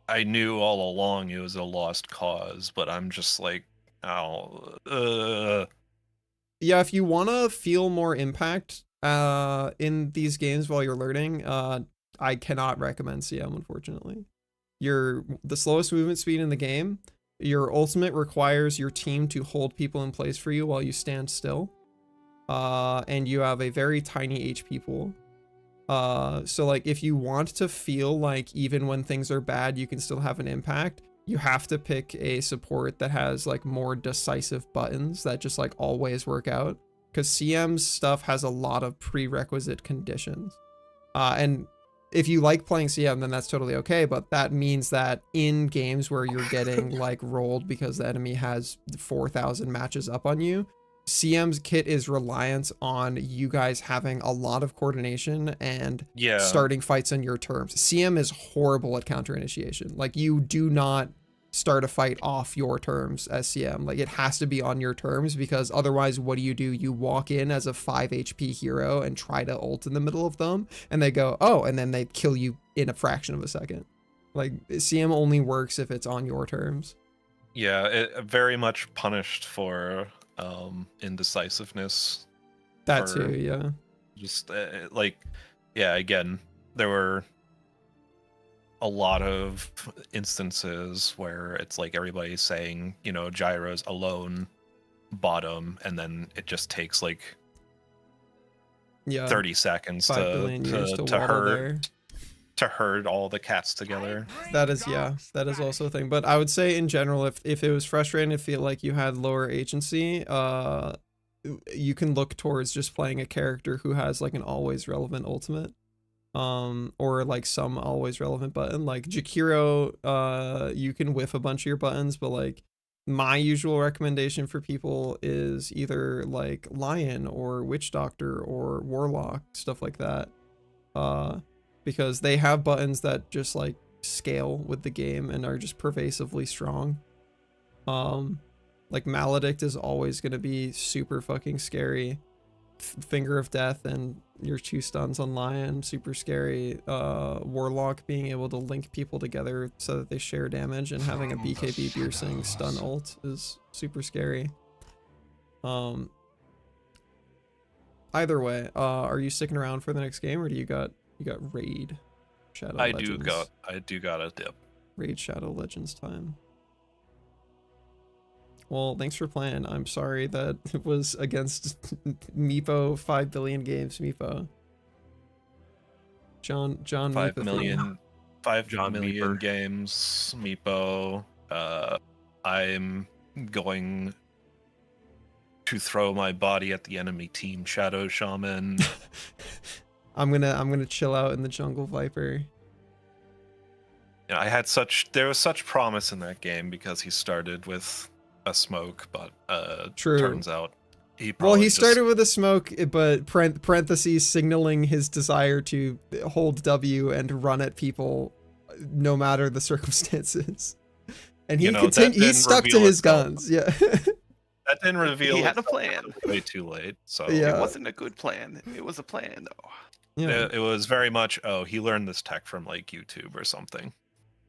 I knew all along it was a lost cause, but I'm just like, yeah, if you want to feel more impact in these games while you're learning, I cannot recommend CM, unfortunately. You're the slowest movement speed in the game. Your ultimate requires your team to hold people in place for you while you stand still. And you have a very tiny HP pool. So like if you want to feel like even when things are bad, you can still have an impact, you have to pick a support that has like more decisive buttons that just like always work out. Because CM's stuff has a lot of prerequisite conditions. And if you like playing CM, then that's totally okay, but that means that in games where you're getting like rolled because the enemy has 4,000 matches up on you, CM's kit is reliant on you guys having a lot of coordination and starting fights on your terms. CM is horrible at counter initiation. Like you do not start a fight off your terms as CM. Like it has to be on your terms, because otherwise what do? You walk in as a 5 HP hero and try to ult in the middle of them, and they go, oh, and then they kill you in a fraction of a second. Like CM only works if it's on your terms. Yeah, it very much punished for indecisiveness. That too, yeah. Just like, yeah, again, there were a lot of instances where it's like everybody's saying, you know, Gyro's alone bottom, and then it just takes like 30 seconds to herd all the cats together. That is also a thing. But I would say in general, if it was frustrating to feel like you had lower agency, you can look towards just playing a character who has like an always relevant ultimate, or like some always relevant button. Like Jakiro, you can whiff a bunch of your buttons, but like my usual recommendation for people is either like Lion or Witch Doctor or Warlock, stuff like that, because they have buttons that just like scale with the game and are just pervasively strong. Like Maledict is always going to be super fucking scary. Finger of Death and your 2 stuns on Lion, super scary. Warlock being able to link people together so that they share damage and having a BKB piercing stun ult is super scary. Either way, are you sticking around for the next game, or do you got Raid Shadow Legends? I do got a dip. Raid Shadow Legends time. Well, thanks for playing. I'm sorry that it was against Meepo, 5 billion games, Meepo. John 5 Meepo. million, 5 John million Meeper. games, Meepo. I'm going to throw my body at the enemy team, Shadow Shaman. I'm gonna chill out in the Jungle Viper. Yeah, there was such promise in that game because he started with a smoke, but True. turns out he started with a smoke, but parentheses signaling his desire to hold W and run at people no matter the circumstances. And he stuck to his guns. Yeah. That didn't reveal. He had a plan. Way too late. So Yeah. It wasn't a good plan. It was a plan though. Yeah. It was very much, he learned this tech from like YouTube or something.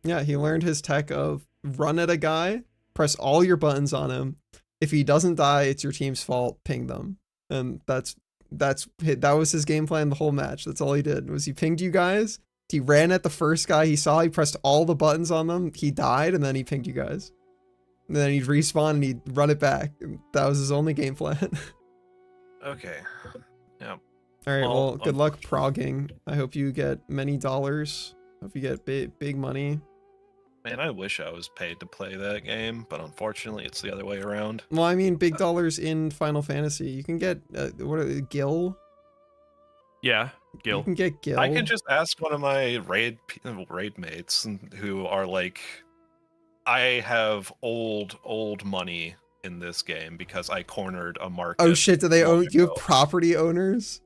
Yeah, he learned his tech of run at a guy, press all your buttons on him. If he doesn't die, it's your team's fault. Ping them, and that was his game plan the whole match. That's all he did, was he pinged you guys. He ran at the first guy he saw. He pressed all the buttons on them. He died, and then he pinged you guys. And then he'd respawn and he'd run it back. That was his only game plan. Okay. Yeah. All right. Well, good luck progging. I hope you get many dollars. Hope you get big money. Man, I wish I was paid to play that game, but unfortunately, it's the other way around. Well, I mean, big dollars in Final Fantasy. You can get Gil. Yeah, Gil. You can get Gil. I can just ask one of my raid mates who are like, I have old money in this game because I cornered a market. Oh shit! Do they own? ago. You have property owners?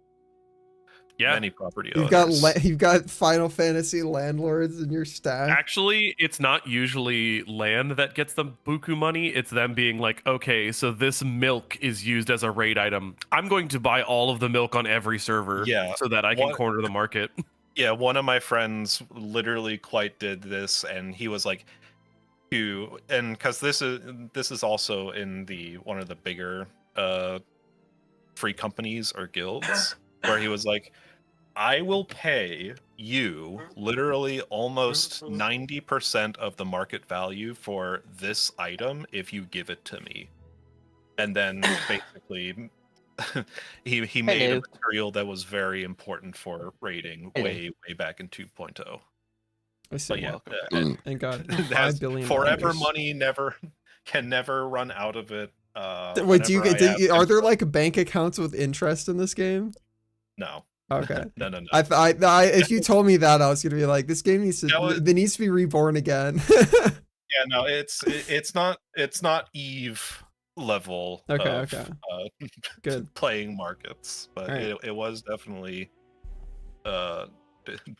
Yeah, Many property You've owners. you've got Final Fantasy landlords in your stack. Actually, it's not usually land that gets them buku money. It's them being like, okay, so this milk is used as a raid item. I'm going to buy all of the milk on every server, so that I can corner the market. Yeah, one of my friends literally quite did this, and he was like, and because this is also in one of the bigger free companies or guilds, where he was like, I will pay you literally almost 90% of the market value for this item if you give it to me. And then basically he made a material that was very important for raiding way back in 2.0. I see. But yeah, and got it 5 has billion. forever dollars. money can never run out of it. Wait, are there like bank accounts with interest in this game? No. Okay. No. If you told me that, I was gonna be like, this game needs to be reborn again. Yeah, no, it's not Eve level. Okay. Good. Playing markets, but Right. it was definitely.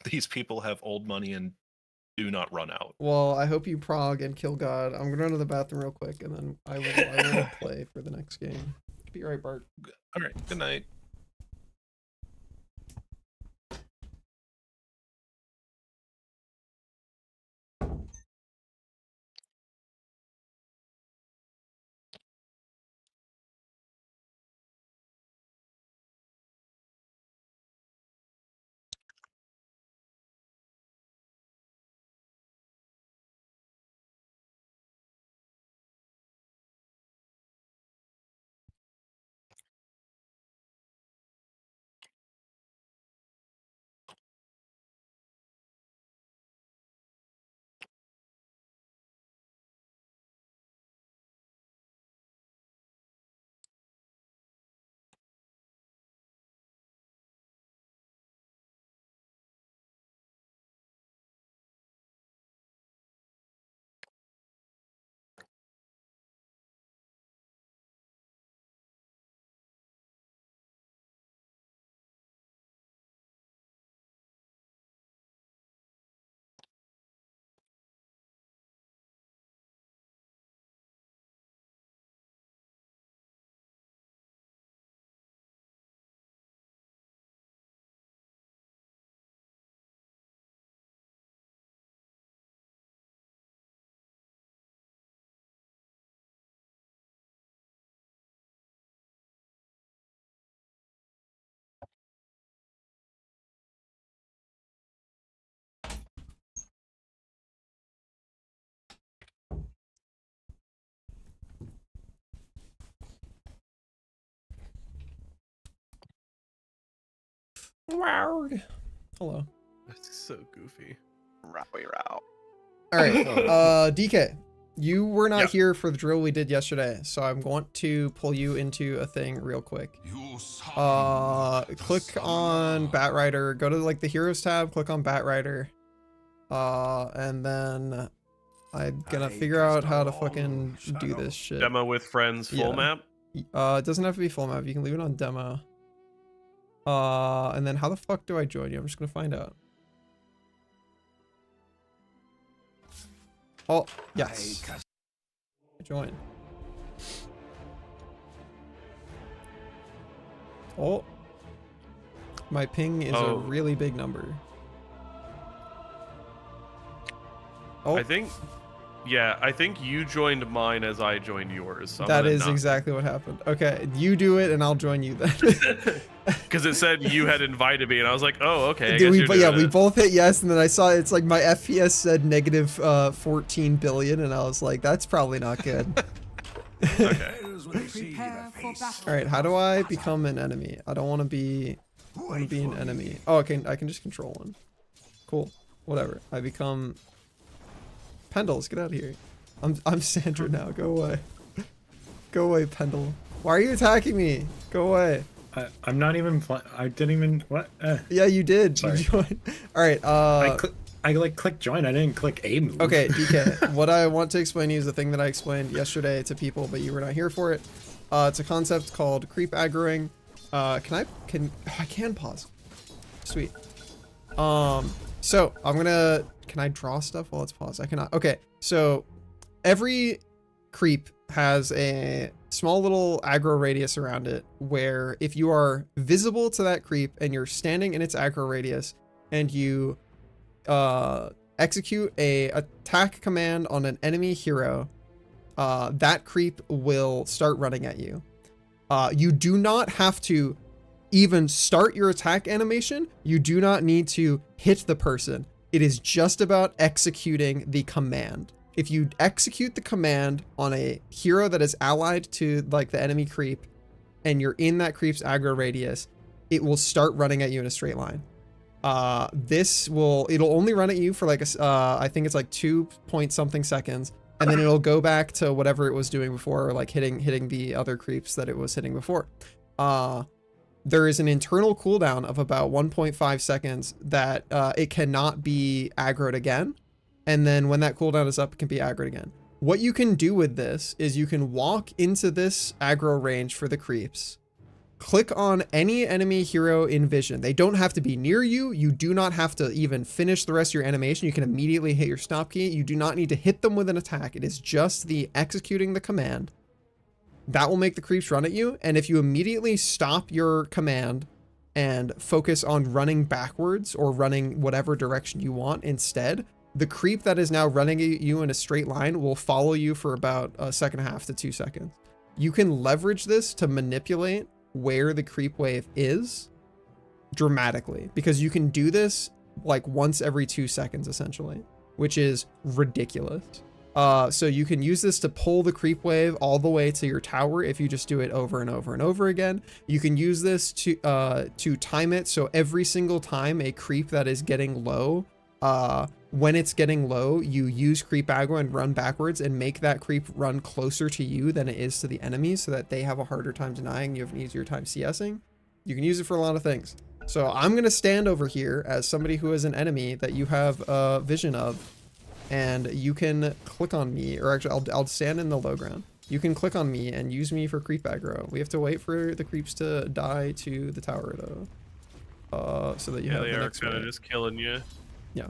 These people have old money and do not run out. Well, I hope you prog and kill God. I'm gonna run to the bathroom real quick, and then I will play for the next game. Be right, Bart. All right. Good night. Wow. Hello. That's so goofy. Rowie row. All right. DK, you were not Yeah. here for the drill we did yesterday, so I'm going to pull you into a thing real quick. Click on Batrider. Go to like the Heroes tab. Click on Batrider. And then I'm gonna figure out how to fucking do this shit. Demo with friends, full Yeah. map. It doesn't have to be full map. You can leave it on demo. And then how the fuck do I join you? I'm just gonna find out. Oh, yes. Join. Oh. My ping is a Oh. really big number. Oh, I think you joined mine as I joined yours. So that is exactly what happened. Okay, you do it and I'll join you then. because it said you had invited me, and I was like, oh, okay. I Dude, guess you're doing we it. both hit yes, and then I saw it's like my FPS said negative 14 billion, and I was like, that's probably not good. Okay. Prepare for battle. All right, how do I become an enemy? I don't want to be. I want to be an enemy. Oh, okay, I can just control one. Cool. Whatever. I become. Pendles, get out of here. I'm Sandra now. Go away. Go away, Pendle. Why are you attacking me? Go away. I'm not even. I didn't even. What? Yeah, you did. Sorry. You joined. All right. I like click join. I didn't click a move. Okay, DK. What I want to explain to you is the thing that I explained yesterday to people, but you were not here for it. It's a concept called creep aggroing. I can pause. Sweet. So I'm gonna. Can I draw stuff while it's paused? I cannot. Okay. So every creep has a small little aggro radius around it, where if you are visible to that creep and you're standing in its aggro radius, and you execute a attack command on an enemy hero, that creep will start running at you. You do not have to even start your attack animation. You do not need to hit the person. It is just about executing the command. If you execute the command on a hero that is allied to like the enemy creep, and you're in that creep's aggro radius, it will start running at you in a straight line. It'll only run at you for like I think it's like 2 point something seconds, and then it'll go back to whatever it was doing before, like hitting the other creeps that it was hitting before. There is an internal cooldown of about 1.5 seconds that it cannot be aggroed again, and then when that cooldown is up, it can be aggroed again. What you can do with this is you can walk into this aggro range for the creeps, click on any enemy hero in vision. They don't have to be near you. You do not have to even finish the rest of your animation. You can immediately hit your stop key. You do not need to hit them with an attack. It is just the executing the command. That will make the creeps run at you. And if you immediately stop your command and focus on running backwards or running whatever direction you want instead, the creep that is now running at you in a straight line will follow you for about 1.5 to 2 seconds. You can leverage this to manipulate where the creep wave is dramatically, because you can do this like once every 2 seconds essentially, which is ridiculous. So you can use this to pull the creep wave all the way to your tower if you just do it over and over and over again. You can use this to time it, so every single time a creep that is getting low, when it's getting low, you use creep aggro and run backwards and make that creep run closer to you than it is to the enemy, so that they have a harder time denying, you have an easier time CSing. You can use it for a lot of things. So I'm going to stand over here as somebody who is an enemy that you have a vision of, and you can click on me, or actually I'll stand in the low ground. You can click on me and use me for creep aggro. We have to wait for the creeps to die to the tower though, so that you have they the are next kind of wave. just killing you. Yeah.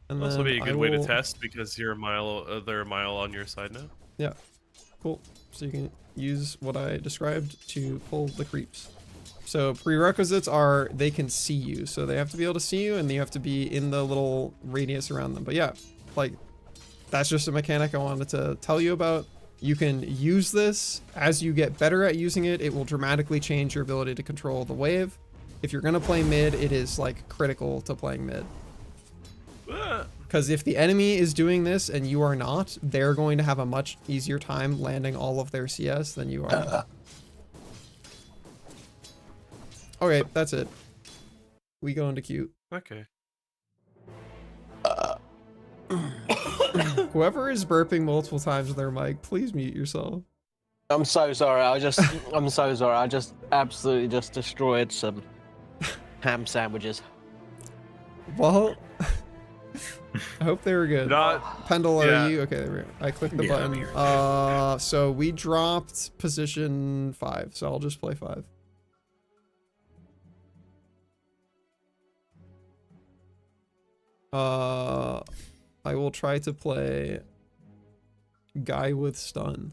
And Also then be a I good way to will- test because you're a mile. They're a mile on your side now. Yeah, cool. So you can use what I described to pull the creeps. So prerequisites are they can see you, so they have to be able to see you, and you have to be in the little radius around them. But yeah, like that's just a mechanic I wanted to tell you about. You can use this as you get better at using it. It will dramatically change your ability to control the wave. If you're gonna play mid, it is like critical to playing mid. Because if the enemy is doing this and you are not, they're going to have a much easier time landing all of their CS than you are. Okay, that's it. We go into cute. Okay. Whoever is burping multiple times in their mic, please mute yourself. I'm so sorry. I'm so sorry. I just absolutely just destroyed some ham sandwiches. Well, I hope they were good. Pendle, yeah. are you? Okay, there we go. I clicked the Yeah, I'm button. here. So we dropped position 5, so I'll just play 5. I will try to play guy with stun.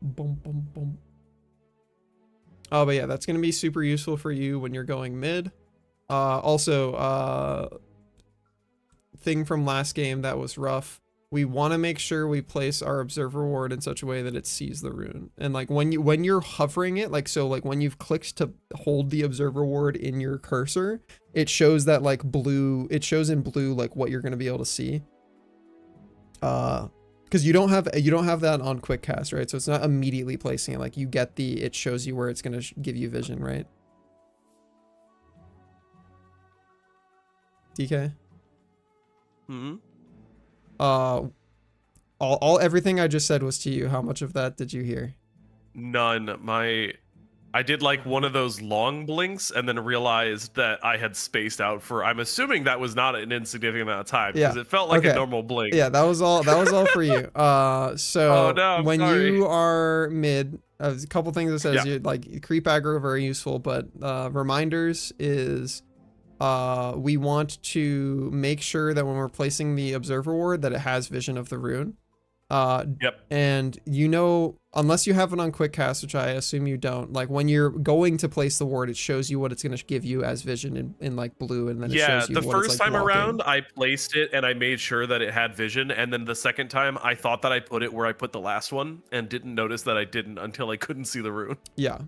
Boom, boom, boom. Oh, but yeah, that's going to be super useful for you when you're going mid. Also, thing from last game that was rough. We want to make sure we place our observer ward in such a way that it sees the rune. And like when you're hovering it, like so like when you've clicked to hold the observer ward in your cursor, it shows that like blue, it shows in blue like what you're going to be able to see. Because you don't have that on quick cast, right? So it's not immediately placing it. Like you get it shows you where it's going to give you vision, right? DK? Hmm. Everything I just said was to you. How much of that did you hear? None. I did like one of those long blinks and then realized that I had spaced out for, I'm assuming that was not an insignificant amount of time because it felt like a normal blink. Yeah, that was all for you. So Oh, no, I'm when sorry. you are mid, a couple things it says, you like creep aggro, very useful, but reminders is we want to make sure that when we're placing the observer ward that it has vision of the rune. Yep. And you know, unless you have it on quick cast, which I assume you don't, like when you're going to place the ward, it shows you what it's going to give you as vision in like blue, and then it shows you the what first it's like time blocking. around I placed it and I made sure that it had vision, and then the second time I thought that I put it where I put the last one and didn't notice that I didn't until I couldn't see the rune. Yeah.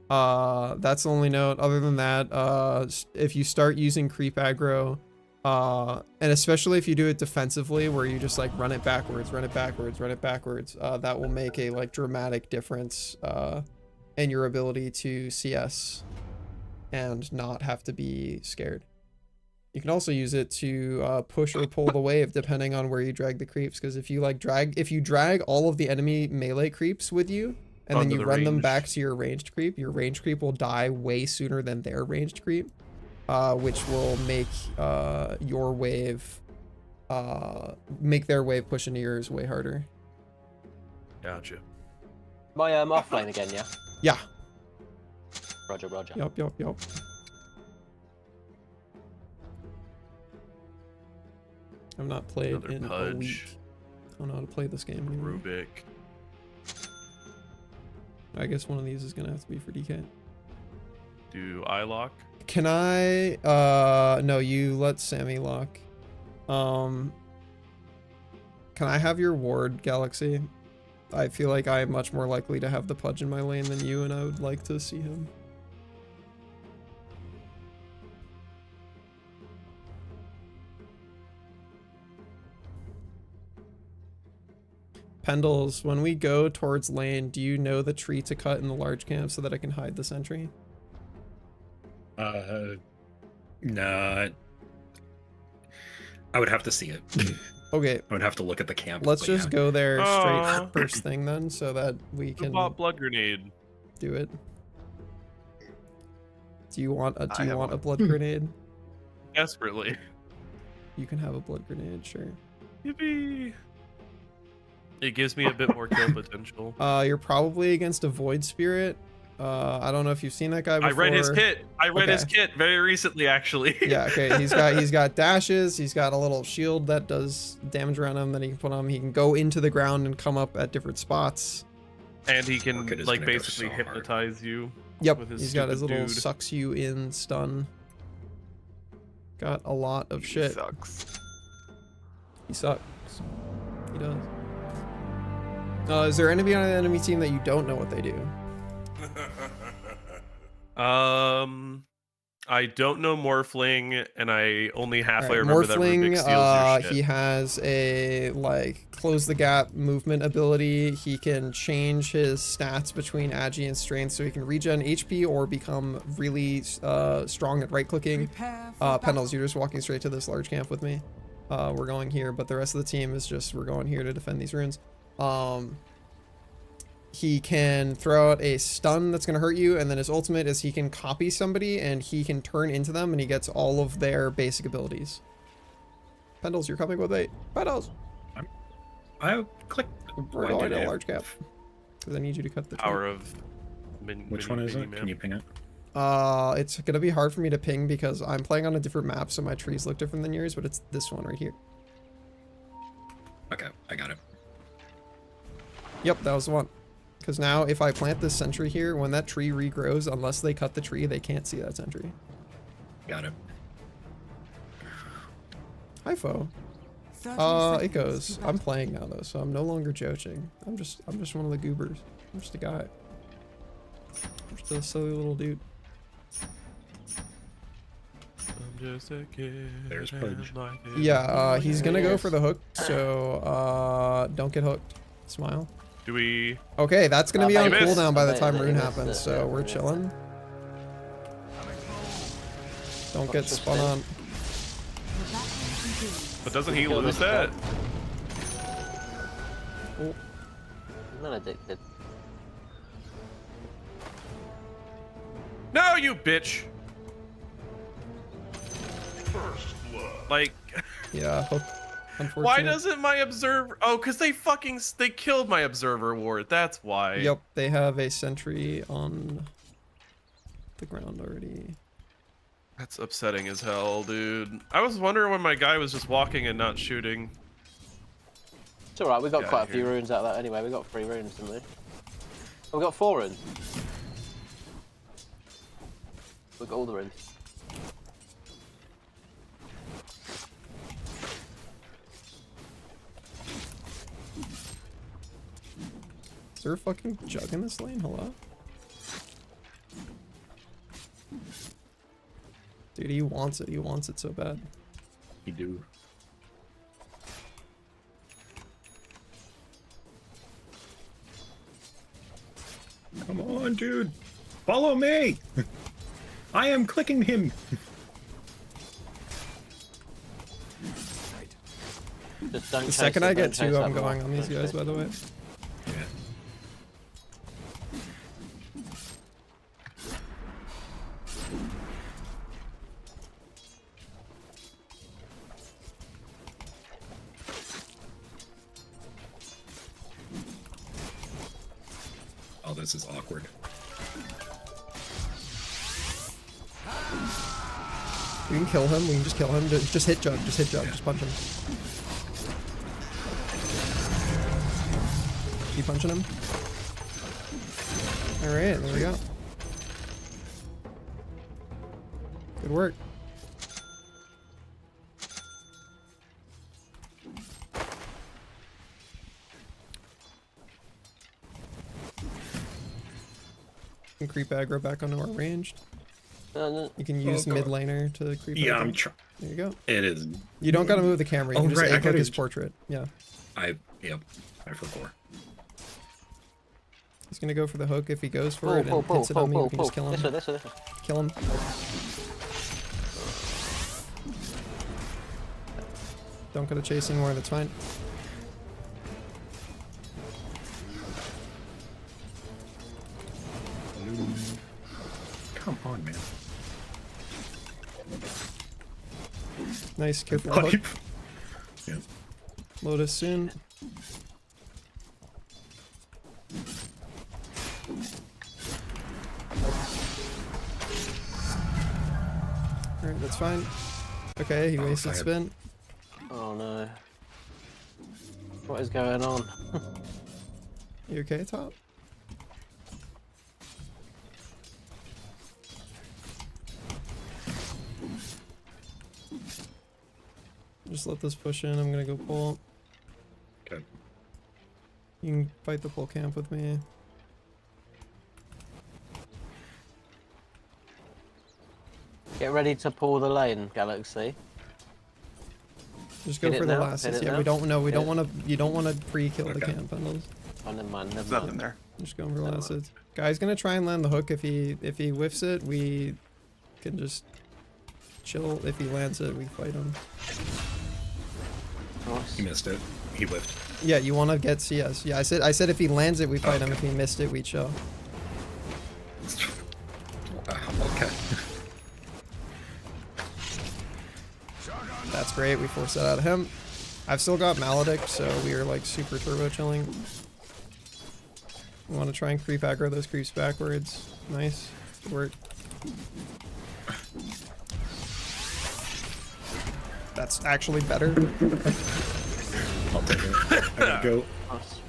That's the only note. Other than that, if you start using creep aggro, and especially if you do it defensively, where you just like run it backwards, that will make a like dramatic difference in your ability to CS and not have to be scared. You can also use it to push or pull the wave depending on where you drag the creeps, because if you drag all of the enemy melee creeps with you, and then you run them back to your ranged creep will die way sooner than their ranged creep, which will make your wave, make their wave push into yours way harder. Gotcha. Am I offlane again, yeah? Yeah. Roger, roger. Yup. I've not played Another in a Pudge. week. I don't know how to play this game anymore. Rubik. I guess one of these is gonna have to be for DK. Do I lock? Can I no, you let Sammy lock. Can I have your ward, Galaxy? I feel like I am much more likely to have the Pudge in my lane than you, and I would like to see him. Pendles, when we go towards lane, do you know the tree to cut in the large camp so that I can hide the sentry? Nah. I would have to see it. Okay. I would have to look at the camp. Let's but just yeah. go there straight Aw. first thing then, so that we Who can bought blood grenade? do it. Do you want a I have one. blood grenade? Desperately. You can have a blood grenade, sure. Yippee! It gives me a bit more kill potential. You're probably against a void spirit. I don't know if you've seen that guy before. I read his kit. I read his Okay. kit very recently, actually. Yeah, okay. He's got dashes. He's got a little shield that does damage around him that he can put on. He can go into the ground and come up at different spots. And he can Orchid is like gonna go basically so hard. hypnotize you. Yep, With his he's got his stupid little dude. sucks you in stun. Got a lot of shit. Sucks. He sucks. He does. Is there anybody on the enemy team that you don't know what they do? I don't know Morphling, and I only halfway Alright, remember that Rubik steals your shit. he has a like close the gap movement ability. He can change his stats between agi and strength, so he can regen HP or become really strong at right clicking. Pendles, you're just walking straight to this large camp with me. We're going here, but the rest of the team is just we're going here to defend these runes. He can throw out a stun that's going to hurt you, and then his ultimate is he can copy somebody and he can turn into them, and he gets all of their basic abilities. Pendles, you're coming with me. Pendles! I clicked. We're going to a large cap. Because I need you to cut the tree. Power of Which one is it? Can you ping it? It's going to be hard for me to ping because I'm playing on a different map, so my trees look different than yours, but it's this one right here. Okay, I got it. Yep, that was the one. Because now if I plant this sentry here, when that tree regrows, unless they cut the tree, they can't see that sentry. Got it. Hi, foe. It goes. I'm playing now though, so I'm no longer joking. I'm just one of the goobers. I'm just a guy. I'm just a silly little dude. I'm just a kid. There's Pudge. Yeah, he's gonna go for the hook, so don't get hooked. Smile. Do we... Okay, that's gonna be on missed. cooldown by the time rune happens, so we're chilling. Don't get spun on. But doesn't he lose that? I'm not addicted. No, you bitch! Like... Yeah, hook. Unfortunate. Why doesn't my observer... Oh, because they killed my observer ward. That's why. Yep, they have a sentry on the ground already. That's upsetting as hell, dude. I was wondering when my guy was just walking and not shooting. It's alright, we got Get quite out a few here. runes out of that anyway. We got 3 runes, didn't we? Oh, we got 4 runes. We got all the runes. Is there a fucking jug in this lane? Hello? Dude, he wants it. He wants it so bad. You do. Come on, dude. Follow me. I am clicking him. Just don't The chase second it, I don't get chase 2, that I'm more. going on these Don't guys, chase by the way. Yeah. Oh, this is awkward. We can kill him. We can just kill him. Just hit jug. Just hit jug. Just punch him. Keep punching him. Alright, there we go. Good work. Can creep aggro back onto our ranged. No. You can use God. mid laner to creep. Yeah, aggro. I'm trying. There you go. It is. You don't gotta move the camera. You Oh, can just right, I A-click gotta- his portrait. Yeah. Yep. I forgot. He's gonna go for the hook. If he goes for Pull, it and pull, hits it pull, on me, pull, we can just kill pull. him. This way. Kill him. Don't gotta chase anymore. That's fine. Come on, man. Nice. Careful. Hook. Pipe. Yeah. Lotus soon. Alright, that's fine. Okay, he Oh, wasted fire. spin. Oh no. What is going on? You okay, top? Just let this push in. I'm gonna go pull. Okay. You can fight the pull camp with me. Get ready to pull the lane, Galaxy. Just go Hit for it the now, last. hit it Yeah, now. we don't know. We Hit don't it. want to. You don't want to pre-kill the Okay. camp pendles. Oh, never mind, never There's mind. nothing there. Just going for Never last. mind. Guy's gonna try and land the hook. If he whiffs it, we can just chill. If he lands it, we fight him. Nice. He missed it. He whiffed. Yeah, you want to get CS. Yeah, I said if he lands it, we fight him. If he missed it, we chill. Okay. That's great. We forced that out of him. I've still got Maledict, so we are like super turbo chilling. We want to try and creep aggro those creeps backwards. Nice. Good work. That's actually better. I'll take it. I gotta go. Nice.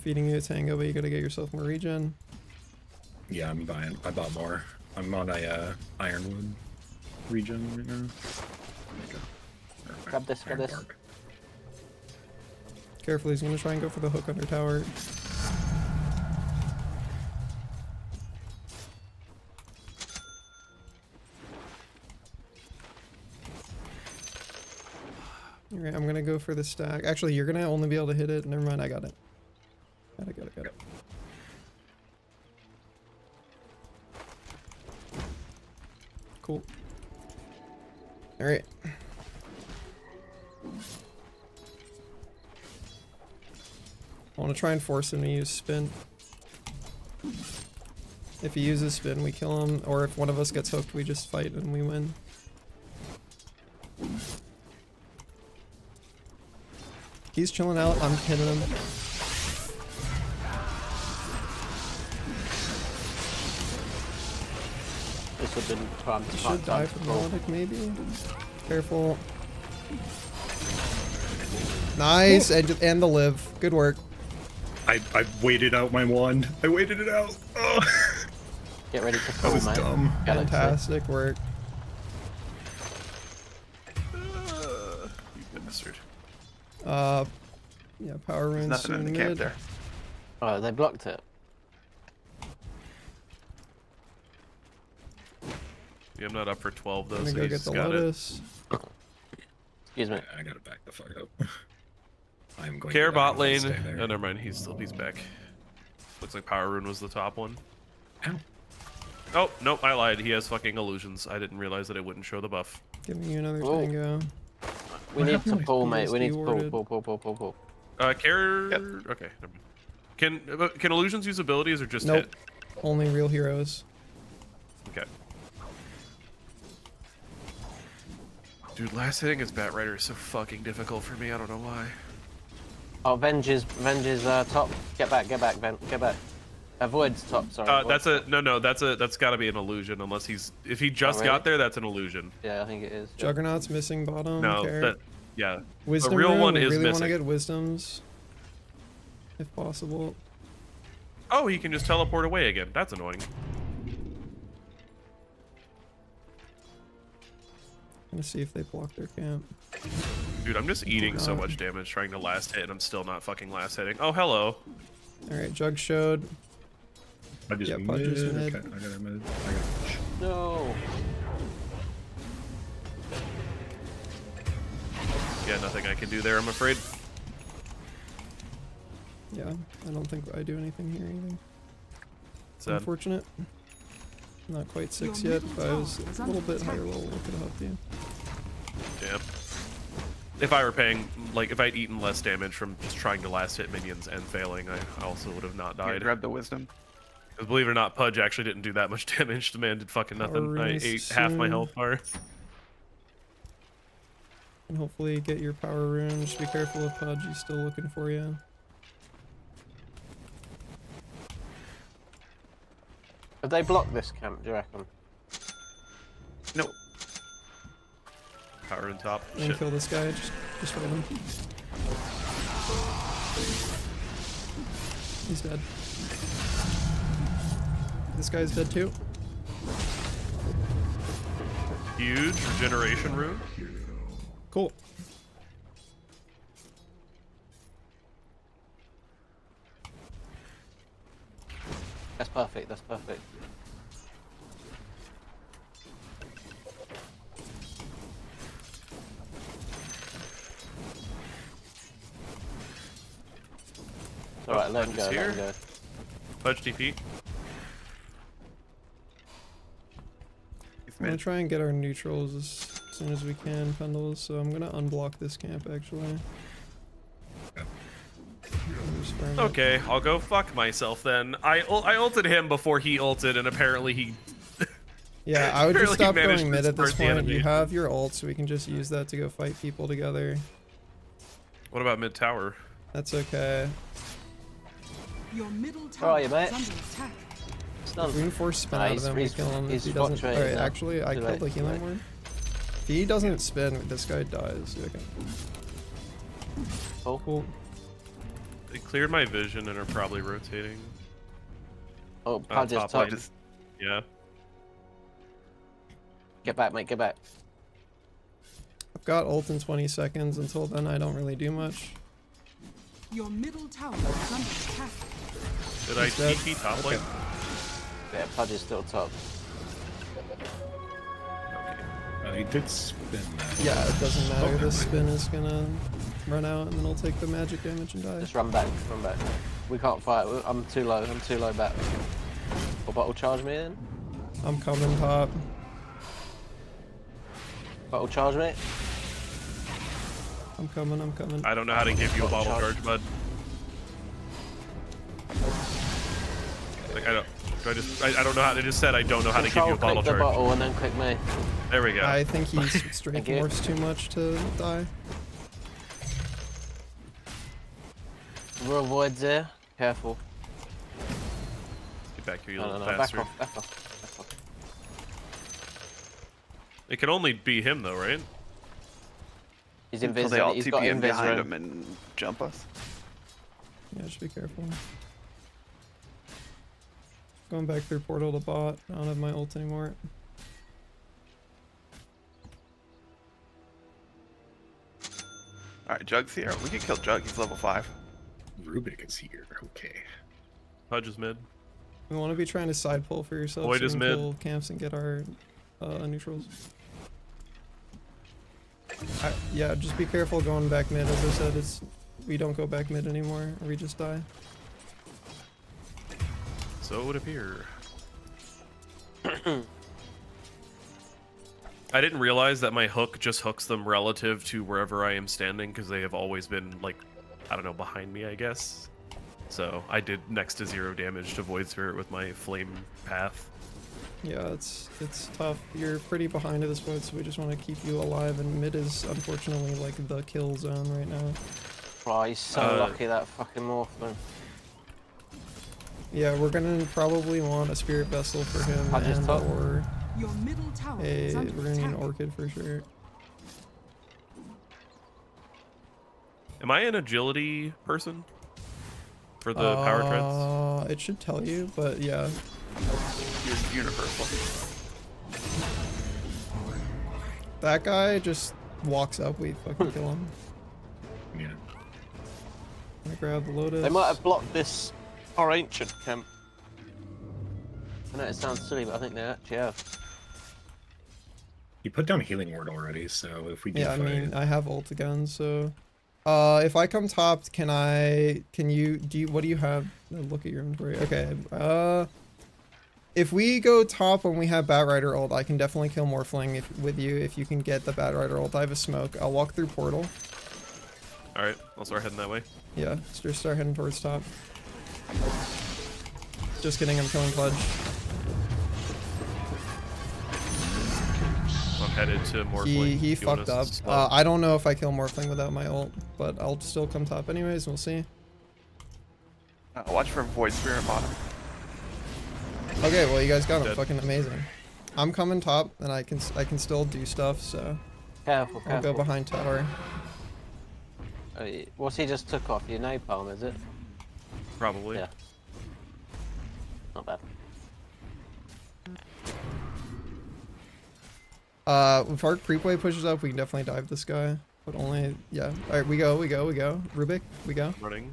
Feeding you a tango, but you gotta get yourself more regen. Yeah, I'm buying. I bought more. I'm on a ironwood regen right now. Grab this, grab this. Bark. Careful, he's gonna try and go for the hook under tower. Alright, I'm gonna go for the stack. Actually, you're gonna only be able to hit it. Never mind, I got it. Got it. Cool. Alright. I want to try and force him to use spin. If he uses spin, we kill him, or if one of us gets hooked, we just fight and we win. He's chilling out, I'm hitting him. This would have been time to He should die from Melodic, maybe? Careful. Nice, and the live. Good work. I waited out my wand. I waited it out. Oh. Get ready to That pull, was mate. dumb. Galaxy. Fantastic work. You bastard. Yeah, power There's rune nothing in soon the camp mid. there. Oh, they blocked it. Yeah, I'm not up for 12 though, I'm so gonna go he's get the got it. lotus. Excuse me. I gotta back the fuck up. I'm going. Care to die bot if I lane. stay there. Oh, never mind. He's back. Looks like Power Rune was the top one. Ow. Oh, nope, I lied. He has fucking illusions. I didn't realize that it wouldn't show the buff. Giving you another Oh. tango. We need to happened? pull, mate. We need to warded. pull. Care. Yep. Okay, never mind. Can illusions use abilities or just Nope. hit? Only real heroes. Okay. Dude, last hitting as Bat Rider is so fucking difficult for me. I don't know why. Oh, Venge is top. Get back, Ven. Get back. Void's top, sorry. That's Void's a no. That's got to be an illusion unless if he just really? got there. That's an illusion. Yeah, I think it is. Yeah. Juggernaut's missing bottom. No, Carrot. yeah. Wisdom real rune, one we is really want to missing. get wisdoms. If possible. Oh, he can just teleport away again. That's annoying. Gonna see if they block their camp. Dude, I'm just eating so God. much damage trying to last hit, and I'm still not fucking last hitting. Oh, hello. Alright, Jug showed. I just Yeah, mid. Pudge is mid. Okay, I got a mid. I got push. No. Yeah, nothing I can do there, I'm afraid. Yeah, I don't think I do anything here either. Sad. Unfortunate. Not quite 6 Your yet. middle If I was tower is a under little bit attack. higher level, I could have helped you. Damn. If I were paying, like, if I'd eaten less damage from just trying to last hit minions and failing, I also would have not Here, died. grab the wisdom. 'Cause believe it or not, Pudge actually didn't do that much damage. The man did fucking nothing. I Power ate half my soon. health bar. And hopefully get your power rune. Just be careful of Pudge, he's still looking for you. Have they blocked this camp, do you reckon? Nope. Power in top. And Shit. kill this guy, just fight him. He's dead. This guy's dead too. Huge regeneration rune. Cool. That's perfect. That's perfect. All right, let him go. Fudge is Let him here. go. Fudge TP. He's I'm gonna mid. try and get our neutrals as soon as we can, Pendles, so I'm gonna unblock this camp actually. Just farm it. Okay, I'll go fuck myself then. I ulted him before he ulted, and apparently he. Yeah, I would just Apparently stop managed going to mid at this start the point. You animation. have your ult, so we can just use that to go fight people together. What about mid tower? That's okay. Your middle Where tower are you, is mate? under attack. It's If done. we can force spin Nah, out of he's- them, we he's- kill him. If he's he doesn't, fluctuating alright, now. actually, I Too killed late, the too healing late. ward. If he doesn't spin, this guy dies. Okay. Oh, Cool. They cleared my vision and are probably rotating. oh, Pudge is top top. lane. Yeah. Get back, mate. Get back. I've got ult in 20 seconds. Until then, I don't really do much. Your middle tower is under attack. Did I He's dead. TP top Okay. lane? Yeah, Pudge is still top. Okay. He did spin that. Yeah, it doesn't matter. Okay. This spin is gonna run out, and then I'll take the magic damage and die. Just run back. Run back. We can't fight. I'm too low. I'm too low back. Will bottle charge me then? I'm coming top. Bottle charge me? I'm coming. I'm coming. I don't know how to give you a bottle Charge. charge, bud. Like I don't. Do I just. I don't know how. I just said I don't know how to give you a Control, bottle click the charge. bottle and then click me. There we go. I think he's straight Thank you. force too much to die. Real voids there. Careful. Get back here, you No, no, little no. Back bastard. off. Back off. Back off. It can only be him though, right? He's Until they all invisible. He's got TP in behind invis him and jump us. Yeah, just be careful. Going back through portal to bot. I don't have my ult anymore. Alright, Jug's here. We can kill Jug. He's level 5. Rubik is here. Okay. Pudge is mid. We want to be trying to side pull for yourself Void so we is can mid. kill camps and get our neutrals. Yeah, just be careful going back mid. As I said, we don't go back mid anymore, or we just die. So it would appear. I didn't realize that my hook just hooks them relative to wherever I am standing because they have always been, like, I don't know, behind me, I guess. So I did next to 0 damage to Void Spirit with my flame path. Yeah, it's tough. You're pretty behind at this point, so we just want to keep you alive. And mid is unfortunately like the kill zone right now. Oh, he's so lucky that fucking Morphman. Yeah, we're gonna probably want a spirit vessel for him, I just and thought- or Your middle tower a is we're under gonna need an attack. orchid for sure. Am I an agility person? For the power treads? It should tell you, but yeah. You're universal. That guy just walks up, we fucking kill him. Yeah. I grab the lotus. They might have blocked this our ancient camp. I know it sounds silly, but I think they actually have. You put down healing ward already, so if we do Yeah, I fight, mean, I have ult again, so if I come top, what do you have? Oh, look at your inventory. Okay. If we go top when we have Batrider ult, I can definitely kill Morphling with you if you can get the Batrider ult. I have a smoke. I'll walk through portal. Alright, I'll start heading that way. Yeah, just start heading towards top. Just kidding, I'm killing Pledge. I'm headed to Morphling. He if you want fucked up. us to slow. I don't know if I kill Morphling without my ult, but I'll still come top anyways, we'll see. Watch for Void Spirit bottom. Okay, well you guys got him. Dead. Fucking amazing. I'm coming top, and I can still do stuff. So Careful, I'll go careful. behind tower. What's he just took off? Your napalm, is it? Probably. Yeah. Not bad. If our creep wave pushes up, we can definitely dive this guy. But only, yeah. All right, we go. Rubik, we go. Running.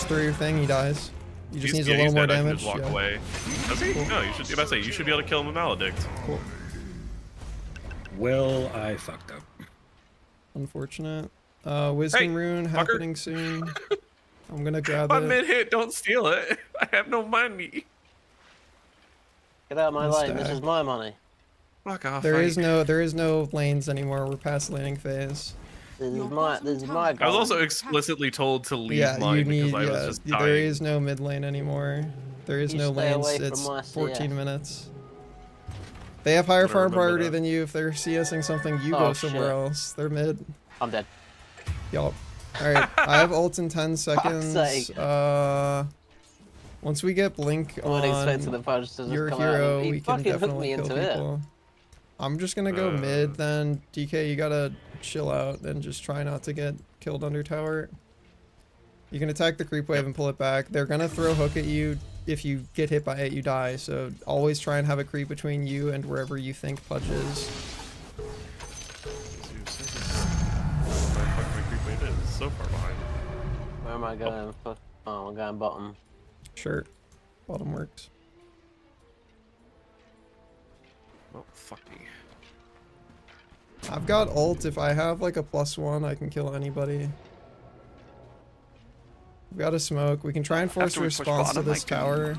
just throw your thing, he dies. He just needs a Yeah, little he's more dead, I can damage. just walk Yeah. away. Does he? No, you should. I say you should be able to kill him with Maledict. Cool. Well, I fucked up. Unfortunate. Wisdom Hey, rune fucker. happening soon. I'm gonna grab My it. mid hit, don't steal it. I have no money. Get out of my Let's lane. This die. is my money. Fuck off. There is no lanes anymore. We're past laning phase. This is Your my bottom this is tower my I was goal. also explicitly told to leave Yeah, mine you need. because I was Yeah, just there dying. is no mid lane anymore. There is You no stay lanes. away from It's my 14 CS. minutes. They have higher Gotta farm remember priority that. than you. If they're CSing something, you Oh, go somewhere shit. else. They're mid. I'm dead. Yup. Alright, I have ult in 10 seconds. sake. Once we get Blink I wasn't expecting on the punch to just your come hero, out. He we can fucking hooked definitely me kill into it. people. I'm just gonna go mid then. DK, you gotta chill out and just try not to get killed under tower. You can attack the creep wave and pull it back. They're gonna throw hook at you. If you get hit by it, you die. So always try and have a creep between you and wherever you think Pudge is. So far behind. Where am I going? Oh, I'm going bottom. Sure. Bottom works. Oh, fuck me. I've got ult. If I have like a +1, I can kill anybody. We've got a smoke. We can try and force After a we push response to bottom, this I can- tower.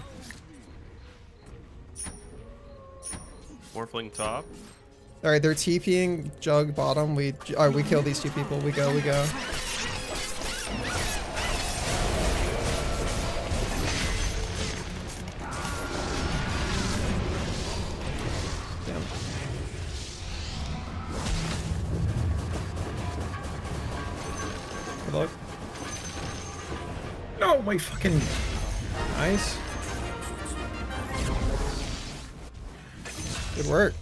Morphling top. Alright, they're TPing Jug bottom. We kill these two people. We go. Damn. Good luck. No, my fucking. Nice. Good work.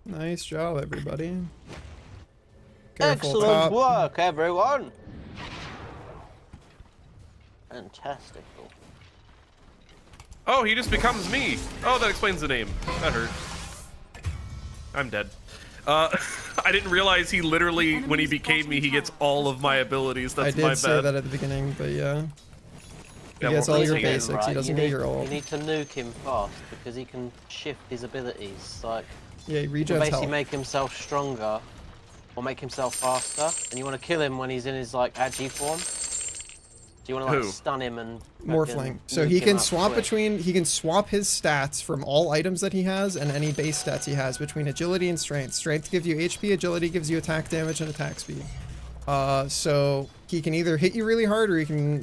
Nice job, everybody. Careful, Excellent top. work, everyone. Fantastic. Oh, he just becomes me. Oh, that explains the name. That hurt. I'm dead. I didn't realize he literally, when he became me, he gets all of my abilities. That's I my did bad. say that at the beginning, but yeah. He Yeah, gets well, all your please, basics. Right, He doesn't you get need- your ult. You need to nuke him fast because he can shift his abilities. Like, Yeah, he you regens can basically health. make himself stronger or make himself faster, and you want to kill him when he's in his like agi form. So you want to like Who? stun him and Morphling. fucking So nuke he him can up swap quick. between, he can swap his stats from all items that he has and any base stats he has between agility and strength. Strength gives you HP, agility gives you attack damage and attack speed. So he can either hit you really hard or he can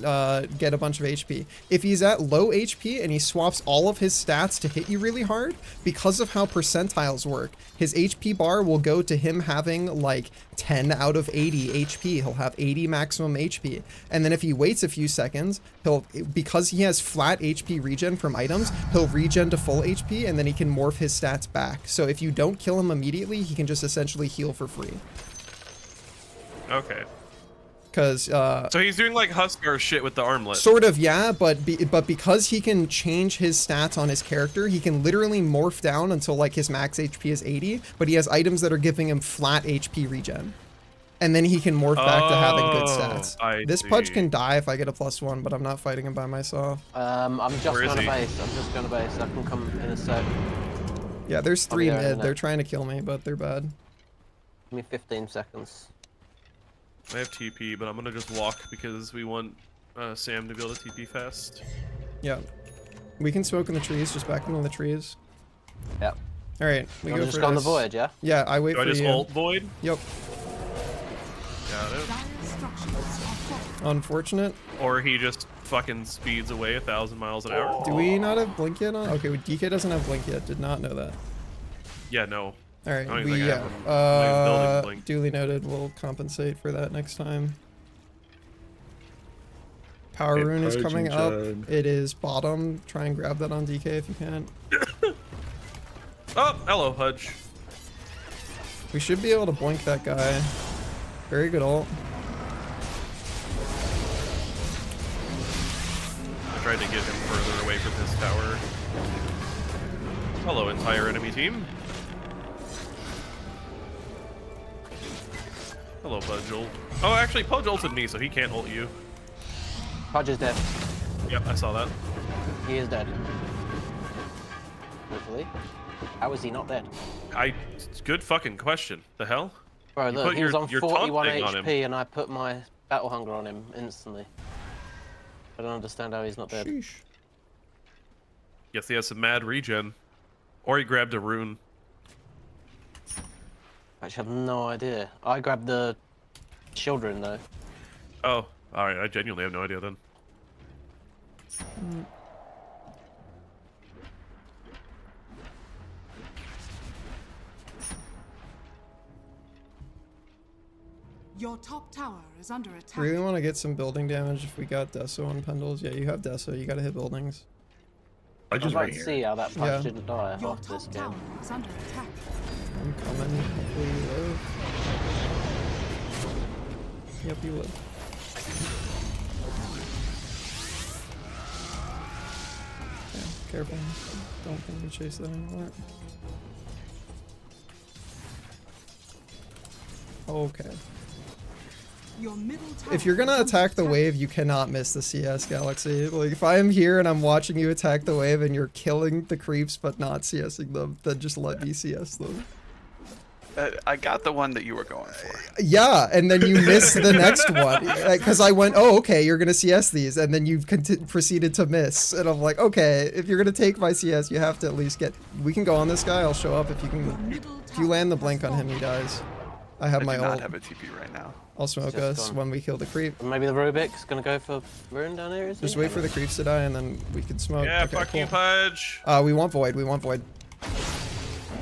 get a bunch of HP. If he's at low HP and he swaps all of his stats to hit you really hard, because of how percentiles work, his HP bar will go to him having like 10 out of 80 HP. He'll have 80 maximum HP. And then if he waits a few seconds, because he has flat HP regen from items, he'll regen to full HP and then he can morph his stats back. So if you don't kill him immediately, he can just essentially heal for free. Okay. Because So he's doing like Huskar shit with the armlet. sort of, yeah, but because he can change his stats on his character, he can literally morph down until like his max HP is 80, but he has items that are giving him flat HP regen. And then he can morph back to having good stats. I This Pudge see. can die if I get a +1, but I'm not fighting him by myself. I'm just Where is going to he? base. I'm just going to base. I can come in a sec. Yeah, there's I'll be 3 there in a mid. They're minute. trying to kill me, but they're bad. Give me 15 seconds. I have TP, but I'm gonna just walk because we want Sam to be able to TP fast. Yeah. We can smoke in the trees, just back them in the trees. Yep. Alright, we I'm go just for go on the this. void, yeah? Yeah, I wait Do I for just you. ult void? Yep. Got it. Dire structures are falling. Unfortunate. Or he just fucking speeds away 1,000 miles an hour. Do we not have blink yet on? Okay, DK doesn't have blink yet. Did not know that. Yeah, no. Alright, I don't even we, think I yeah. have him. I'm not even building blink. Duly noted. We'll compensate for that next time. Power Hey, rune is Pudge coming and up. Judd. It is bottom. Try and grab that on DK if you can. Oh, hello, Hudge. We should be able to blink that guy. Very good ult. I tried to get him further away from his tower. Hello, entire enemy team. Hello, Pudge ult. Oh, actually, Pudge ulted me, so he can't ult you. Pudge is dead. Yep, I saw that. He is dead. Hopefully. How is he not dead? Good fucking question. The hell? Bro, You look, put he was on your taunt 41 thing on him. HP and I put my battle hunger on him instantly. I don't understand how he's not dead. Sheesh. Guess he has some mad regen. Or he grabbed a rune. I actually have no idea. I grabbed the children though. Oh, alright, I genuinely have no idea then. Your top tower is under attack. Really want to get some building damage if we got Deso on Pendles. Yeah, you have Deso. You gotta hit buildings. I I'd just like right to here. see how that Pudge Yeah. didn't die Your after this top game. tower is under attack. I'm coming. Hopefully you live. Yep, you live. Yeah, careful. Don't think we chase that anymore. Okay. Your middle tower If you're gonna is under attack the wave, you cannot miss the CS Galaxy. Like, if I am here and I'm watching you attack the wave and you're killing the creeps but not CSing them, then just let me CS them. I got the one that you were going for. Yeah, and then you missed the next one. Because I went, oh, okay, you're gonna CS these, and then you proceeded to miss. And I'm like, okay, if you're gonna take my CS, you have to at least get... We can go on this guy, I'll show up if you can... If you land the blink on him, he dies. I have my do not ult. have a TP right now. I'll smoke Just us gone. when we kill the creep. Maybe the Rubik's gonna go for Rune down here, is he? Just wait for the creeps to die and then we can smoke. Yeah, Okay, fuck you, cool. Pudge. We want Void, we want Void.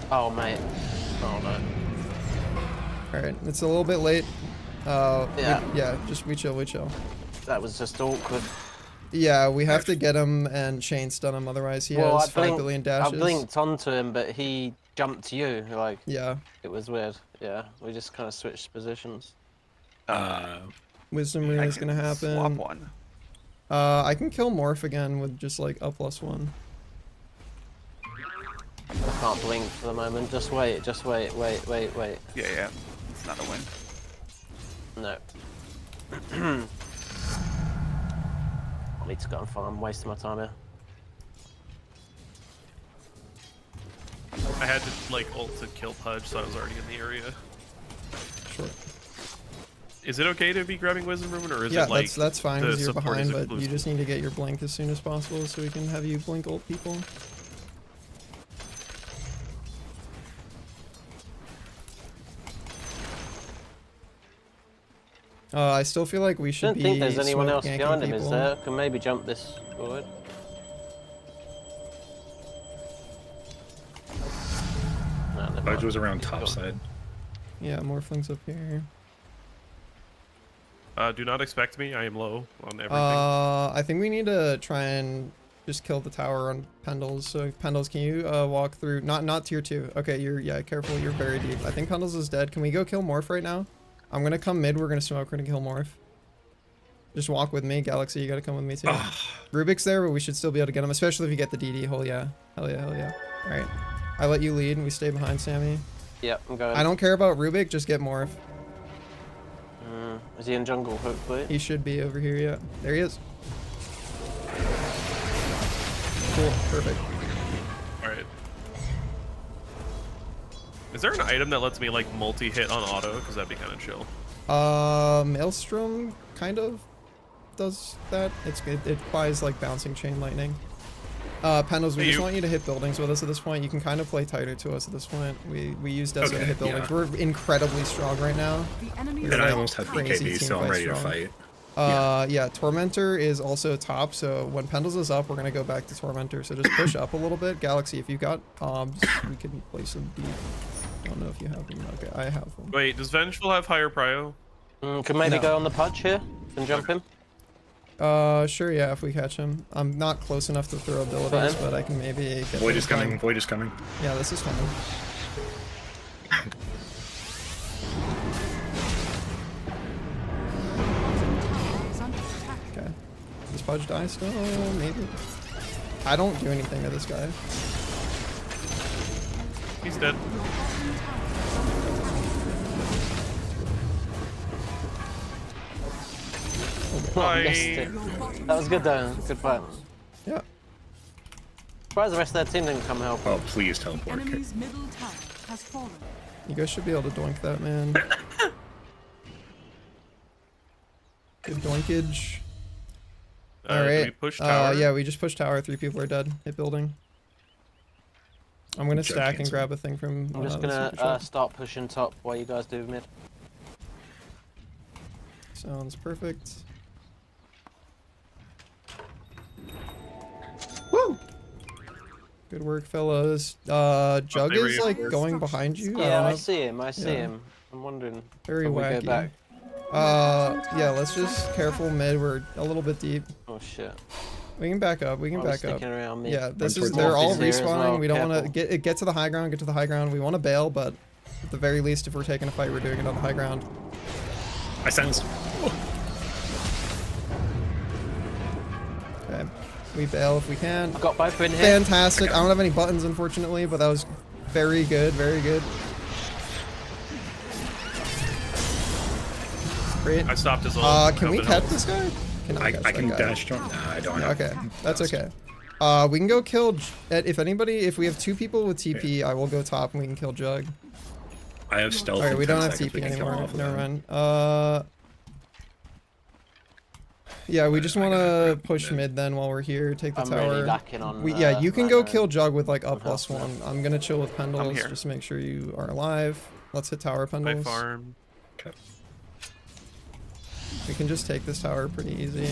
Oh, mate. Oh, no. Alright, it's a little bit late. Yeah. Yeah, just we chill. That was just awkward. Yeah, we have to get him and chain stun him, otherwise he Well, has I 5 billion dashes. I blinked onto him, but he jumped to you. Like, Yeah. it was weird. Yeah, we just kind of switched positions. Wisdom I Ring is can gonna happen. Swap one. I can kill Morph again with just like a +1. I can't blink for the moment. Just wait, wait. Yeah. It's not a win. No. I need to go and farm. I'm wasting my time here. I had to like ult to kill Pudge, so I was already in the area. Sure. Is it okay to be grabbing Wisdom Rune, or is Yeah, it like that's fine the because you're support is behind, but you exclusive? just need to get your blink as soon as possible so we can have you blink ult people. I still feel like we I should don't be think there's anyone smoke else ganking behind him, is people. there? Can maybe jump this forward. No, never Pudge mind. was around He's top gone. side. Yeah, Morphling's up here. Do not expect me. I am low on everything. I think we need to try and just kill the tower on Pendles. So Pendles, can you walk through? Not tier 2. Okay, yeah, careful. You're very deep. I think Pendles is dead. Can we go kill Morph right now? I'm gonna come mid. We're gonna smoke. We're gonna kill Morph. Just walk with me, Galaxy. You gotta come with me too. Rubik's there, but we should still be able to get him, especially if you get the DD. Hell yeah. Hell yeah. All right. I let you lead, and we stay behind Sammy. Yep, I'm going. I don't care about Rubik. Just get Morph. Is he in jungle, hopefully? He should be over here. Yeah. There he is. Cool. Perfect. Alright. Is there an item that lets me like multi-hit on auto? Because that'd be kind of chill. Maelstrom kind of does that. It's good. It applies like bouncing chain lightning. Pendles, we just want you to hit buildings with us at this point. You can kind of play tighter to us at this point. We use Deso to Okay, hit buildings. yeah. We're incredibly strong right now. The enemy We're And I like almost have crazy BKB, so team I'm ready strong. to fight. Yeah, Tormentor is also top, so when Pendles is up, we're gonna go back to Tormentor. So just push up a little bit. Galaxy, if you got obs, we can play some deep. I don't know if you have them. Okay, I have them. Wait, does Vengeful have higher prio? Can maybe No. go on the Pudge here and jump him. Sure, yeah, if we catch him. I'm not close enough to throw abilities, but I can maybe get Void them is coming. going. Void is coming. Yeah, this is coming. is under attack. Okay. Does Pudge die still? Maybe. I don't do anything to this guy. He's dead. Your bottom tower is under attack. I missed it. That was good though. Good fight. Yeah. Surprised the rest of their team didn't come help. Oh, please teleport. Enemy's middle tower has fallen. You guys should be able to doink that, man. Good doinkage. Do Alright. we push tower? Yeah, we just pushed tower. 3 people are dead. Hit building. I'm gonna Judge stack and cancel. grab a thing from. I'm just the gonna super shop. start pushing top while you guys do mid. Sounds perfect. Woo! Good work, fellas. Jug is like going behind you. Yeah, don't I know. see him. I see Yeah. him. I'm wondering. Very when we wacky. go back. Yeah, let's just careful mid. We're a little bit deep. Oh shit. We can back up. We can I'm back up. sticking around mid. Yeah, this towards is. They're all Morpheus here as respawning. well, We don't want to careful. get to the high ground. Get to the high ground. We want to bail, but at the very least, if we're taking a fight, we're doing it on the high ground. I sense. Okay, we bail if we can. I've got both in here. Fantastic. I don't have any buttons, unfortunately, but that was very good. Very good. Great. I stopped his ult. Can we Jumping catch ult. this guy? I catch can that guy? dash jump. Nah, I don't have. Okay, that's okay. We can go kill. If we have 2 people with TP, I will go top and we can kill Jug. I have stealth. Alright, in we 10 don't have seconds, we TP can kill anymore. off of Never them. mind. Yeah, we just I want gotta to grab push mid then while we're here. Take the I'm tower. really lacking on. Yeah, you can go mana. kill Jug with like a I'm +1. helping. I'm gonna chill with Pendles. here. Just make sure you are alive. Let's hit tower My Pendles. farm. Okay. We can just take this tower pretty easy.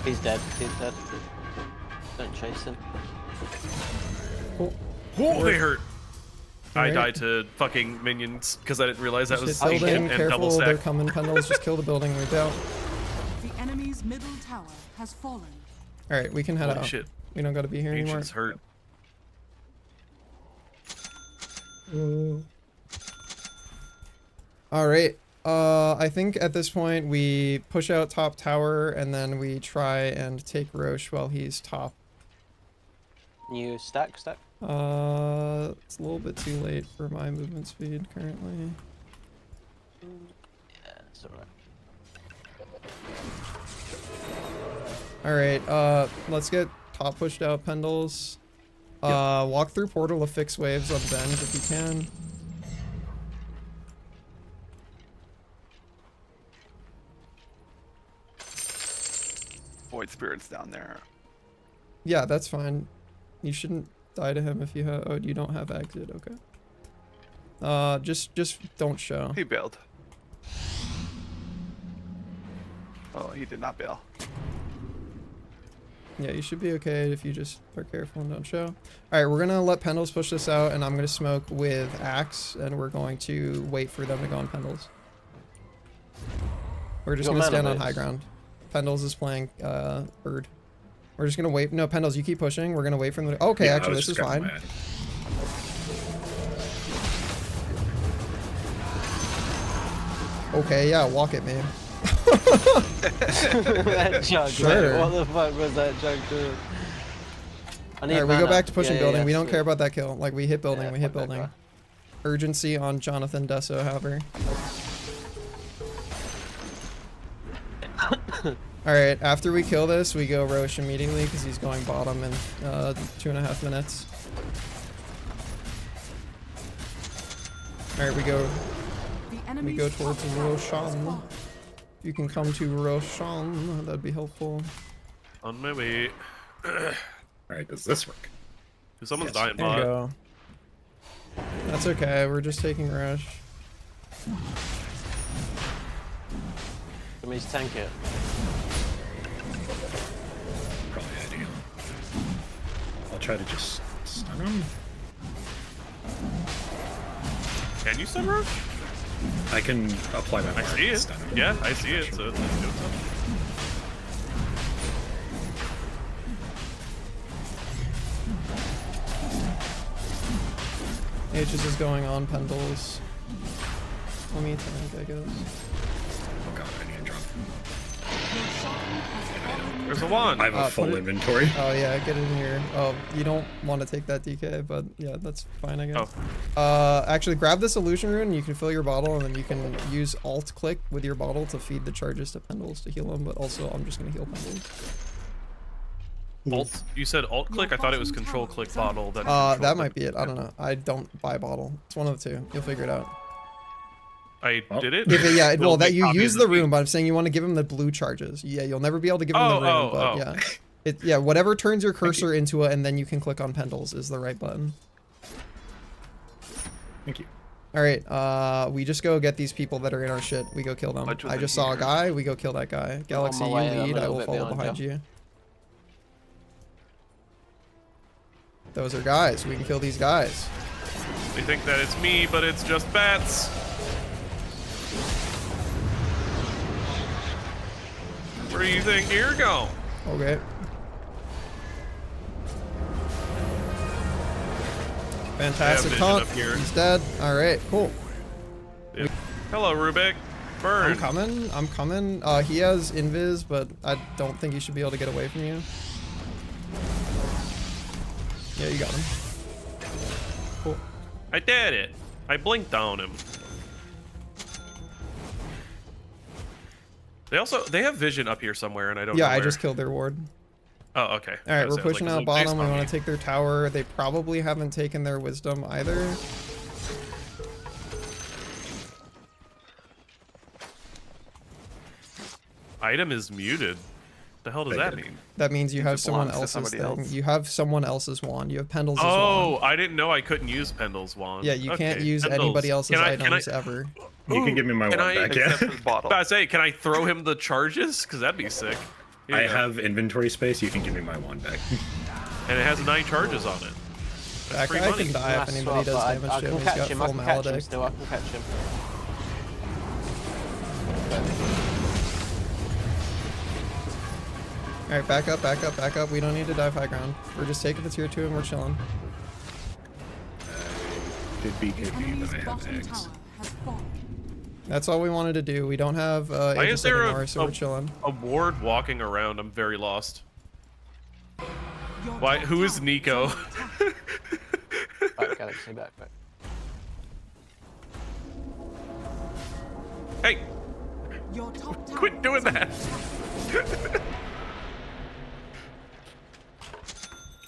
He's dead. He's dead. Don't chase him. Cool. Oh, they hurt. I Alright. died to fucking minions because I didn't realize that was Just hit building. and double Careful, they're stack. coming. Pendles, just kill the building. We bail. The enemy's middle tower has fallen. All right, we can head Holy out. shit. We don't gotta be here anymore. Ancients hurt. All right. I think at this point we push out top tower and then we try and take Roche while he's top. You stack. It's a little bit too late for my movement speed currently. Yeah, it's alright. All right. Let's get top pushed out, Pendles. Walk through portal to fix waves of Bend if you can. Void spirits down there. Yeah, that's fine. You shouldn't die to him if you have. Oh, you don't have exit. Okay. Just don't show. He bailed. Oh, he did not bail. Yeah, you should be okay if you just are careful and don't show. All right, we're gonna let Pendles push this out, and I'm gonna smoke with Axe, and we're going to wait for them to go on Pendles. We're just Go gonna mana stand on base. high ground. Pendles is playing Bird. We're just gonna wait. No, Pendles, you keep pushing. We're gonna wait for them to. Okay, Yeah, I actually, was this is just grabbing fine. my- Okay, yeah, walk it, man. That jug. Sure. What the fuck was that jug doing? I need All right, we go mana. back to pushing Yeah, building. yeah, we don't sweet. care about that kill. Like we hit building. Yeah, we hit fuck that building. guy. Urgency on Jonathan Desso, however. Alright, after we kill this, we go Roche immediately because he's going bottom in 2.5 minutes. Alright, we go The enemy's towards top tower has Roshan. fallen. If you can come to Roshan, that'd be helpful. On my way. Alright, does this work? Someone's Yes. dying There you bot. go. That's okay, we're just taking Roche. Somebody's tank it. Probably ideal. I'll try to just stun him. Can you stun Roche? I can apply my I mark see and it. stun him. Yeah, I see it. So let's do something. Aegis is going on Pendles. Let me tank, I guess. Oh god, I need to drop. There's a wand. I have a put full it- inventory. Oh yeah, get it in here. Oh, you don't want to take that DK, but yeah, that's fine, I guess. Oh. Actually, grab this illusion rune. And you can fill your bottle, and then you can use Alt click with your bottle to feed the charges to Pendles to heal them. But also, I'm just gonna heal Pendles. Alt. You said alt click. I thought it was control click bottle. Then That control might click. be it. I don't know. I don't buy bottle. It's one of the two. You'll figure it out. I did it. If it, yeah, We'll well, that make you copies use of the me. rune, but I'm saying you want to give him the blue charges. Yeah, you'll never be able to give him the Oh, rune, oh, but oh. yeah. Yeah, whatever turns your cursor into it, and then you can click on Pendles is the right button. Thank you. All right, we just go get these people that are in our shit. We go kill them. Bunch was I in just saw a here. guy. We go kill that guy. Galaxy, my you way, I'm a lead. I little will bit follow behind behind you. you. Those are guys. We can kill these guys. They think that it's me, but it's just bats. Where do you think you're going? Okay. Fantastic vision taunt. up here. He's dead. All right, cool. Yep. Hello, Rubik. Burn. I'm coming. I'm coming. He has invis, but I don't think he should be able to get away from you. Yeah, you got him. Cool. I did it. I blinked on him. They have vision up here somewhere, and I don't know Yeah, I where. just killed their ward. Oh, okay. All right, we're I was pushing like, out bottom. We based on want me. to take their tower. They probably haven't taken their wisdom either. Item is muted. The hell does They that did. mean? That means you have it someone belongs to else's somebody thing. else. You have someone else's wand. You have Pendle's Oh, wand. I didn't know I couldn't use Pendle's wand. Yeah, you can't Okay, use Pendle's. anybody else's Can I- items ever. You can give me my Can wand I back, yeah? Except his bottle. I say, can I throw him the charges? Because that'd be sick. Here I you go. have inventory space. You can give me my wand back. And it has 9 charges on it. That free guy money. can die if Nice anybody swap, does but damage I to him. can He's catch got him. I full can catch him maledict. still. I can catch him. All right, back up, back up, back up. We don't need to dive high ground. We're just taking the tier 2 and we're chilling. Did BKB, Enemy's but I have bottom eggs. tower has fallen. That's all we wanted to do. We don't have Why Aegis is there anymore, so we're chilling. a ward walking around? I'm very lost. Your Why? top Who is tower Nico? under attack. Back, Galaxy, back. Hey, Your top tower quit doing is under that. attack.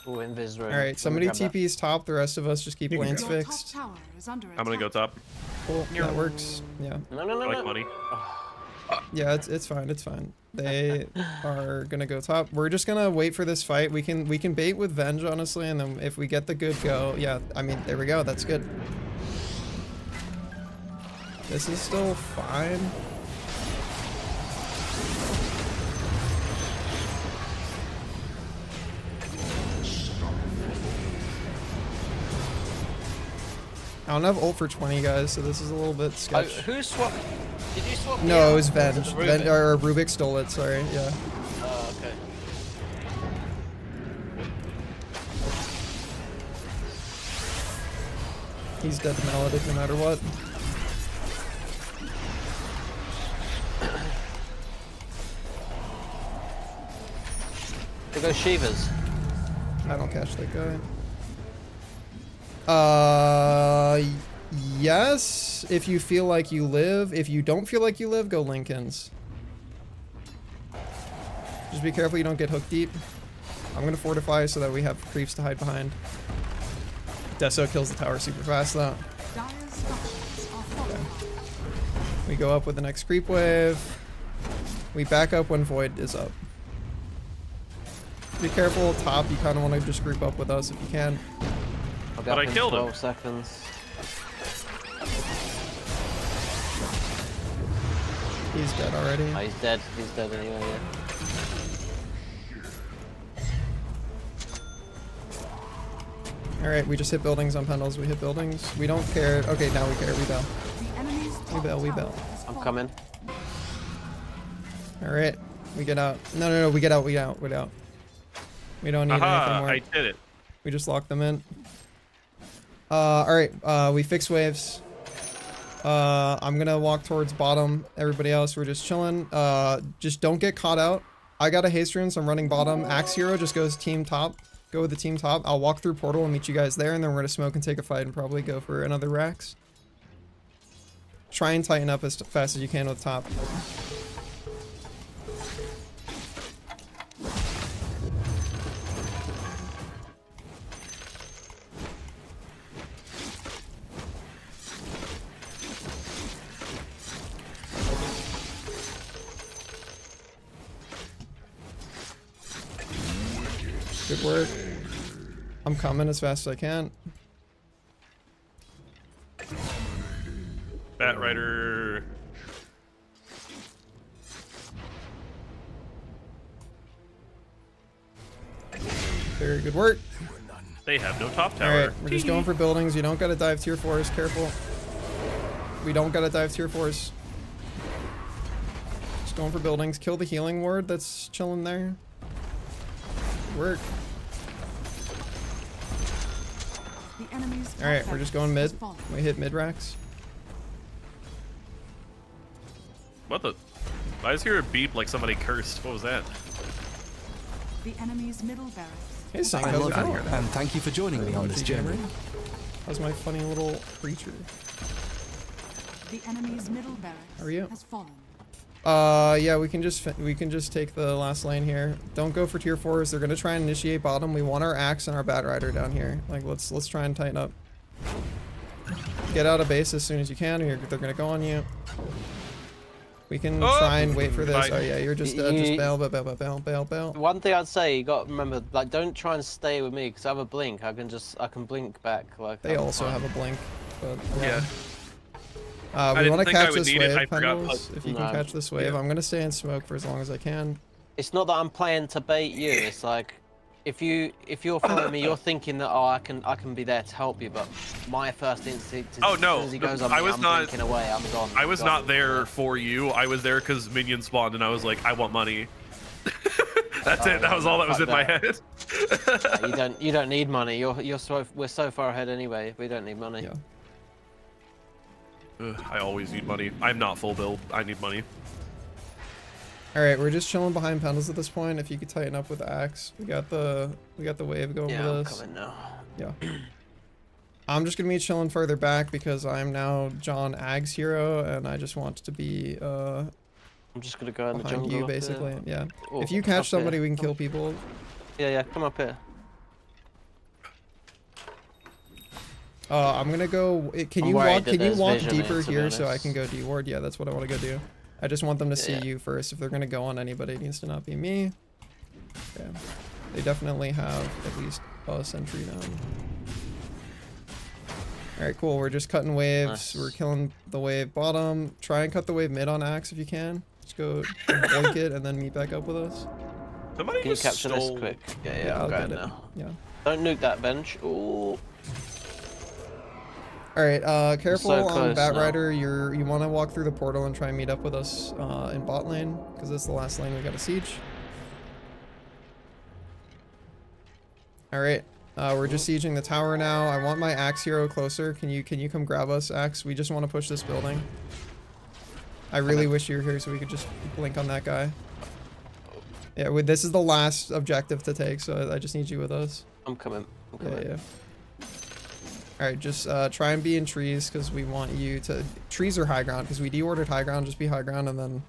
Oh, invis room. All right, somebody Grab that. TP's top. The rest of us just keep You can lanes grab Your fixed. top tower is under I'm gonna go attack. top. Cool, that works. Yeah, No, no, no, I like no. money. yeah, it's fine, it's fine. They are gonna go top. We're just gonna wait for this fight. We can bait with Venge honestly, and then if we get the good go, yeah. I mean, there we go. That's good. This is still fine. I don't have ult for 20 guys, so this is a little bit Oh, sketch. who swapped? Did you swap? me No, out? it was Or Venge. it Rubik? Or Rubik stole it, sorry, yeah. Oh, okay. He's dead to Maledict no matter what. There goes Shivas. I don't catch that guy. Yes, if you feel like you live. If you don't feel like you live, go Lincolns. Just be careful you don't get hooked deep. I'm gonna fortify so that we have creeps to hide behind. Deso kills the tower super fast though. Dire's structures are falling. We go up with the next creep wave. We back up when Void is up. Be careful top, you kind of want to just group up with us if you can. I'll be But up I in killed him. 12 seconds. He's dead already. Oh, he's dead. He's dead anyway, yeah. Alright, we just hit buildings on Pendles. We hit buildings. We don't care. Okay, now we care. We bail. The enemy's top bail, we tower bail. has I'm fallen. coming. Alright, we get out. No, we get out. We get out. We get out. We don't need anything Aha! more. I did it. We just lock them in. Alright, we fix waves. I'm gonna walk towards bottom. Everybody else, we're just chilling. Just don't get caught out. I got a haste rune, so I'm running bottom. Axe hero just goes team top. Go with the team top. I'll walk through portal and meet you guys there, and then we're gonna smoke and take a fight and probably go for another Rax. Try and tighten up as fast as you can with top. Good work. I'm coming as fast as I can. Bat Rider. Very good work. They have no top tower. Alright, we're just going for buildings. You don't gotta dive tier 4s. Careful. We don't gotta dive tier 4s. Just going for buildings. Kill the healing ward that's chilling there. Work. Alright, we're just going mid. We hit mid racks. What the? I just hear a beep like somebody cursed. What was that? The enemy's middle barracks. Hey, Sank, I how's love it going? you, and thank you for joining me on this journey. How's my funny little creature? The enemy's middle barracks How are you? has fallen. Yeah, we can just take the last lane here. Don't go for tier 4s. They're gonna try and initiate bottom. We want our axe and our bat rider down here. Like, let's try and tighten up. Get out of base as soon as you can, or they're gonna go on you. We can try and wait for this. Oh yeah, you're just bail. One thing I'd say, you got to remember, like, don't try and stay with me because I have a blink. I can blink back. Like they also have a blink, but Yeah. we want to think I catch would this need it. wave, I forgot Pendles. If you can No. catch this wave, I'm gonna stay in smoke for as long as I can. It's not that I'm playing to bait you. It's like if you're following me, you're thinking that I can be there to help you. But my first instinct is Oh, no. as soon as he goes on I me, was I'm not- blinking away. I'm gone. I was Gone. not there for you. I was there because minions spawned, and I was like, I want money. That's it. That was all that was in my head. You don't need money. We're so far ahead anyway. We don't need money. Yeah. I always need money. I'm not full build. I need money. All right, we're just chilling behind Pendles at this point. If you could tighten up with the axe, we got the wave going Yeah, I'm with us. coming now. Yeah. I'm just gonna be chilling further back because I'm now John Ag's hero, and I just want to be I'm just gonna go in the behind jungle. you up here. basically. Yeah. Oh, If you up catch here. somebody, we can kill people. Yeah, come up here. I'm gonna go. Can I'm you worried walk? that Can you there's walk vision deeper there, to be here so I honest. can go D-ward? Yeah, that's what I want to go do. I just want them to see Yeah. you first. If they're gonna go on anybody, it needs to not be me. Yeah. They definitely have at least a sentry down. All right, cool. We're just cutting waves. Nice. We're killing the wave bottom. Try and cut the wave mid on axe if you can. Just go boink it and then meet back up with us. Somebody Can you just capture stole... this quick? Yeah, Yeah, I'm I'll going get it. now. Yeah. Don't nuke that bench. Ooh. All right, careful so on close Bat now. Rider. You want to walk through the portal and try and meet up with us in bot lane because that's the last lane we got to siege. All right, we're just sieging the tower now. I want my axe hero closer. Can you come grab us, axe? We just want to push this building. I really wish you were here so we could just blink on that guy. Yeah, this is the last objective to take, so I just need you with us. I'm coming. Yeah. Alright, just try and be in trees because we want you to... Trees are high ground because we de-ordered high ground. Just be high ground and then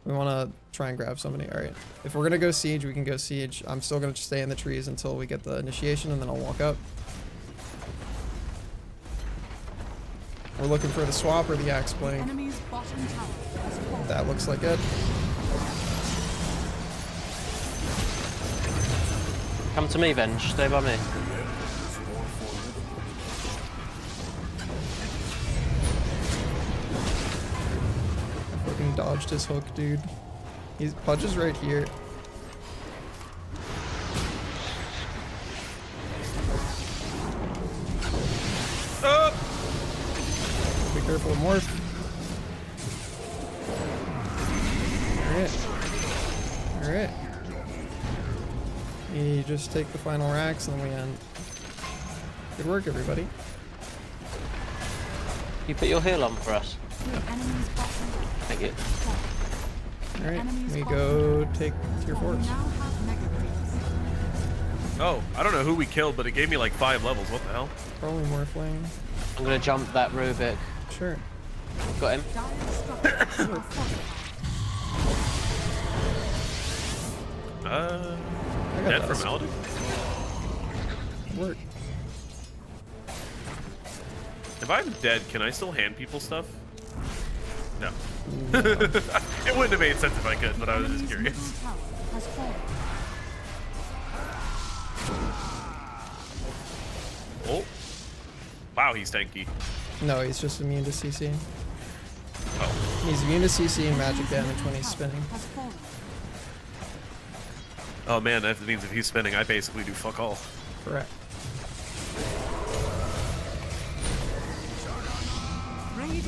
we want to try and grab somebody. Alright, if we're going to go siege, we can go siege. I'm still going to stay in the trees until we get the initiation and then I'll walk up. We're looking for the swap or the axe blink. Enemy's bottom tower has fallen. That looks like it. Come to me, Venge. Stay by me. Fucking dodged his hook, dude. He's Pudge is right here. Be careful of Morph. Alright. Alright. You just take the final racks and then we end. Good work, everybody. You put your heal on for us. Enemy's bottom barracks Thank you. has fallen. All right, Enemy's we bottom go barracks take tier has fallen. We 4s. now have mega creeps. Oh, I don't know who we killed, but it gave me like 5 levels. What the hell? Probably Morphling. I'm gonna jump that Rubik. Sure. Got him. Dire structures are fortified. I got Dead that. from Maledict? Work. If I'm dead, can I still hand people stuff? No. No. It wouldn't have made sense if I could, but I was just Enemy's curious. middle tower has fallen. Oh. Wow, he's tanky. No, he's just immune to CC. Oh. He's immune to CC and magic damage when he's spinning. Has fallen. Oh man, that means if he's spinning, I basically do fuck all. Correct.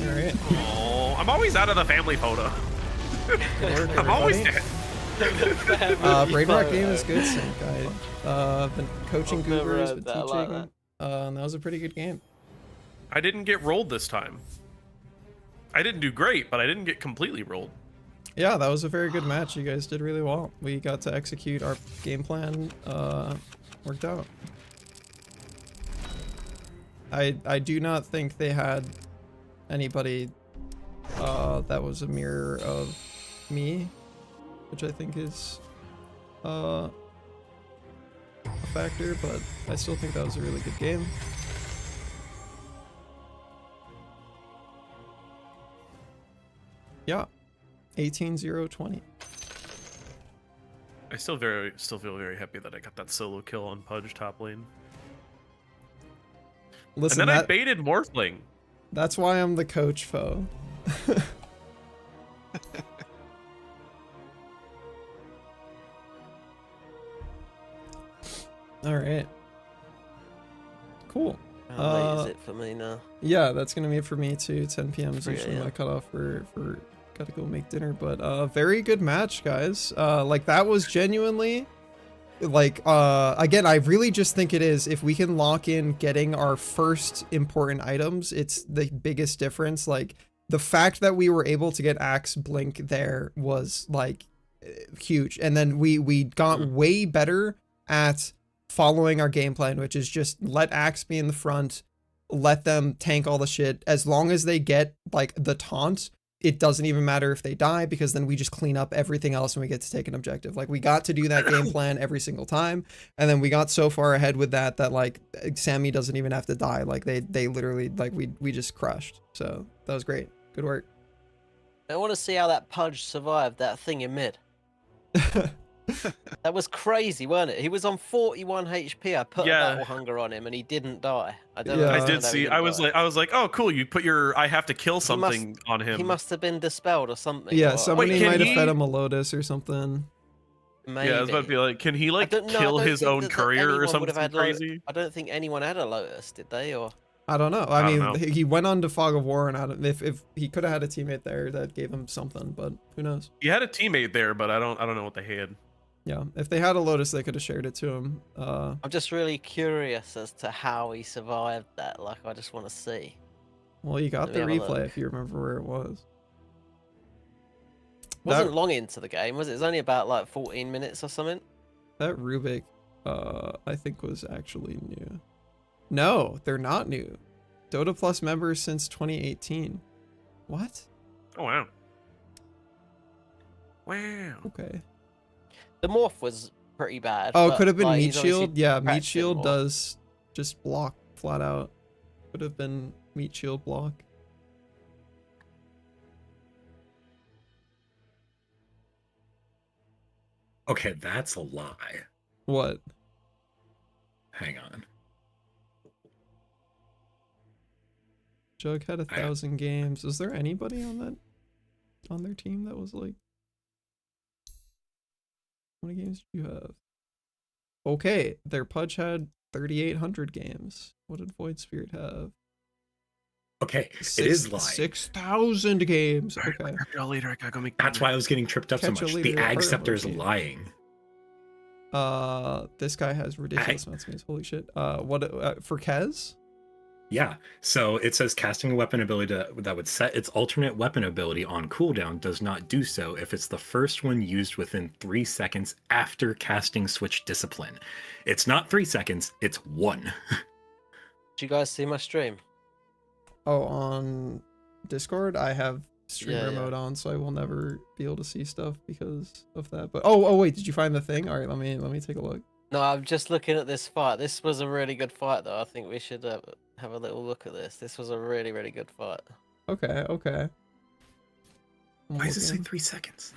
All right. Oh, I'm always out of the family photo. Good work, I'm always everybody. dead. Braid Rock game is good, Sync. I've been coaching I've never Goobers, had been that, I teaching. like that. And that was a pretty good game. I didn't get rolled this time. I didn't do great, but I didn't get completely rolled. Yeah, that was a very good match. You guys did really well. We got to execute our game plan. Worked out. I do not think they had anybody that was a mirror of me, which I think is a factor, but I still think that was a really good game. Yeah, 18-0-20. I still feel very happy that I got that solo kill on Pudge top lane. Listen, and then I that, baited Morphling. that's why I'm the coach, foe. All right. Cool. How late is it for me now? Yeah, that's gonna be it for me too. 10 p.m. is 3 usually my a.m. cutoff for gotta go make dinner. But very good match, guys. Like that was genuinely like again, I really just think it is if we can lock in getting our first important items, it's the biggest difference. Like the fact that we were able to get Axe Blink there was like huge, and then we got way better at following our game plan, which is just let Axe be in the front, let them tank all the shit. As long as they get like the taunt, it doesn't even matter if they die, because then we just clean up everything else and we get to take an objective. Like we got to do that game plan every single time, and then we got so far ahead with that like Sammy doesn't even have to die. Like they literally like we just crushed. So that was great. Good work. I want to see how that Pudge survived that thing in mid. That was crazy, weren't it? He was on 41 HP. I put a battle hunger on him and he didn't die. I don't know. I did see. I was like, oh, cool. You put your I have to kill something on him. He must have been dispelled or something. Yeah, or, somebody might have fed him a Lotus or something. Maybe. Yeah, I was about to be like, can he like kill his own courier or something crazy? I don't think anyone had a Lotus, did they? Or I don't know. I mean, know. he went on to Fog of War, and I don't, if he could have had a teammate there that gave him something, but who knows? He had a teammate there, but I don't know what they had. Yeah, if they had a Lotus, they could have shared it to him. I'm just really curious as to how he survived that. Like, I just want to see. Well, you got Let the me have a replay look. if you remember where it was. Wasn't long into the game, was it? It was only about like 14 minutes or something. That Rubik, I think was actually new. No, they're not new. Dota Plus members since 2018. What? Oh wow. Wow. Okay. The morph was pretty bad. Oh, but, could have been like, Meat he's obviously Shield. Yeah, Meat practicing Shield more. does just block flat out. Could have been Meat Shield block. Okay, that's a lie. What? Hang on. Jug had 1,000 games. Is there anybody on their team that was like? How many games do you have? Okay, their Pudge had 3,800 games. What did Void Spirit have? Okay, it is lying. 6,000 games. Okay. Y'all later. I gotta go make. That's why I was getting tripped up Catch so a much. leader, The Ag art Scepter is emoji. lying. This guy has ridiculous amounts of games. Holy shit. What for Kez? Yeah, so it says casting a weapon ability that would set its alternate weapon ability on cooldown does not do so if it's the first one used within 3 seconds after casting Switch Discipline. It's not 3 seconds, it's 1. Did you guys see my stream? Oh, on Discord, I have streamer Yeah. mode on, so I will never be able to see stuff because of that. But oh wait, did you find the thing? All right, let me take a look. No, I'm just looking at this fight. This was a really good fight, though. I think we should have a little look at this. This was a really, really good fight. Okay. I'm Why does it say looking. 3 seconds?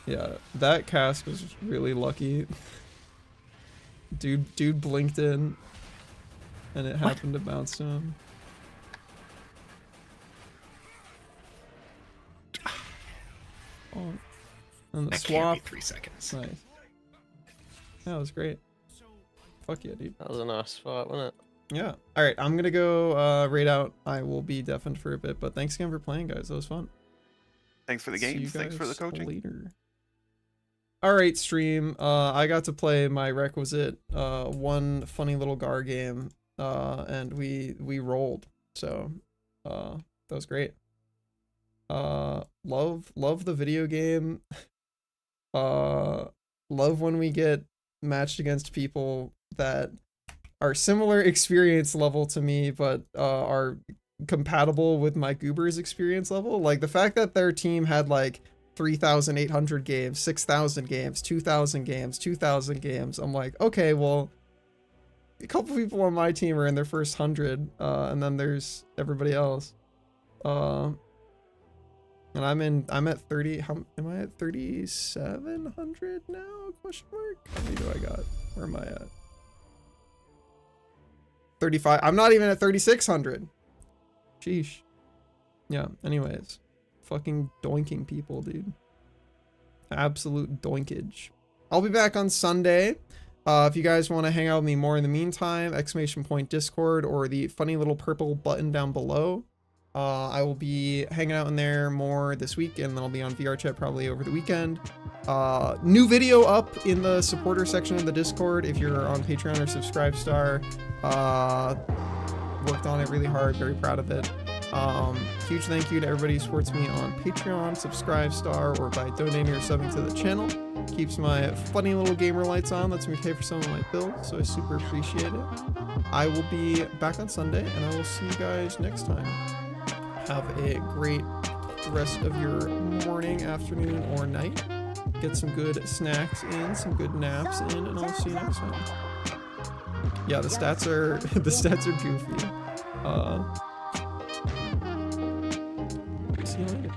Yeah, that cast was really lucky. Dude blinked in, and it happened to bounce to him. Oh, and the That swap. can't be 3 seconds. Nice. That was great. Fuck yeah, dude. That was a nice fight, wasn't it? Yeah. All right, I'm gonna go raid out. I will be deafened for a bit, but thanks again for playing, guys. That was fun. Thanks for the See you games. Thanks for the guys coaching. later. All right, stream. I got to play my requisite one funny little Gar game, and we rolled. So, that was great. Love the video game. Love when we get matched against people that are similar experience level to me, but are compatible with my Goober's experience level. Like the fact that their team had like 3,800 games, 6,000 games, 2,000 games, 2,000 games. I'm like, okay, well, a couple people on my team are in their first 100, and then there's everybody else. And I'm at 30. How am I at 3,700 now? Question mark. How many do I got? Where am I at? 35. I'm not even at 3,600. Sheesh. Yeah. Anyways, fucking doinking people, dude. Absolute doinkage. I'll be back on Sunday. If you guys want to hang out with me more in the meantime, !point Discord or the funny little purple button down below. I will be hanging out in there more this week, and then I'll be on VR chat probably over the weekend. New video up in the supporter section of the Discord if you're on Patreon or Subscribestar. Worked on it really hard, very proud of it. Huge thank you to everybody who supports me on Patreon, Subscribestar, or by donating or subbing to the channel. Keeps my funny little gamer lights on, lets me pay for some of my bills, so I super appreciate it. I will be back on Sunday, and I will see you guys next time. Have a great rest of your morning, afternoon, or night. Get some good snacks in, some good naps in, and I'll see you next time. Yeah, the stats are goofy. See you later.